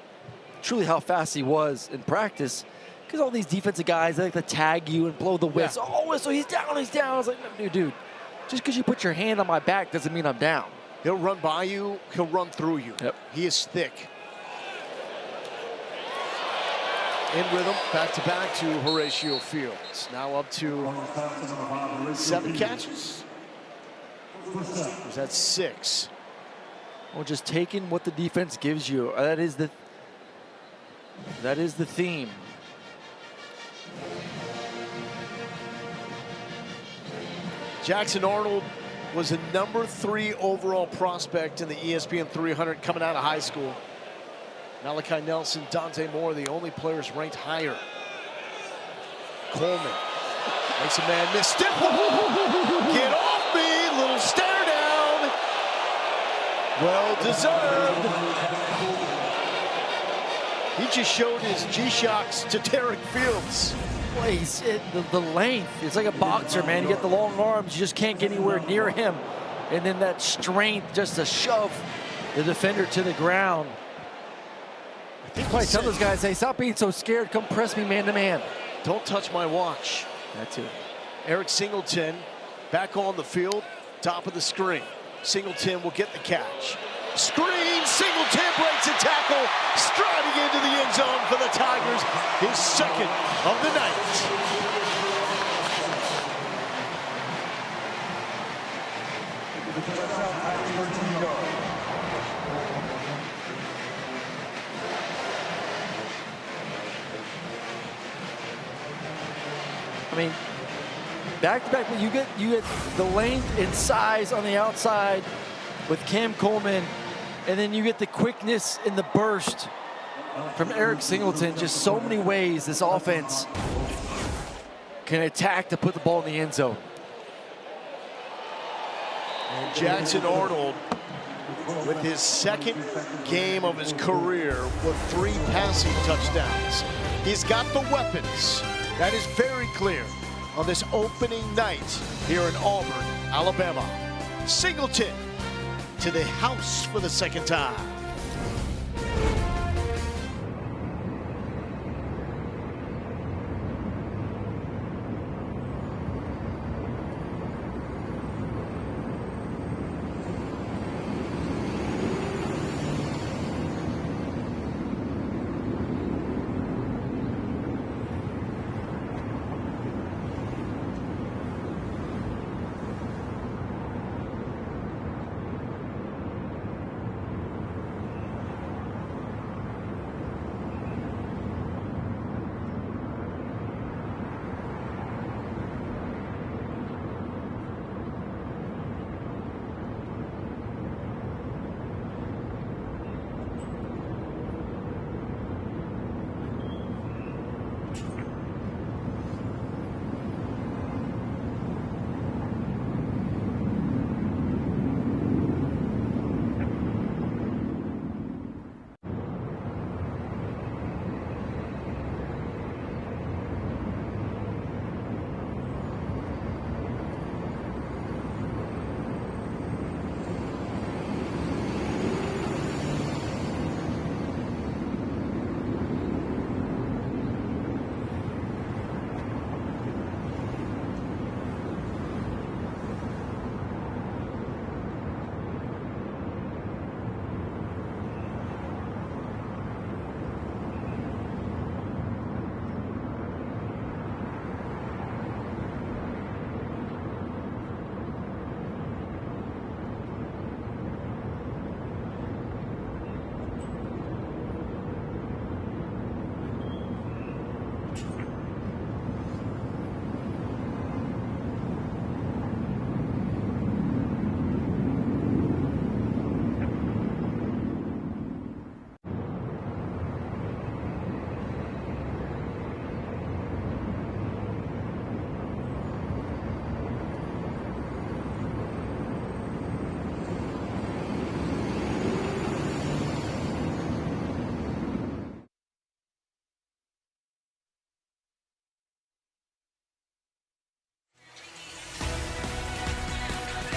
truly how fast he was in practice, because all these defensive guys, they like to tag you and blow the whistle. Yeah. Oh, whistle, he's down, he's down. I was like, dude, just because you put your hand on my back doesn't mean I'm down. He'll run by you, he'll run through you. Yep. He is thick. In rhythm, back to Horatio Fields. Now up to 7 catches. Was that 6? Well, just taking what the defense gives you. That is the theme. Jackson Arnold was a number 3 overall prospect in the ESPN 300 coming out of high school. Malachi Nelson, Dante Moore, the only players ranked higher. Coleman makes a man miss. Stiff. Get off me, little stare down. Well deserved. He just showed his G-Shocks to Derek Fields. Well, the length, it's like a boxer, man. You get the long arms, you just can't get anywhere near him. And then that strength just to shove the defender to the ground. I think probably tell those guys, hey, stop being so scared. Come press me man to man. Don't touch my watch. That too. Eric Singleton back on the field, top of the screen. Singleton will get the catch. Screen, Singleton breaks a tackle, striding into the end zone for the Tigers, his second of the night. I mean, back-to-back, you get the length and size on the outside with Cam Coleman, and then you get the quickness in the burst from Eric Singleton. Just so many ways this offense can attack to put the ball in the end zone. And Jackson Arnold, with his second game of his career with 3 passing touchdowns. He's got the weapons. That is very clear on this opening night here in Auburn, Alabama. Singleton to the house for the second time.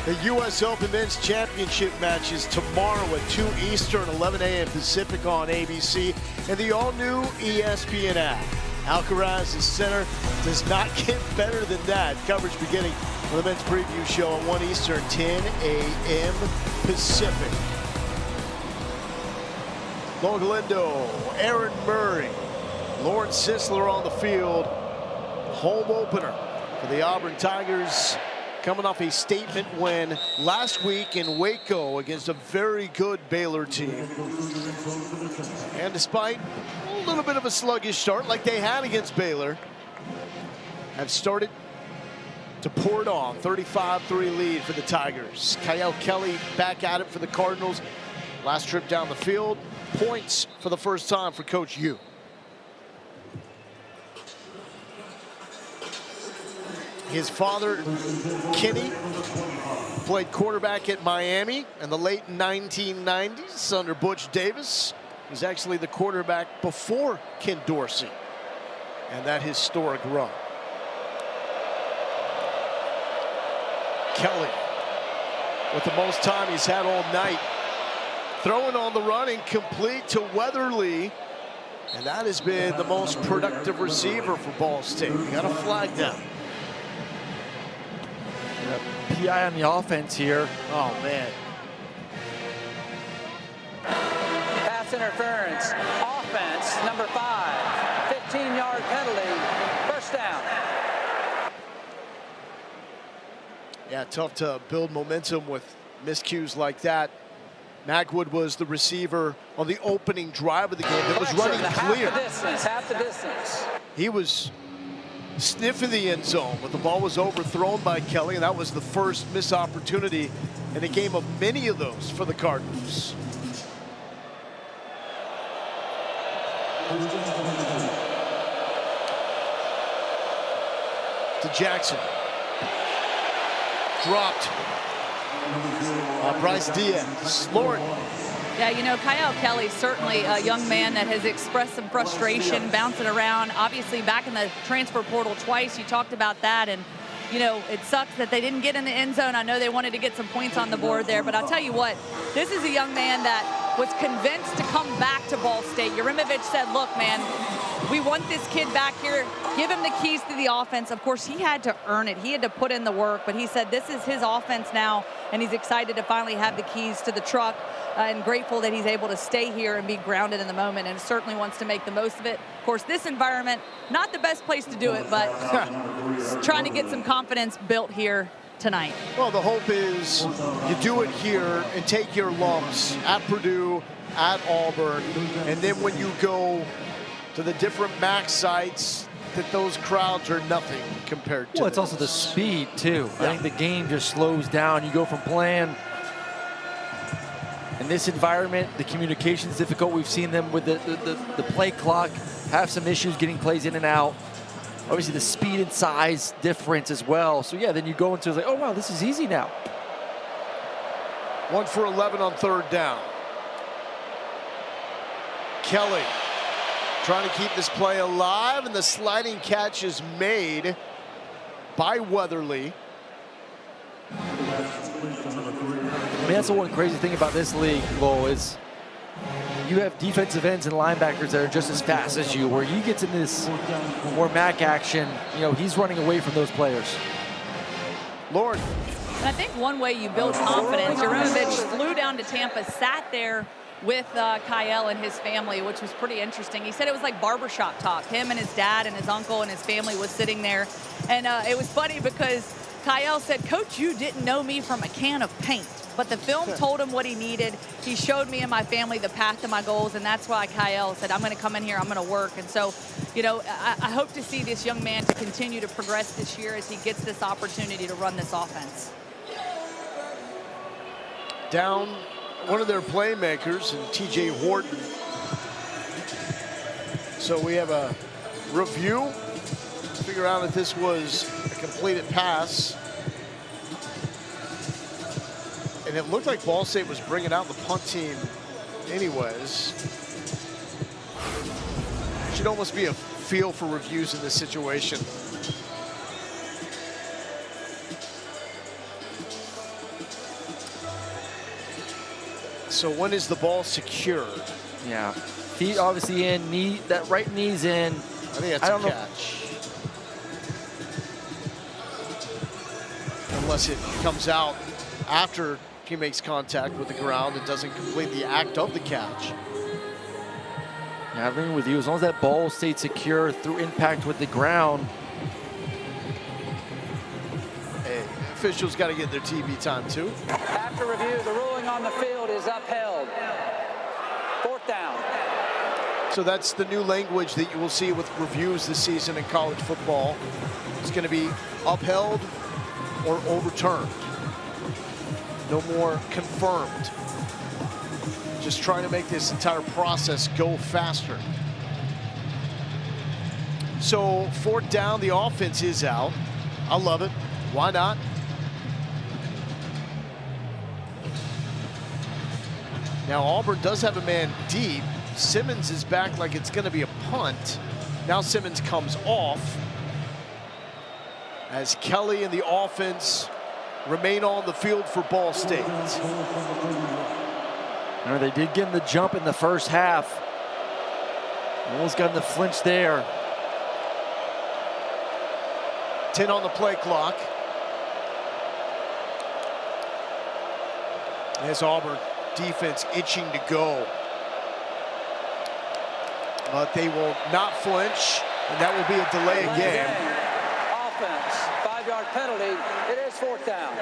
The U.S. Open Men's Championship matches tomorrow at 2 Eastern, 11 a.m. Pacific on ABC and the all-new ESPN app. Alcaraz's center does not get better than that. Coverage beginning with the men's preview show at 1 Eastern, 10 a.m. Pacific. Long Galindo, Aaron Murray, Lauren Sisler on the field. Home opener for the Auburn Tigers, coming off a statement win last week in Waco against a very good Baylor team. And despite a little bit of a sluggish start like they had against Baylor, have started to pour it on. 35-3 lead for the Tigers. Kyle Kelly back at it for the Cardinals. Last trip down the field. Points for the first time for Coach Yu. His father, Kenny, played quarterback at Miami in the late 1990s under Butch Davis. He was actually the quarterback before Ken Dorsey and that historic run. Kelly with the most time he's had all night. Throwing on the run, incomplete to Weatherly. And that has been the most productive receiver for Ball State. We got a flag down. PI on the offense here. Oh, man. Pass interference. Offense, number 5. 15-yard penalty. First down. Yeah, tough to build momentum with miscues like that. Magwood was the receiver on the opening drive of the game that was running clear. Half the distance. He was sniffing the end zone, but the ball was overthrown by Kelly, and that was the first missed opportunity in a game of many of those for the Cardinals. To Jackson. Dropped. Bryce Diaz. Lord. Yeah, you know, Kyle Kelly, certainly a young man that has expressed some frustration, bouncing around. Obviously, back in the transfer portal twice. You talked about that, and, you know, it sucks that they didn't get in the end zone. I know they wanted to get some points on the board there, but I'll tell you what, this is a young man that was convinced to come back to Ball State. Yurimovich said, look, man, we want this kid back here. Give him the keys to the offense. Of course, he had to earn it. He had to put in the work, but he said this is his offense now, and he's excited to finally have the keys to the truck. And grateful that he's able to stay here and be grounded in the moment, and certainly wants to make the most of it. Of course, this environment, not the best place to do it, but trying to get some confidence built here tonight. Well, the hope is you do it here and take your lumps at Purdue, at Auburn, and then when you go to the different MAC sites, that those crowds are nothing compared to Well, it's also the speed, too. Yeah. I think the game just slows down. You go from playing in this environment, the communication's difficult. We've seen them with the play clock have some issues getting plays in and out. Obviously, the speed and size difference as well. So, yeah, then you go into, like, oh, wow, this is easy now. 1 for 11 on third down. Kelly trying to keep this play alive, and the sliding catch is made by Weatherly. I mean, that's the one crazy thing about this league, Lowell, is you have defensive ends and linebackers that are just as fast as you. Where you get to this more MAC action, you know, he's running away from those players. Lord. And I think one way you build confidence, Yurimovich flew down to Tampa, sat there with Kyle and his family, which was pretty interesting. He said it was like barbershop talk. Him and his dad and his uncle and his family was sitting there. And it was funny because Kyle said, Coach, you didn't know me from a can of paint. But the film told him what he needed. He showed me and my family the path to my goals, and that's why Kyle said, I'm going to come in here, I'm going to work. And so, you know, I hope to see this young man to continue to progress this year as he gets this opportunity to run this offense. Down one of their playmakers, and TJ Horton. So we have a review. Figure out if this was a completed pass. And it looked like Ball State was bringing out the punt team anyways. Should almost be a feel for reviews in this situation. So when is the ball secured? Yeah. Feet obviously in, knee, that right knee's in. I think that's a catch. Unless it comes out after he makes contact with the ground and doesn't complete the act of the catch. Yeah, I agree with you. As long as that ball stayed secure through impact with the ground. Hey, officials got to get their TV time too. After review, the ruling on the field is upheld. 4th down. So that's the new language that you will see with reviews this season in college football. It's going to be upheld or overturned. No more confirmed. Just trying to make this entire process go faster. So 4th down, the offense is out. I love it. Why not? Now Auburn does have a man deep. Simmons is back like it's going to be a punt. Now Simmons comes off as Kelly and the offense remain on the field for Ball State. They did get in the jump in the first half. Almost got in the flinch there. 10 on the play clock. As Auburn defense itching to go. But they will not flinch, and that will be a delay of game. Offense, 5-yard penalty. It is 4th down.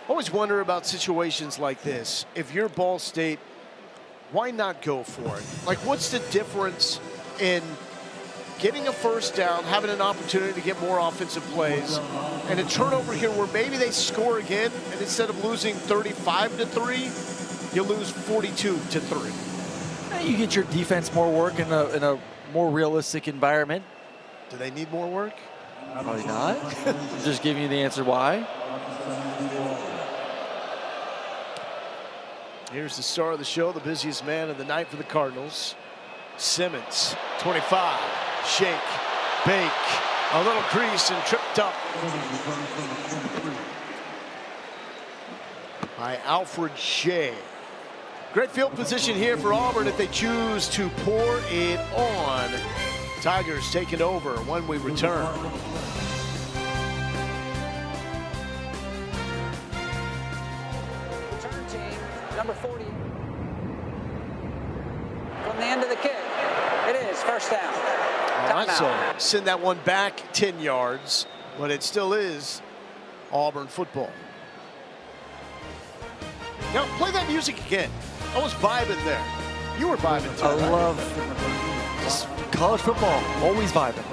Always wonder about situations like this. If you're Ball State, why not go for it? Like, what's the difference in getting a first down, having an opportunity to get more offensive plays, and a turnover here where maybe they score again, and instead of losing 35-3, you lose 42-3. You get your defense more work in a more realistic environment. Do they need more work? Probably not. Just giving you the answer why. Here's the star of the show, the busiest man of the night for the Cardinals. Simmons, 25, shake, bake, a little crease and tripped up by Alfred Shea. Great field position here for Auburn if they choose to pour it on. Tigers taking over when we return. Return team, number 40. From the end of the kick, it is 1st down. All right, so send that one back 10 yards, but it still is Auburn football. Now, play that music again. I was vibing there. You were vibing too. I love just college football, always vibing.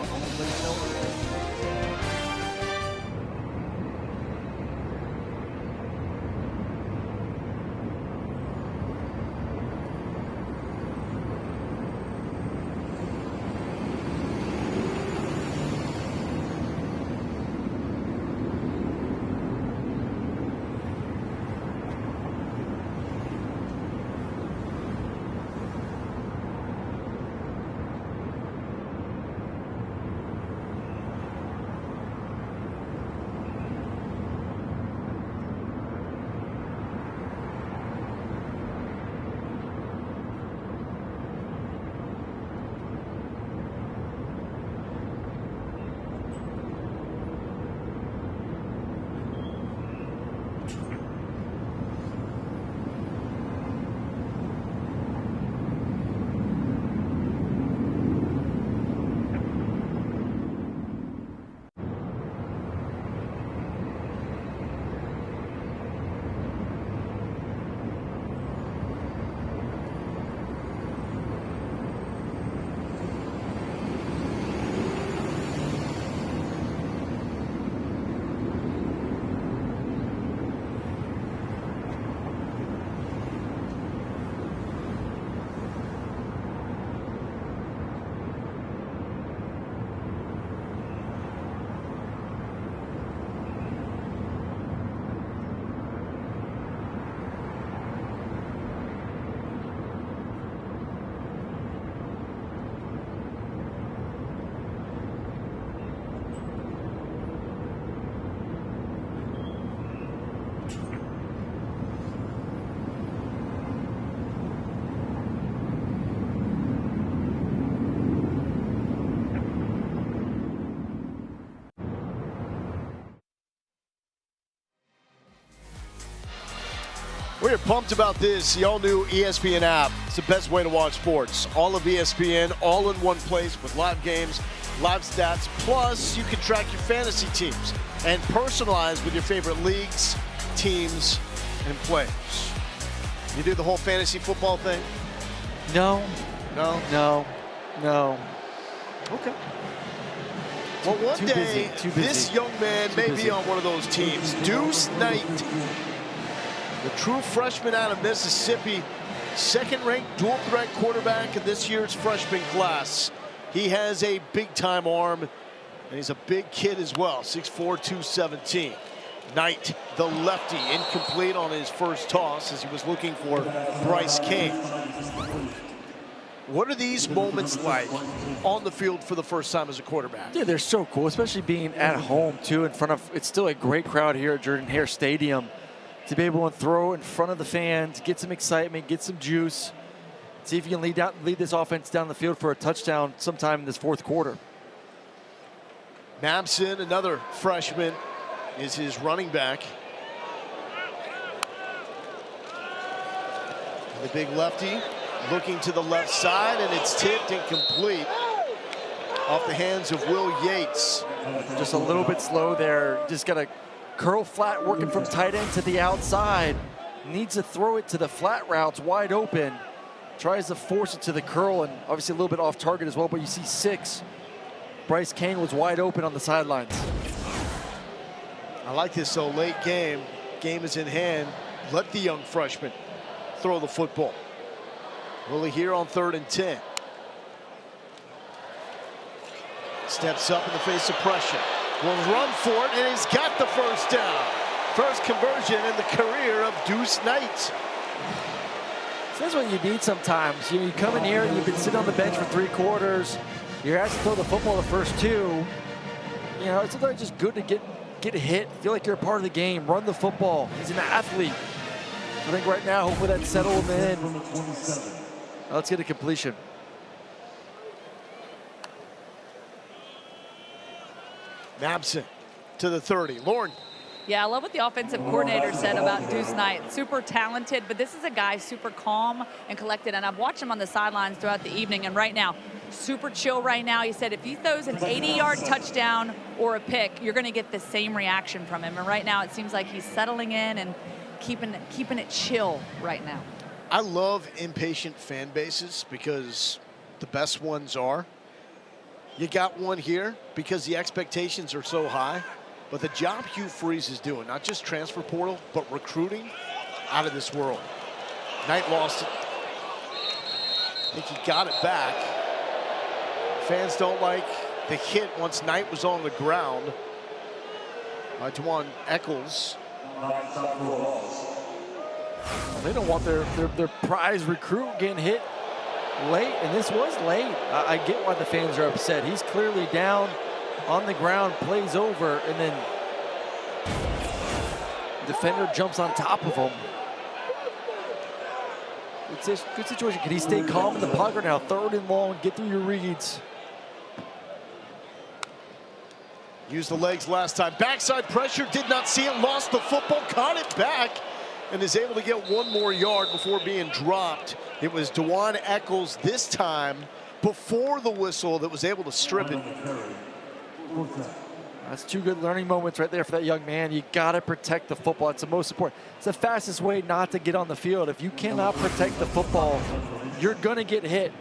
We're pumped about this. The all-new ESPN app. It's the best way to watch sports. All of ESPN, all in one place with live games, live stats. Plus, you can track your fantasy teams and personalize with your favorite leagues, teams, and players. You do the whole fantasy football thing? No. No? No. No. Okay. Well, one day, this young man may be on one of those teams. Deuce Knight, the true freshman out of Mississippi, second-ranked dual-threat quarterback in this year's freshman class. He has a big-time arm, and he's a big kid as well, 6'4", 217. Knight, the lefty, incomplete on his first toss as he was looking for Bryce King. What are these moments like on the field for the first time as a quarterback? Yeah, they're so cool, especially being at home, too, in front of, it's still a great crowd here at Jordan-Hare Stadium. To be able to throw in front of the fans, get some excitement, get some juice, see if you can lead this offense down the field for a touchdown sometime in this fourth quarter. Mabson, another freshman, is his running back. The big lefty looking to the left side, and it's tipped incomplete off the hands of Will Yates. Just a little bit slow there. Just got to curl flat, working from tight end to the outside. Needs to throw it to the flat routes wide open. Tries to force it to the curl, and obviously a little bit off target as well, but you see 6. Bryce King was wide open on the sidelines. I like this, though. Late game. Game is in hand. Let the young freshman throw the football. Willie here on 3rd and 10. Steps up in the face of pressure. Will run for it, and he's got the first down. First conversion in the career of Deuce Knight. So that's what you need sometimes. You come in here, you've been sitting on the bench for 3 quarters. You're asked to throw the football the first 2. You know, it's sometimes just good to get hit, feel like you're a part of the game, run the football. He's an athlete. I think right now, hopefully that's settled in. Let's get a completion. Mabson to the 30. Lauren. Yeah, I love what the offensive coordinator said about Deuce Knight. Super talented, but this is a guy super calm and collected, and I've watched him on the sidelines throughout the evening, and right now, super chill right now. He said if he throws an 80-yard touchdown or a pick, you're going to get the same reaction from him, and right now it seems like he's settling in and keeping it chill right now. I love impatient fan bases because the best ones are. You got one here because the expectations are so high. But the job Hugh Freeze is doing, not just transfer portal, but recruiting, out of this world. Knight lost it. I think he got it back. Fans don't like the hit once Knight was on the ground by Dwan Eccles. They don't want their prize recruit getting hit late, and this was late. I get why the fans are upset. He's clearly down on the ground, plays over, and then defender jumps on top of him. It's a good situation. Can he stay calm in the pocket now? 3rd and long, get through your reads. Used the legs last time. Backside pressure, did not see it, lost the football, caught it back, and is able to get 1 more yard before being dropped. It was Dwan Eccles this time, before the whistle, that was able to strip it. That's 2 good learning moments right there for that young man. You got to protect the football. It's the most important. It's the fastest way not to get on the field. If you cannot protect the football, you're going to get hit.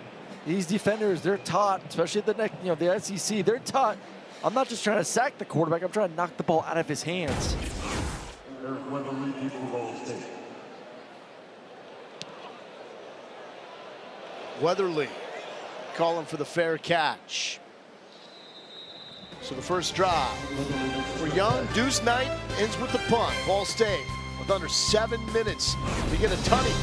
These defenders, they're taught, especially the SEC, they're taught. I'm not just trying to sack the quarterback. I'm trying to knock the ball out of his hands. Weatherly calling for the fair catch. So the first drive for young Deuce Knight ends with the punt. Ball State with under 7 minutes to get a tutty.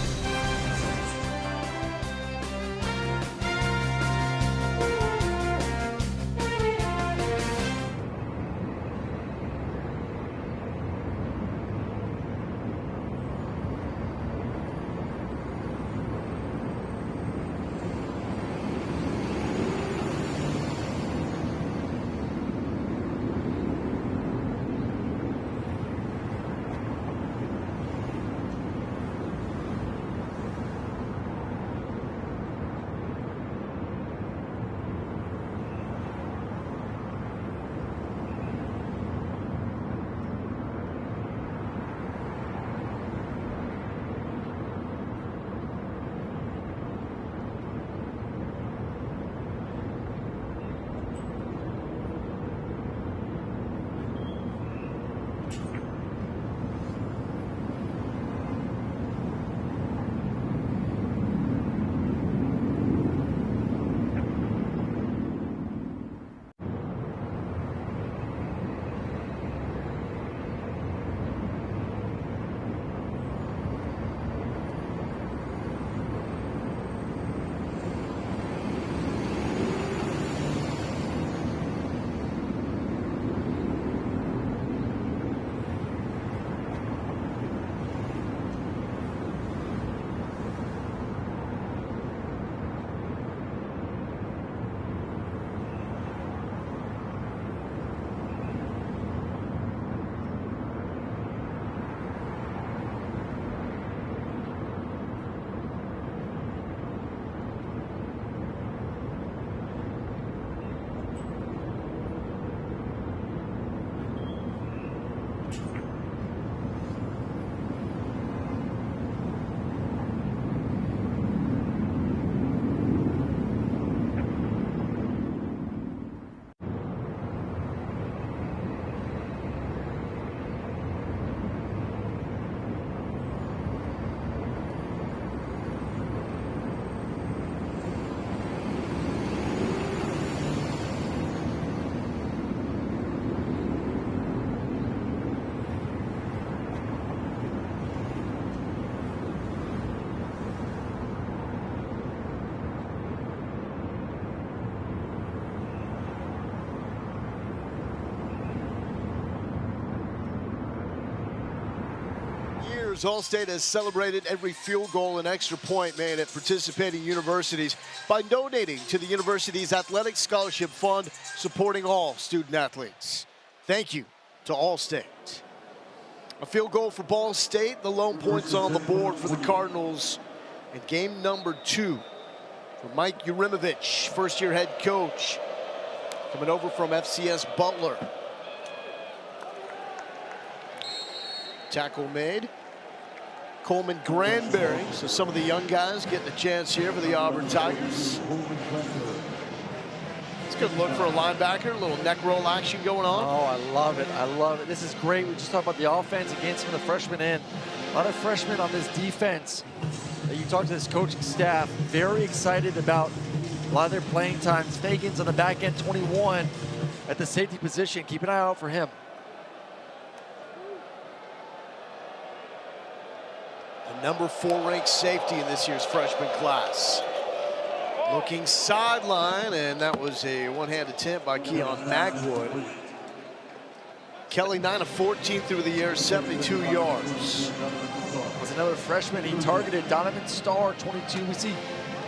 Tigers, All-State has celebrated every field goal and extra point made at participating universities by donating to the university's Athletic Scholarship Fund, supporting all student athletes. Thank you to All-State. A field goal for Ball State, the lone points on the board for the Cardinals in game number 2 for Mike Urimovich, first-year head coach, coming over from FCS Butler. Tackle made. Coleman Granberry, so some of the young guys getting a chance here for the Auburn Tigers. It's a good look for a linebacker, a little neck roll action going on. Oh, I love it, I love it. This is great. We just talked about the offense against some of the freshmen in. A lot of freshmen on this defense. You talk to this coaching staff, very excited about a lot of their playing times. Fagan's on the back end, 21 at the safety position. Keep an eye out for him. The number 4 ranked safety in this year's freshman class. Looking sideline, and that was a one-hand attempt by Keon Magwood. Kelly 9 of 14 through the air, 72 yards. Was another freshman. He targeted Donovan Starr, 22. We see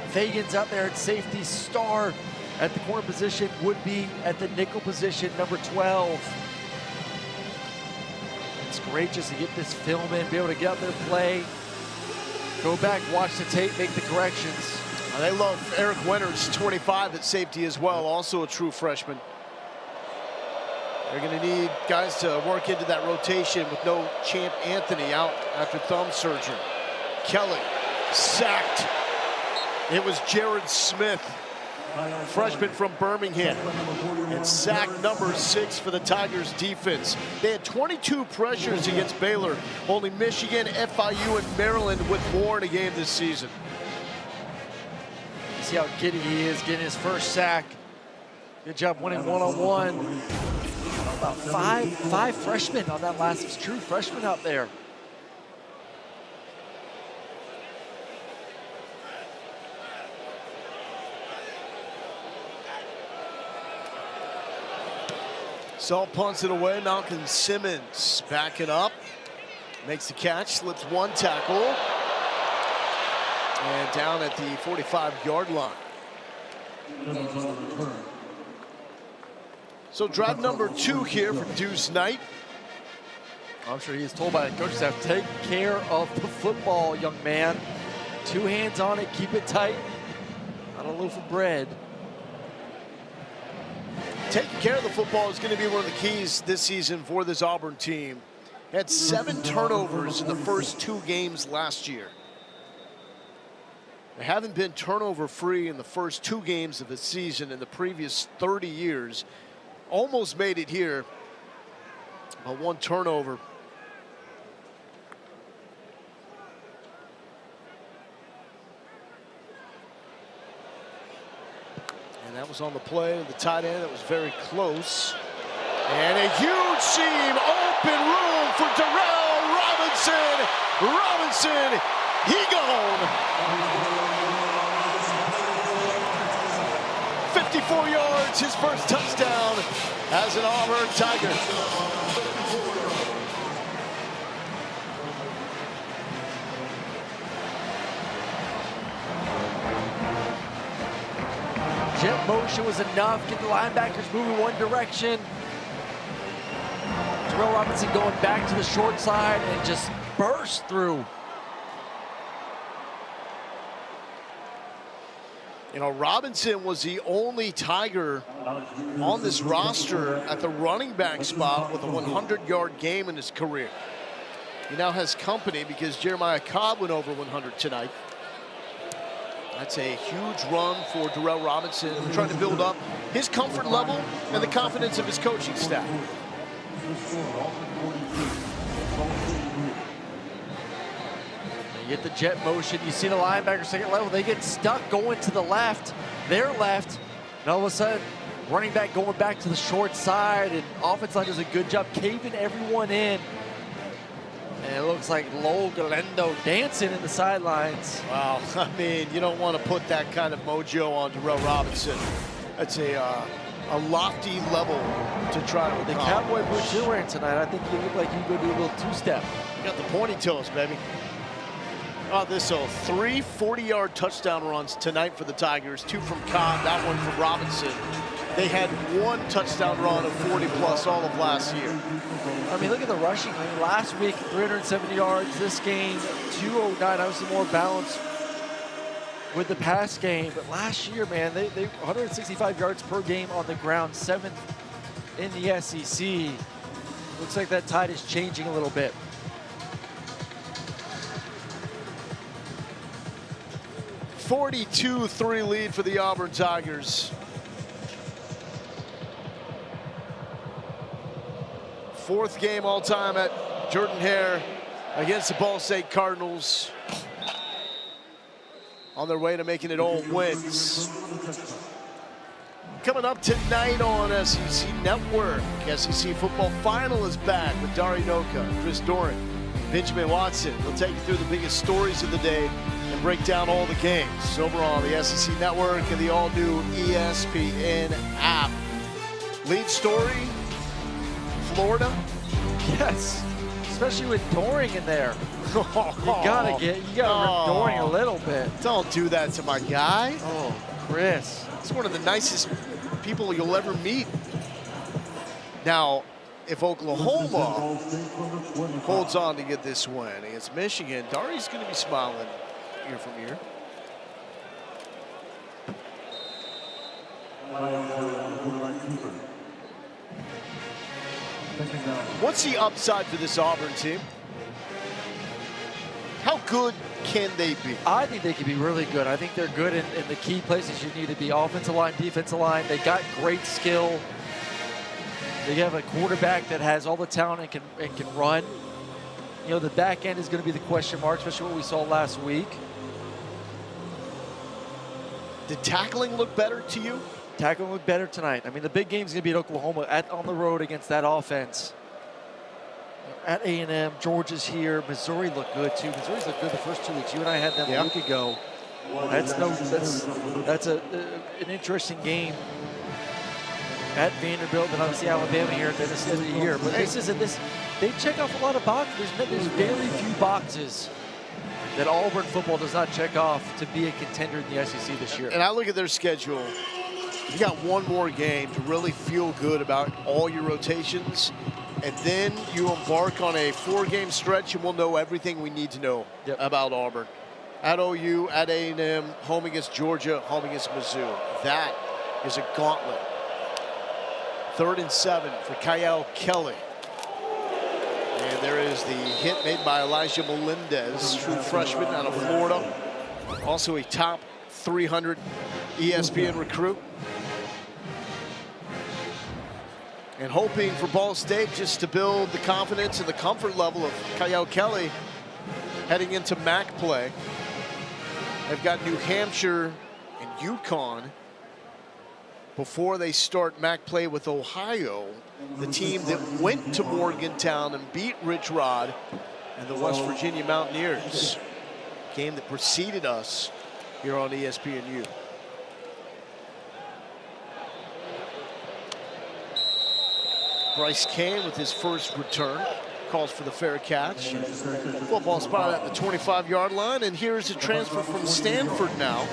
Fagan's out there at safety. Starr at the corner position, would be at the nickel position, number 12. It's great just to get this film in, be able to get out there, play, go back, watch the tape, make the corrections. They love Eric Winters, 25 at safety as well, also a true freshman. They're going to need guys to work into that rotation with no Champ Anthony out after thumb surgery. Kelly sacked. It was Jared Smith, freshman from Birmingham, and sack number 6 for the Tigers defense. They had 22 pressures against Baylor. Only Michigan, FIU, and Maryland with more in a game this season. See how giddy he is, getting his first sack. Good job winning one-on-one. About five freshmen on that last true freshman out there. Saul punts it away. Malcolm Simmons backing up. Makes the catch, slips one tackle. And down at the 45-yard line. So drive number 2 here for Deuce Knight. I'm sure he is told by the coaching staff, take care of the football, young man. 2 hands on it, keep it tight. Not a loaf of bread. Taking care of the football is going to be one of the keys this season for this Auburn team. Had 7 turnovers in the first 2 games last year. They haven't been turnover-free in the first 2 games of the season in the previous 30 years. Almost made it here, but 1 turnover. And that was on the play of the tight end. That was very close. And a huge seam, open room for Darrell Robinson. Robinson, he gone. 54 yards, his first touchdown as an Auburn Tiger. Jet motion was enough, get the linebackers moving one direction. Darrell Robinson going back to the short side and just burst through. You know, Robinson was the only Tiger on this roster at the running back spot with a 100-yard game in his career. He now has company because Jeremiah Cobb went over 100 tonight. That's a huge run for Darrell Robinson, trying to build up his comfort level and the confidence of his coaching staff. You get the jet motion, you see the linebacker second level, they get stuck going to the left, their left, and all of a sudden, running back going back to the short side, and offense line does a good job caving everyone in. And it looks like Lowell Galendo dancing in the sidelines. Wow, I mean, you don't want to put that kind of mojo on Darrell Robinson. That's a lofty level to try to The cowboy boots you're wearing tonight, I think you look like you go do a little 2-step. got the ponytails, baby. Oh, this so 3 40-yard touchdown runs tonight for the Tigers. 2 from Cobb, that one from Robinson. They had 1 touchdown run of 40+ all of last year. I mean, look at the rushing. I mean, last week, 370 yards. This game, 209. Obviously more balanced with the pass game. But last year, man, they 165 yards per game on the ground, 7th in the SEC. Looks like that tide is changing a little bit. (42-3) lead for the Auburn Tigers. 4th game all time at Jordan-Hare against the Ball State Cardinals. On their way to making it all wins. Coming up tonight on SEC Network, SEC Football Final is back with Dari Noka, Chris Doran, Benjamin Watson. They'll take you through the biggest stories of the day and break down all the games over on the SEC Network and the all-new ESPN app. Lead story, Florida. Yes, especially with Doring in there. You gotta rip Doring a little bit. Don't do that to my guy. Oh, Chris. He's one of the nicest people you'll ever meet. Now, if Oklahoma holds on to get this win against Michigan, Dari's going to be smiling year from year. What's the upside for this Auburn team? How good can they be? I think they can be really good. I think they're good in the key places you need to be. Offensive line, defensive line. They got great skill. They have a quarterback that has all the talent and can run. You know, the back end is going to be the question mark, especially what we saw last week. Did tackling look better to you? Tackling looked better tonight. I mean, the big game is going to be at Oklahoma on the road against that offense. At A&M, Georgia's here. Missouri looked good too. Missouri's looked good the first 2 weeks. You and I had them a week ago. That's an interesting game at Vanderbilt, and obviously Alabama here at the end of the year. But they check off a lot of boxes. There's very few boxes that Auburn football does not check off to be a contender in the SEC this year. And I look at their schedule. You got one more game to really feel good about all your rotations, and then you embark on a 4-game stretch, and we'll know everything we need to know about Auburn. At OU, at A&M, home against Georgia, home against Mizzou. That is a gauntlet. 3rd and 7 for Kyle Kelly. And there is the hit made by Elijah Melendez, true freshman out of Florida. Also a top 300 ESPN recruit. And hoping for Ball State just to build the confidence and the comfort level of Kyle Kelly heading into MAC play. They've got New Hampshire and UConn before they start MAC play with Ohio, the team that went to Morgantown and beat Rich Rod and the West Virginia Mountaineers. Game that preceded us here on ESPNU. Bryce Kane with his first return. Calls for the fair catch. Football spot at the 25-yard line, and here's a transfer from Stanford now.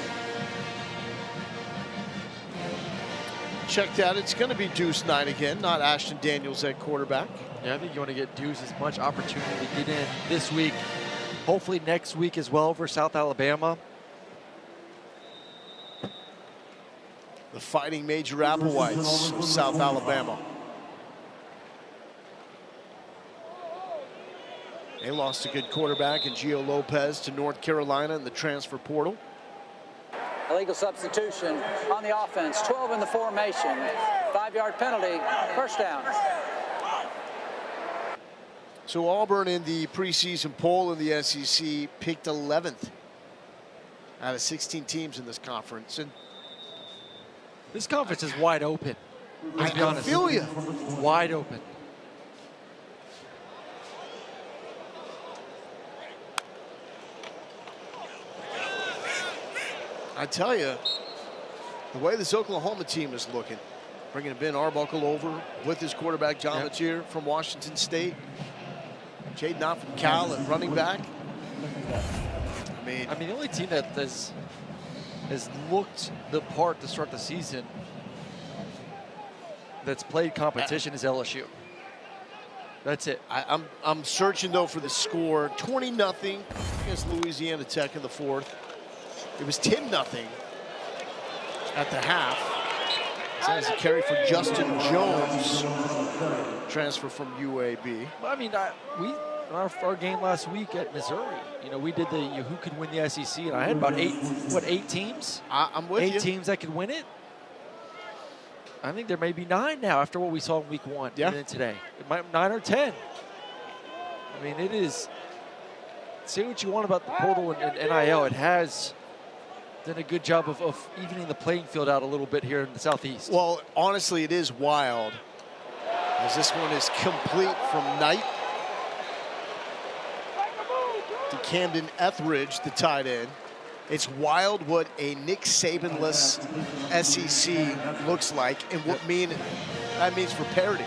Check that. It's going to be Deuce Knight again, not Ashton Daniels at quarterback. Yeah, I think you want to get Deuce as much opportunity to get in this week. Hopefully next week as well for South Alabama. The Fighting Major Applewhites of South Alabama. They lost a good quarterback in Gio Lopez to North Carolina in the transfer portal. Illegal substitution on the offense, 12 in the formation, 5-yard penalty, first down. So Auburn in the preseason poll in the SEC picked 11th out of 16 teams in this conference. And this conference is wide open. I feel you. Wide open. I tell you, the way this Oklahoma team is looking, bringing Ben Arbuckle over with his quarterback John Matier from Washington State. Jade Knott from Cal at running back. I mean, the only team that has looked the part to start the season that's played competition is LSU. That's it. I'm searching though for the score. 20-0 against Louisiana Tech in the fourth. It was 10-0 at the half. As a carry for Justin Jones, transfer from UAB. I mean, our game last week at Missouri, we did the who could win the SEC, and I had about eight teams? I'm with you. 8 teams that could win it. I think there may be 9 now after what we saw in week 1 and then today. It might 9 or 10. I mean, it is. Say what you want about the portal and NIL. It has done a good job of evening the playing field out a little bit here in the Southeast. Well, honestly, it is wild, as this one is complete from Knight to Camden Etheridge, the tight end. It's wild what a Nick Saban-less SEC looks like and what that means for parity.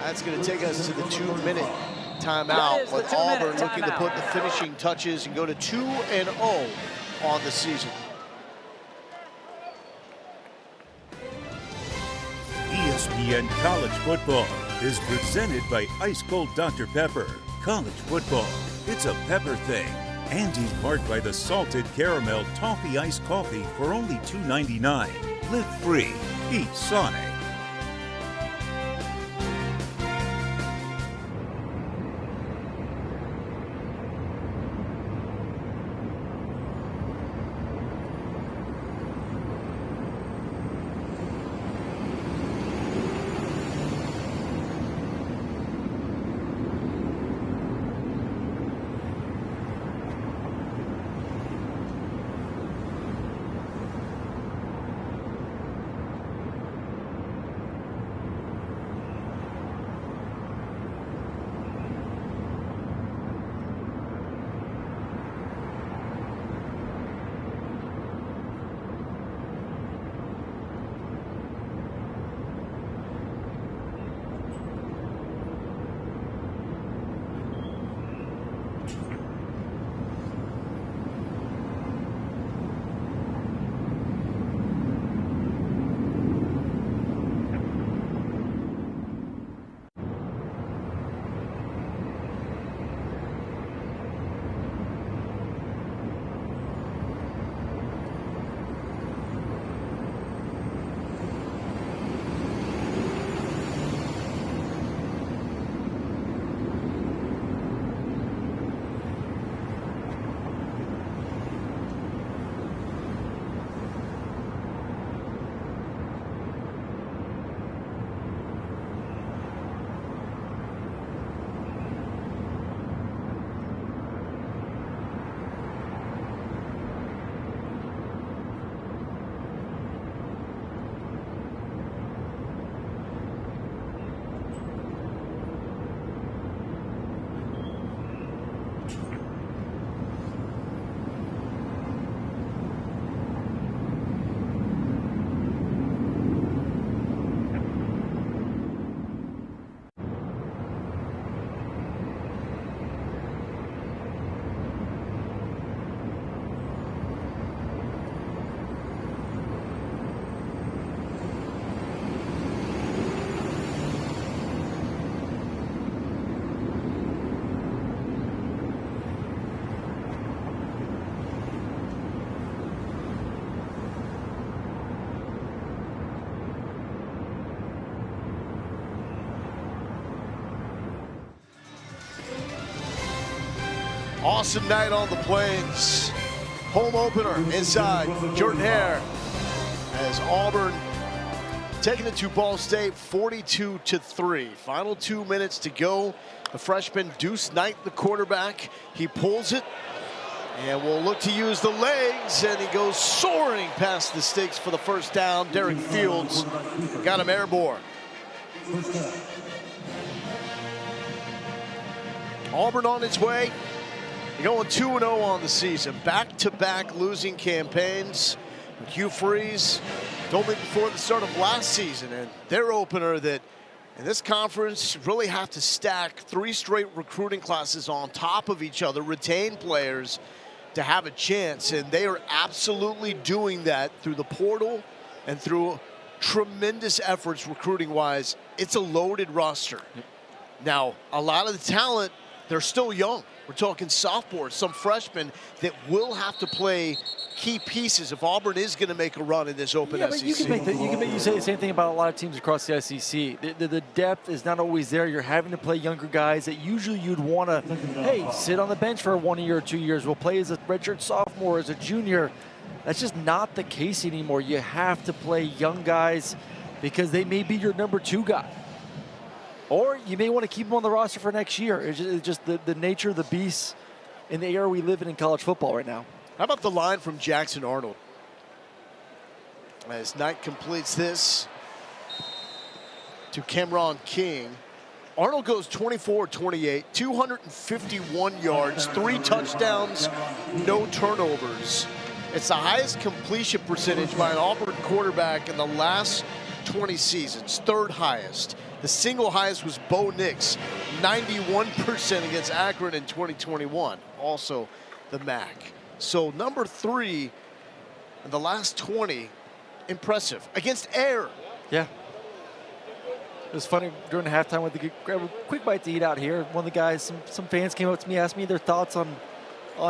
That's going to take us to the 2-minute timeout with Auburn looking to put the finishing touches and go to 2-0 on the season. ESPN College Football is presented by Ice Cold Dr. Pepper. College football, it's a pepper thing. And in part by the salted caramel toffee iced coffee for only $2.99. Live free, eat Sonic. Awesome night on the Plains. Home opener inside Jordan-Hare as Auburn taking it to Ball State 42-3. Final 2 minutes to go. The freshman Deuce Knight, the quarterback, he pulls it and will look to use the legs, and he goes soaring past the sticks for the first down. Derek Fields got him airborne. Auburn on its way. They're going 2-0 on the season. Back-to-back losing campaigns. Hugh Freeze told me before the start of last season and their opener that And this conference really have to stack 3 straight recruiting classes on top of each other, retain players to have a chance. And they are absolutely doing that through the portal and through tremendous efforts recruiting-wise. It's a loaded roster. Now, a lot of the talent, they're still young. We're talking sophomores, some freshmen that will have to play key pieces if Auburn is going to make a run in this open SEC. But you can say the same thing about a lot of teams across the SEC. The depth is not always there. You're having to play younger guys that usually you'd want to, hey, sit on the bench for 1 year or 2 years. We'll play as a redshirt sophomore, as a junior. That's just not the case anymore. You have to play young guys because they may be your number 2 guy. Or you may want to keep them on the roster for next year. It's just the nature of the beast in the era we live in college football right now. How about the line from Jackson Arnold? As Knight completes this to Cameron King. Arnold goes 24-28, 251 yards, 3 touchdowns, no turnovers. It's the highest completion percentage by an Auburn quarterback in the last 20 seasons, 3rd highest. The single highest was Bo Nix, 91% against Akron in 2021, also the MAC. So number 3 in the last 20, impressive. Against Air. Yeah. It was funny during the halftime with the grab a quick bite to eat out here. One of the guys, some fans came up to me, asked me their thoughts on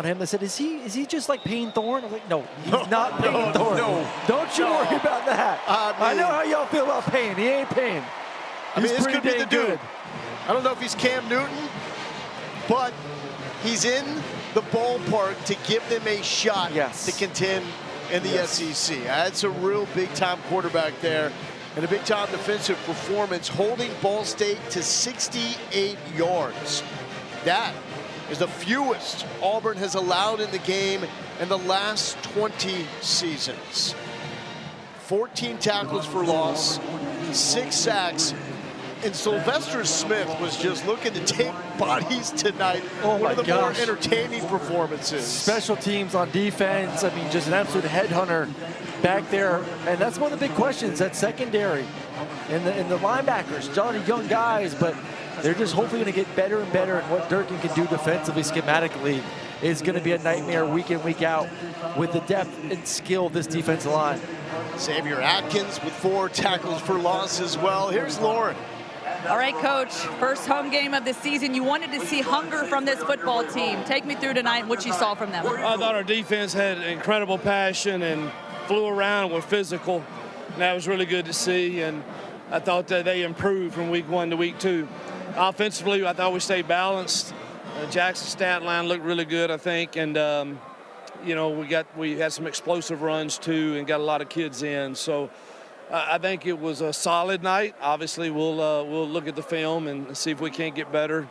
him. They said, is he just like Payne Thorne? I'm like, no, he's not Payne Thorne. No. Don't you worry about that. I know how y'all feel about Payne. He ain't Payne. He's this could be the good. dude. I don't know if he's Cam Newton, but he's in the ballpark to give them a shot to contend in the SEC. That's a real big-time quarterback there and a big-time defensive performance, holding Ball State to 68 yards. That is the fewest Auburn has allowed in the game in the last 20 seasons. 14 tackles for loss, 6 sacks. And Sylvester Smith was just looking to take bodies tonight. One of the more entertaining performances. Special teams on defense. I mean, just an absolute headhunter back there. And that's one of the big questions, that secondary. And the linebackers, Johnny, young guys, but they're just hopefully going to get better and better. And what Durkin can do defensively, schematically, is going to be a nightmare week in, week out with the depth and skill of this defensive line. Xavier Atkins with 4 tackles for loss as well. Here's Lauren. All right, Coach, first home game of the season. You wanted to see hunger from this football team. Take me through tonight and what you saw from them. I thought our defense had incredible passion and flew around and were physical. And that was really good to see. And I thought that they improved from week 1 to week 2. Offensively, I thought we stayed balanced. Jackson's stat line looked really good, I think. And, you know, we had some explosive runs, too, and got a lot of kids in. So I think it was a solid night. Obviously, we'll look at the film and see if we can't get better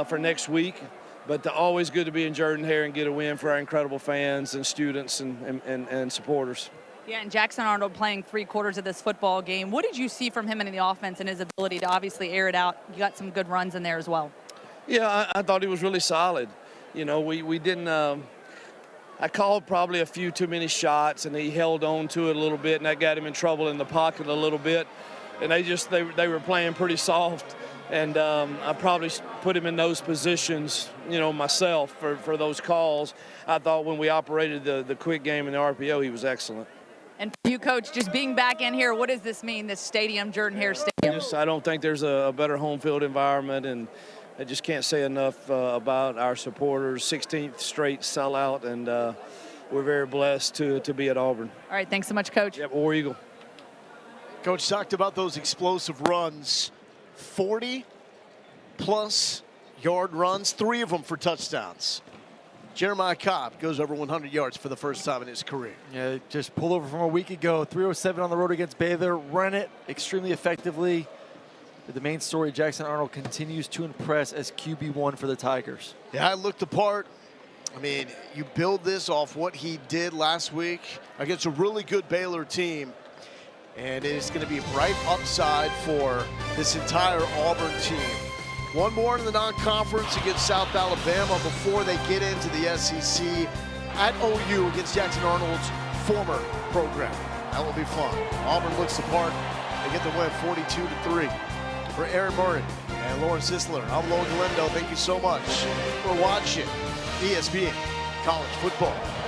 for next week. But always good to be in Jordan-Hare and get a win for our incredible fans and students and supporters. Yeah, and Jackson Arnold playing 3 quarters of this football game. What did you see from him in the offense and his ability to obviously air it out? You got some good runs in there as well. Yeah, I thought he was really solid. You know, we didn't I called probably a few too many shots, and he held on to it a little bit, and that got him in trouble in the pocket a little bit. And they were playing pretty soft, and I probably put him in those positions, you know, myself for those calls. I thought when we operated the quick game in the RPO, he was excellent. And for you, Coach, just being back in here, what does this mean, this stadium, Jordan-Hare Stadium? I don't think there's a better home field environment, and I just can't say enough about our supporters. 16th straight sellout, and we're very blessed to be at Auburn. All right, thanks so much, Coach. Yep, War Eagle. Coach talked about those explosive runs, 40-plus yard runs, 3 of them for touchdowns. Jeremiah Cobb goes over 100 yards for the first time in his career. Yeah, just pulled over from a week ago. 307 on the road against Baylor. Run it extremely effectively. But the main story, Jackson Arnold continues to impress as QB1 for the Tigers. Yeah, I looked the part. I mean, you build this off what he did last week against a really good Baylor team. And it is going to be a bright upside for this entire Auburn team. One more in the non-conference against South Alabama before they get into the SEC at OU against Jackson Arnold's former program. That will be fun. Auburn looks the part. They get the win 42-3. For Aaron Martin and Lauren Sisler, I'm Logan Galindo. Thank you so much for watching ESPN College Football.